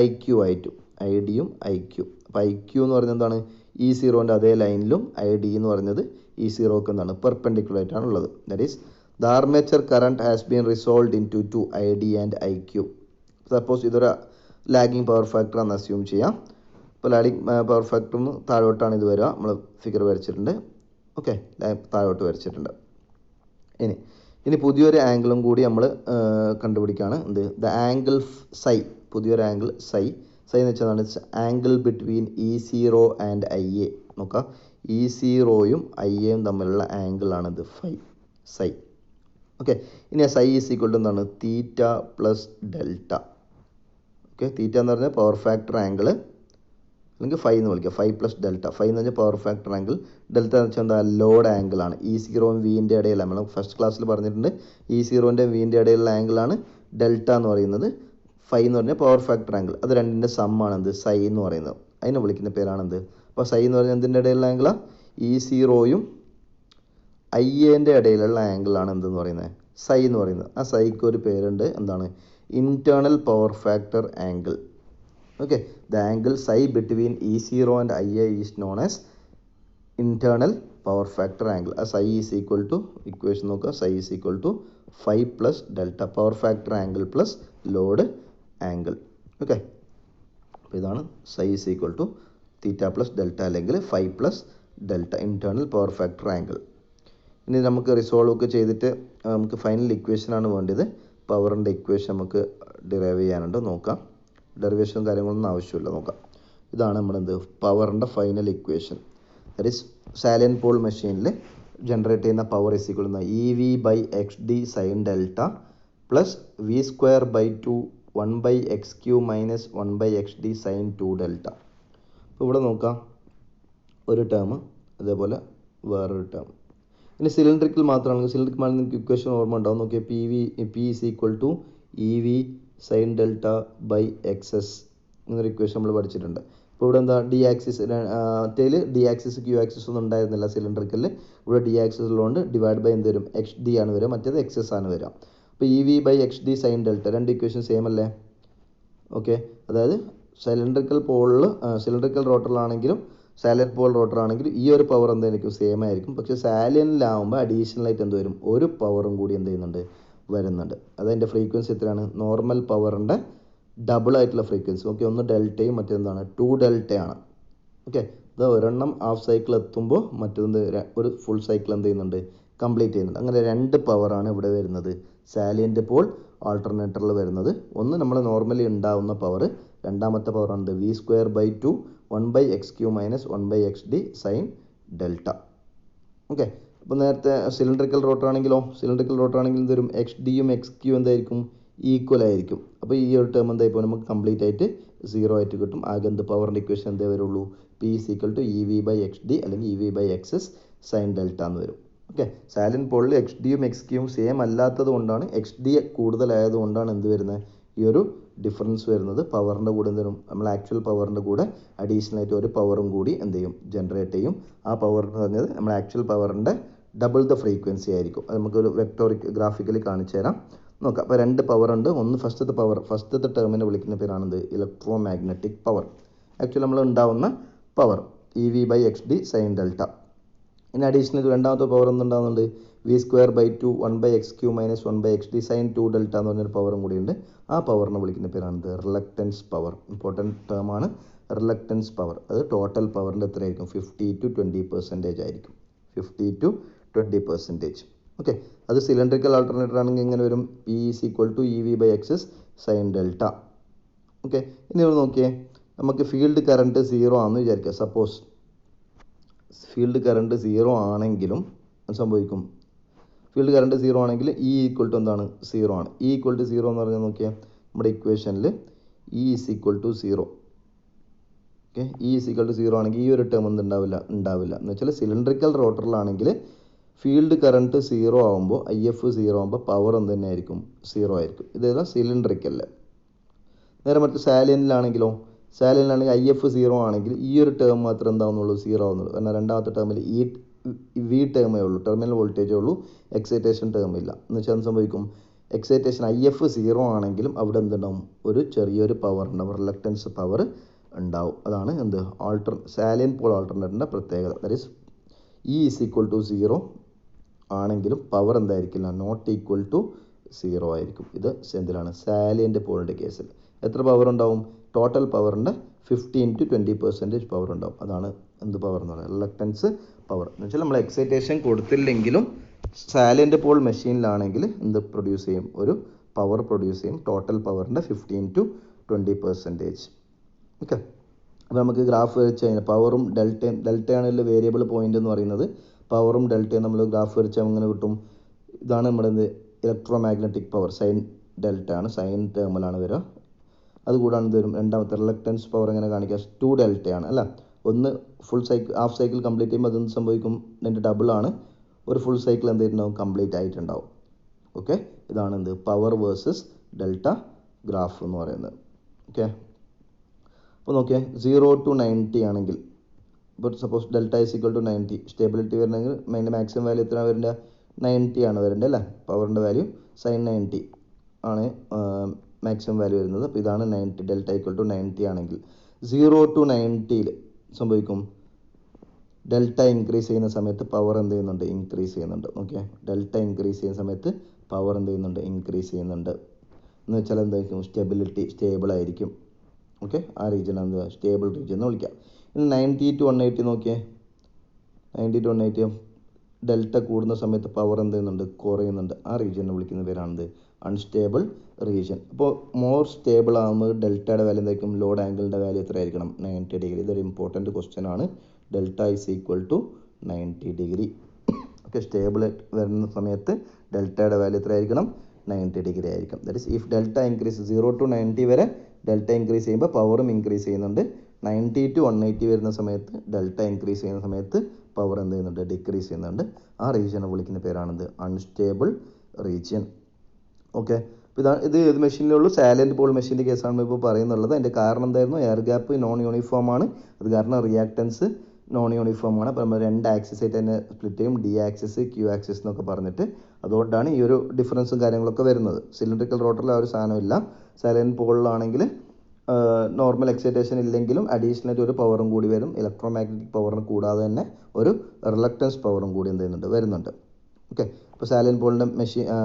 ഐ ക്യൂ ആയിട്ടും, ഐ ഡിയും ഐ ക്യൂ. അപ്പോൾ ഐ ക്യൂ എന്ന് പറയുന്നത് എന്താണ്, ഇ സീറോൻ്റെ അതേ ലൈനിലും ഐ ഡി എന്ന് പറയുന്നത് ഇ സീറോക്ക് എന്താണ് പെർപെൻഡിക്കുലർ ആയിട്ടാണ് ഉള്ളത്. That is the armature current has been resolved in to I D and I Q. Suppose ഇതൊരു ലാഗിങ് പവർ ഫാക്ടർ എന്ന് അസ്യൂം ചെയ്യാം. ഇപ്പോൾ ലാഗിങ് പവർ ഫാക്ടറിന് താഴോട്ടാണ് ഇത് വരിക, നമ്മൾ ഫിഗർ വരച്ചിട്ടുണ്ട്. ഓക്കെ, താഴോട്ട് വരച്ചിട്ടുണ്ട്. ഇനി പുതിയൊരു ആംഗിളും കൂടി നമ്മൾ കണ്ടുപിടിക്കുകയാണ്. എന്ത്, ദ ആംഗിൾ സൈ, പുതിയൊരു ആംഗിൾ സൈ എന്ന് വെച്ചാൽ angle between E zero and I A. നോക്കാം, ഇ സീറോയും ഐ എയും തമ്മിലുള്ള ആംഗിളാണ് ഇത് സൈ. ഓക്കെ, ഇനി ആ സൈ ഈസ് ഈക്വൽ ടു എന്താണ്, തീറ്റ പ്ലസ് ഡെൽറ്റ. ഓക്കെ, തീറ്റ എന്ന് പറഞ്ഞാൽ പവർ ഫാക്ടർ ആംഗിൾ, അല്ലെങ്കിൽ ഫൈ എന്ന് വിളിക്കുക, ഫൈ പ്ലസ് ഡെൽറ്റ. ഫൈ എന്ന് പറഞ്ഞാൽ പവർ ഫാക്ടർ ആംഗിൾ, ഡെൽറ്റ എന്ന് വെച്ചാൽ എന്താ, ലോഡ് ആംഗിളാണ്. ഇ സീറോയും വിൻ്റെ ഇടയിൽ നമ്മൾ ഫസ്റ്റ് ക്ലാസ്സിൽ പറഞ്ഞിട്ടുണ്ട്, ഇ സീറോൻ്റെ വിൻ്റെ ഇടയിലുള്ള ആംഗിളാണ് ഡെൽറ്റ എന്ന് പറയുന്നത്. ഫൈ എന്ന് പറഞ്ഞാൽ പവർ ഫാക്ടർ ആംഗിൾ, അത് രണ്ടിൻ്റെ സമ്മാണ് എന്ത്, സൈ എന്ന് പറയുന്നത്. അതിനെ വിളിക്കുന്ന പേരാണെന്ത്. അപ്പോൾ സൈ എന്ന് പറഞ്ഞാൽ എന്തിൻ്റെ ഇടയിലുള്ള ആംഗിളാണ്, ഇ സീറോയും ഐ എൻ്റെ ഇടയിലുള്ള ആംഗിളാണ് എന്തെന്ന് പറയുന്നത്, സൈ എന്ന് പറയുന്നത്. ആ സൈക്ക് ഒരു പേരുണ്ട്, എന്താണ്, internal power factor angle. Okay, the angle psi between E zero and I A is known as internal power factor angle. ആ psi is equal to, equation നോക്കുക, psi is equal to phi plus delta, power factor angle plus load angle. Okay, അപ്പോൾ ഇതാണ് psi is equal to theta plus delta അല്ലെങ്കിൽ phi plus delta, internal power factor angle. ഇനി നമുക്ക് റിസോൾവ് ഒക്കെ ചെയ്തിട്ട് നമുക്ക് ഫൈനൽ ഇക്വേഷനാണ് വേണ്ടത്. പവറിൻ്റെ ഇക്വേഷൻ നമുക്ക് ഡിറൈവ് ചെയ്യാനുണ്ട്, നോക്കാം. ഡെറിവേഷനും കാര്യങ്ങളൊന്നും ആവശ്യമില്ല, നോക്കാം. ഇതാണ് നമ്മളെന്ത്, പവറിൻ്റെ final equation. That is salient pole മെഷീനിൽ ജനറേറ്റ് ചെയ്യുന്ന power is equal to E V by X D sine delta plus V square by 2 1 by X Q minus 1 by X D sine 2 delta. അപ്പോൾ ഇവിടെ നോക്കാം, ഒരു ടേം, അതേപോലെ വേറൊരു ടേം. ഇനി സിലിണ്ടറിക്കൽ മാത്രമാണെങ്കിൽ സിലിണ്ടറിക്കൽ നിങ്ങൾക്ക് ഇക്വേഷൻ ഓർമ്മ ഉണ്ടാവും. നോക്കിയാൽ P is equal to E V sine delta by X S എന്നൊരു ഇക്വേഷൻ നമ്മൾ പഠിച്ചിട്ടുണ്ട്. ഇപ്പോൾ ഇവിടെ എന്താ, ഡി ആക്സിസ്, മറ്റേൽ ഡി ആക്സിസ് ക്യൂ ആക്സിസ് ഒന്നും ഉണ്ടായിരുന്നില്ല സിലിണ്ടറിക്കലിൽ. ഇവിടെ ഡി ആക്സിസ് ഉള്ളതുകൊണ്ട് ഡിവൈഡ് ബൈ എന്ത് വരും, എക്സ് ഡി ആണ് വരിക, മറ്റേത് എക്സ് എസ് ആണ് വരിക. അപ്പോൾ E V by X D sine delta, രണ്ട് ഇക്വേഷൻ സെയിം അല്ലേ. ഓക്കെ, അതായത് സിലിണ്ടറിക്കൽ പോളിൽ, സിലിണ്ടറിക്കൽ റോട്ടറിലാണെങ്കിലും സാലിയൻ പോൾ റോട്ടർ ആണെങ്കിലും ഈ ഒരു പവർ എന്തായിരിക്കും, സെയിം ആയിരിക്കും. പക്ഷേ സാലിയനിലാവുമ്പോൾ അഡീഷണൽ ആയിട്ട് എന്ത് വരും, ഒരു പവറും കൂടി എന്ത് ചെയ്യുന്നുണ്ട്, വരുന്നുണ്ട്. അതതിൻ്റെ ഫ്രീക്വൻസി എത്രയാണ്, നോർമൽ പവറിൻ്റെ ഡബിൾ ആയിട്ടുള്ള ഫ്രീക്വൻസി. ഓക്കെ, ഒന്ന് ഡെൽറ്റയും മറ്റേന്താണ് 2 ഡെൽറ്റയാണ്. ഓക്കെ, ഇത് ഒരെണ്ണം ഹാഫ് സൈക്കിൾ എത്തുമ്പോൾ മറ്റൊന്ന് ഒരു ഫുൾ സൈക്കിൾ എന്ത് ചെയ്യുന്നുണ്ട്, കംപ്ലീറ്റ് ചെയ്യുന്നുണ്ട്. അങ്ങനെ രണ്ട് പവറാണ് ഇവിടെ വരുന്നത്, സാലിയൻ്റ് പോൾ ആൾട്ടർനേറ്ററിൽ വരുന്നത്. ഒന്ന് നമ്മൾ നോർമലി ഉണ്ടാവുന്ന പവർ, രണ്ടാമത്തെ പവറാണ് V square by 2 1 by X Q minus 1 by X D sine delta. Okay, അപ്പോൾ നേരത്തെ സിലിണ്ടറിക്കൽ റോട്ടർ ആണെങ്കിലോ, സിലിണ്ടറിക്കൽ റോട്ടർ ആണെങ്കിൽ എന്ത് വരും, എക്സ് ഡിയും എക്സ് ക്യൂ എന്തായിരിക്കും, ഈക്വൽ ആയിരിക്കും. അപ്പോൾ ഈ ഒരു ടേം എന്തായിപ്പോൾ നമുക്ക് കംപ്ലീറ്റ് ആയിട്ട് 0 ആയിട്ട് കിട്ടും. ആകെ എന്ത് പവറിൻ്റെ ഇക്വേഷൻ എന്തേ വരുള്ളൂ, P is equal to E V by X D അല്ലെങ്കിൽ E V by X S sine delta എന്ന് വരും. ഓക്കെ, സാലിൻ പോളിൽ എക്സ് ഡിയും എക്സ് ക്യൂവും സെയിം അല്ലാത്തത് കൊണ്ടാണ്, എക്സ് ഡി കൂടുതലായത് കൊണ്ടാണ് എന്ത് വരുന്നത്, ഈ ഒരു ഡിഫറൻസ് വരുന്നത്. പവറിൻ്റെ കൂടെ എന്ത് വരും, നമ്മൾ ആക്ച്വൽ പവറിൻ്റെ കൂടെ അഡീഷണൽ ആയിട്ട് ഒരു പവറും കൂടി എന്ത് ചെയ്യും, ജനറേറ്റ് ചെയ്യും. ആ പവർ എന്ന് പറഞ്ഞത് നമ്മൾ ആക്ച്വൽ പവറിൻ്റെ ഡബിൾ ദ ഫ്രീക്വൻസി ആയിരിക്കും. അത് നമുക്കൊരു വെക്ടോറിക് ഗ്രാഫിക്കലി കാണിച്ചു തരാം, നോക്കാം. അപ്പോൾ രണ്ട് പവർ ഉണ്ട്. ഒന്ന് ഫസ്റ്റത്തെ ടേമിനെ വിളിക്കുന്ന പേരാണെന്ത്? Electro magnetic power. ആക്ച്വലി നമ്മൾ ഉണ്ടാവുന്ന പവർ EV/XD sin ഡെൽറ്റ. ഇനി അഡീഷണൽ രണ്ടാമത്തെ പവർ എന്തുണ്ടാകുന്നുണ്ട്? V²/2 1/XQ - 1/XD sin 2 delta എന്ന് പറഞ്ഞൊരു പവറും കൂടിയുണ്ട്. ആ പവറിനെ വിളിക്കുന്ന പേരാണെന്ത്? Reluctance power. ഇമ്പോർട്ടൻറ്റ് ടേമാണ് റിലക്റ്റൻസ് പവർ. അത് ടോട്ടൽ പവറിൻ്റെ എത്രയായിരിക്കും? 50 to 20% ആയിരിക്കും. 50 to 20%. ഓക്കെ, അത് സിലിണ്ടറിക്കൽ ആൾട്ടർനേറ്റർ ആണെങ്കിൽ ഇങ്ങനെ വരും, P = EV/XS sin delta. Okay, ഇനി ഇവിടെ നോക്കിയേ, നമുക്ക് ഫീൽഡ് കറണ്ട് 0 ആണെന്ന് വിചാരിക്കുക. സപ്പോസ് ഫീൽഡ് കറണ്ട് 0 ആണെങ്കിലും സംഭവിക്കും. ഫീൽഡ് കറണ്ട് 0 ആണെങ്കിൽ E = എന്താണ്? 0 ആണ്. E = 0 എന്ന് പറഞ്ഞാൽ നോക്കിയാൽ നമ്മുടെ ഇക്വേഷനിൽ E = 0. ഓക്കെ, E = 0 ആണെങ്കിൽ ഈ ഒരു ടേം ഉണ്ടാവില്ല എന്ന് വെച്ചാൽ സിലിണ്ടറിക്കൽ റോട്ടറിലാണെങ്കിൽ ഫീൽഡ് കറണ്ട് 0 ആകുമ്പോൾ IF 0 ആകുമ്പോൾ പവർ എന്ത് തന്നെ ആയിരിക്കും? 0 ആയിരിക്കും. ഇതേതാ? സിലിണ്ടറിക്കല്ല. നേരെ മറിച്ച് സാലിയനിലാണെങ്കിലോ, IF 0 ആണെങ്കിൽ ഈ ഒരു ടേം മാത്രമേ എന്താവുന്നുള്ളൂ? 0 ആവുന്നുള്ളൂ. കാരണം രണ്ടാമത്തെ ടേമിൽ V ടേമേ ഉള്ളൂ, ടെർമിനൽ വോൾട്ടേജേ ഉള്ളൂ, എക്സൈറ്റേഷൻ ടേം ഇല്ല. എന്ന് വെച്ചാൽ എന്ത് സംഭവിക്കും? എക്സൈറ്റേഷൻ IF 0 ആണെങ്കിലും അവിടെ എന്തുണ്ടാവും? ഒരു ചെറിയൊരു പവർ ഉണ്ടാവും, റിലക്റ്റൻസ് പവർ ഉണ്ടാവും. അതാണ് എന്ത്? സാലിയൻ പോൾ ആൾട്ടർനേറ്ററിൻ്റെ പ്രത്യേകത. ദാറ്റ് ഈസ് E = 0 ആണെങ്കിലും പവർ എന്തായിരിക്കില്ല? നോട്ട് ഈക്വൽ ടു 0 ആയിരിക്കും. ഇത് എന്തിലാണ്? സാലിയൻ്റ് പോളിൻ്റെ കേസിൽ എത്ര പവർ ഉണ്ടാവും? ടോട്ടൽ പവറിൻ്റെ 15 to 20% പവർ ഉണ്ടാവും. അതാണ് എന്ത് പവർ എന്ന് പറയുന്നത്? Reluctance power. എന്ന് വെച്ചാൽ നമ്മൾ എക്സൈറ്റേഷൻ കൊടുത്തില്ലെങ്കിലും സാലിയൻ്റ് പോൾ മെഷീനിലാണെങ്കിൽ എന്ത് പ്രൊഡ്യൂസ് ചെയ്യും? ഒരു പവർ പ്രൊഡ്യൂസ് ചെയ്യും. ടോട്ടൽ പവറിൻ്റെ 15 to 20%. ഓക്കെ, അപ്പോൾ നമുക്ക് ഗ്രാഫ് വരച്ച് കഴിഞ്ഞാൽ പവറും ഡെൽറ്റയാണല്ലോ വേരിയബിൾ പോയിന്റ് എന്ന് പറയുന്നത്. പവറും ഡെൽറ്റയും നമ്മൾ ഗ്രാഫ് വരച്ചാൽ എങ്ങനെ കിട്ടും? ഇതാണ് നമ്മുടെ electro magnetic power. Sign delta ആണ്, സൈൻ ടേമിലാണ് വരിക. അതുകൂടാണ് ഇത് വരും. രണ്ടാമത്തെ റിലക്റ്റൻസ് പവർ എങ്ങനെ കാണിക്കുക? 2 ഡെൽറ്റയാണ് അല്ല. ഒന്ന് ഹാഫ് സൈക്കിൾ കംപ്ലീറ്റ് ചെയ്യുമ്പോൾ അതെന്ത് സംഭവിക്കും? ഇതിൻ്റെ ഡബിളാണ്. ഒരു ഫുൾ സൈക്കിൾ എന്തായിട്ടുണ്ടാവും? കംപ്ലീറ്റ് ആയിട്ടുണ്ടാവും. ഓക്കെ, ഇതാണ് എന്ത്? പവർ വേഴ്സസ് ഡെൽറ്റ ഗ്രാഫ് എന്ന് പറയുന്നത്. ഓക്കെ, അപ്പോൾ നോക്കിയാൽ 0 to 90 ആണെങ്കിൽ, ഇപ്പോൾ സപ്പോസ് ഡെൽറ്റ = 90, സ്റ്റെബിലിറ്റി വരണമെങ്കിൽ അതിൻ്റെ മാക്സിമം വാല്യൂ എത്ര വരേണ്ട? 90 ആണ് വരേണ്ടത് അല്ലേ? പവറിൻ്റെ വാല്യൂ sin 90 ആണ് മാക്സിമം വാല്യൂ വരുന്നത്. അപ്പോൾ ഇതാണ് 90. ഡെൽറ്റ = 90 ആണെങ്കിൽ 0 to 90 സംഭവിക്കും. ഡെൽറ്റ ഇൻക്രീസ് ചെയ്യുന്ന സമയത്ത് പവർ എന്ത് ചെയ്യുന്നുണ്ട്? ഇൻക്രീസ് ചെയ്യുന്നുണ്ട്. ഓക്കെ, ഡെൽറ്റ ഇൻക്രീസ് ചെയ്യുന്ന സമയത്ത് പവർ എന്ത് ചെയ്യുന്നുണ്ട്? ഇൻക്രീസ് ചെയ്യുന്നുണ്ട്. എന്ന് വെച്ചാൽ എന്തായിരിക്കും? സ്റ്റേബിൾ ആയിരിക്കും. ഓക്കെ, ആ റീജിയൻ എന്ത്? സ്റ്റേബിൾ റീജിയൻ എന്ന് വിളിക്കാം. ഇനി 90 to 180 നോക്കിയേ. 90 to 180 ഡെൽറ്റ കൂടുന്ന സമയത്ത് പവർ എന്ത് ചെയ്യുന്നുണ്ട്? കുറയുന്നുണ്ട്. ആ റീജിയനെ വിളിക്കുന്ന പേരാണെന്ത്? Unstable region. അപ്പോൾ മോർ സ്റ്റേബിൾ ആകുമ്പോൾ ഡെൽറ്റയുടെ വാല്യൂ എന്തായിരിക്കും? ലോഡ് ആംഗിളിൻ്റെ വാല്യൂ എത്ര ആയിരിക്കണം? 90 ഡിഗ്രി. ഇതൊരു ഇമ്പോർട്ടൻറ്റ് ക്വസ്റ്റ്യൻ ആണ്. Delta = 90 degree. ഓക്കെ, സ്റ്റേബിൾ വരുന്ന സമയത്ത് ഡെൽറ്റയുടെ വാല്യൂ എത്ര ആയിരിക്കണം? 90 ഡിഗ്രി ആയിരിക്കും. That is if delta increase 0 to 90 വരെ ഡെൽറ്റ ഇൻക്രീസ് ചെയ്യുമ്പോൾ പവറും ഇൻക്രീസ് ചെയ്യുന്നുണ്ട്. 90 to 180 വരുന്ന സമയത്ത് ഡെൽറ്റ ഇൻക്രീസ് ചെയ്യുന്ന സമയത്ത് പവർ എന്ത് ചെയ്യുന്നുണ്ട്? ഡിക്രീസ് ചെയ്യുന്നുണ്ട്. ആ റീജിയനെ വിളിക്കുന്ന പേരാണെന്ത്? Unstable region. ഓക്കെ, അപ്പോൾ ഇത് ഏത് മെഷീനിലുള്ളൂ? സാലിയൻ്റ് പോൾ മെഷീൻ്റെ കേസാണ് ഇപ്പോൾ പറയുന്നുള്ളത്. അതിൻ്റെ കാരണം എന്തായിരുന്നു? എയർ ഗ്യാപ്പ് നോൺ യൂണിഫോം ആണ്. അത് കാരണം റിയാക്ടൻസ് നോൺ യൂണിഫോം ആണ്. അപ്പോൾ നമ്മൾ 2 ആക്സിസ് ആയിട്ട് തന്നെ സ്പ്ലിറ്റ് ചെയ്യും, D ആക്സിസ് Q ആക്സിസ് എന്നൊക്കെ പറഞ്ഞിട്ട്. അതുകൊണ്ടാണ് ഈ ഒരു ഡിഫറൻസും കാര്യങ്ങളൊക്കെ വരുന്നത്. സിലിണ്ടറിക്കൽ റോട്ടറിൽ ആ ഒരു സാധനമില്ല. സാലിയൻ്റ് പോളിലാണെങ്കിൽ നോർമൽ എക്സൈറ്റേഷൻ ഇല്ലെങ്കിലും അഡീഷണൽ ഒരു പവറും കൂടി വരും. ഇലക്ട്രോ മാഗ്നറ്റിക് പവറിന് കൂടാതെ തന്നെ ഒരു റിലക്റ്റൻസ് പവറും കൂടി എന്ത് ചെയ്യുന്നുണ്ട്? വരുന്നുണ്ട്. ഓക്കെ, അപ്പോൾ സാലിയൻ പോളിൻ്റെ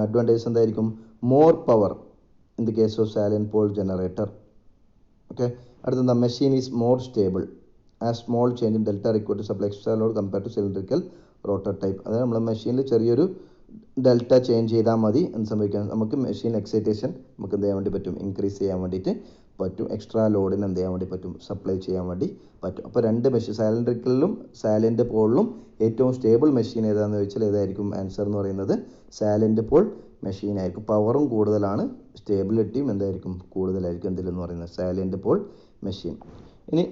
അഡ്വാൻറ്റേജ് എന്തായിരിക്കും? More power in the case of salient pole generator. Okay, അടുത്ത machine is more stable as small change in delta required to supply extra load compared to cylindrical rotor type. അതായത് നമ്മുടെ മെഷീനിൽ ചെറിയൊരു ഡെൽറ്റ ചേഞ്ച് ചെയ്താൽ മതി. എന്ത് സംഭവിക്കാം? നമുക്ക് മെഷീൻ എക്സൈറ്റേഷൻ നമുക്ക് എന്ത് ചെയ്യാൻ വേണ്ടി പറ്റും? ഇൻക്രീസ് ചെയ്യാൻ വേണ്ടിയിട്ട് പറ്റും. എക്സ്ട്രാ ലോഡിന് എന്ത് ചെയ്യാൻ വേണ്ടി പറ്റും? സപ്ലൈ ചെയ്യാൻ വേണ്ടി പറ്റും. അപ്പോൾ രണ്ട് മെഷീൻ സാലിൻഡ്രിക്കലിലും സാലിയൻ്റ് പോളിലും ഏറ്റവും സ്റ്റേബിൾ മെഷീൻ ഏതാണെന്ന് ചോദിച്ചാൽ ഏതായിരിക്കും ആൻസർ എന്ന് പറയുന്നത്? സാലിയൻ്റ് പോൾ മെഷീൻ ആയിരിക്കും. പവറും കൂടുതലാണ്, സ്റ്റേബിലിറ്റിയും എന്തായിരിക്കും? കൂടുതലായിരിക്കും. എന്തിലെന്ന് പറയുന്നത്? Salient pole machine. ഇനി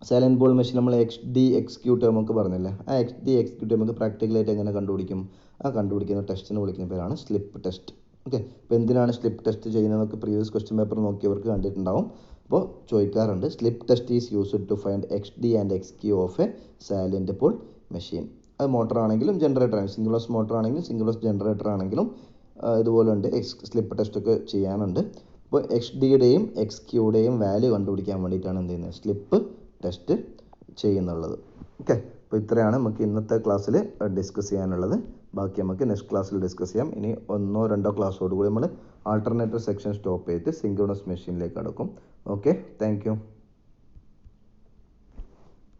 സാലിയൻ്റ് പോൾ മെഷീൻ നമ്മൾ XD XQ ടേം ഒക്കെ പറഞ്ഞില്ലേ? ആ XD XQ ടേം നമുക്ക് പ്രാക്ടിക്കലായിട്ട് എങ്ങനെ കണ്ടുപിടിക്കും? ആ കണ്ടുപിടിക്കുന്ന ടെസ്റ്റിന് വിളിക്കുന്ന പേരാണ് സ്ലിപ്പ് ടെസ്റ്റ്. ഓക്കെ, അപ്പോൾ എന്തിനാണ് സ്ലിപ്പ് ടെസ്റ്റ് ചെയ്യുന്നതെന്നൊക്കെ പ്രീവിയസ് ക്വസ്റ്റ്യൻ പേപ്പർ നോക്കിയവർക്ക് കണ്ടിട്ടുണ്ടാവും. അപ്പോൾ ചോദിക്കാറുണ്ട്, slip test is used to find XD and XQ of a salient pole machine. അത് മോട്ടർ ആണെങ്കിലും ജനറേറ്റർ ആണെങ്കിലും, സിംഗിളസ് മോട്ടർ ആണെങ്കിലും സിംഗിളസ് ജനറേറ്റർ ആണെങ്കിലും ഇതുപോലെ ഉണ്ട്, സ്ലിപ്പ് ടെസ്റ്റൊക്കെ ചെയ്യാനുണ്ട്. അപ്പോൾ എക്സ് ഡിയുടെയും എക്സ് ക്യൂയുടെയും വാല്യൂ കണ്ടുപിടിക്കാൻ വേണ്ടിയിട്ടാണ് എന്ത് ചെയ്യുന്നത്, സ്ലിപ്പ് ടെസ്റ്റ് ചെയ്യുന്നുള്ളത്. ഓക്കെ, അപ്പോൾ ഇത്രയാണ് നമുക്ക് ഇന്നത്തെ ക്ലാസ്സിൽ ഡിസ്കസ് ചെയ്യാനുള്ളത്. ബാക്കി നമുക്ക് നെക്സ്റ്റ് ക്ലാസ്സിൽ ഡിസ്കസ് ചെയ്യാം. ഇനി 1-2 ക്ലാസ്സോട് കൂടി നമ്മൾ ആൾട്ടർനേറ്റീവ് സെക്ഷൻ സ്റ്റോപ്പ് ചെയ്തിട്ട് സിങ്ക്രണസ് മെഷീനിലേക്ക് കടക്കും. Okay, thank you.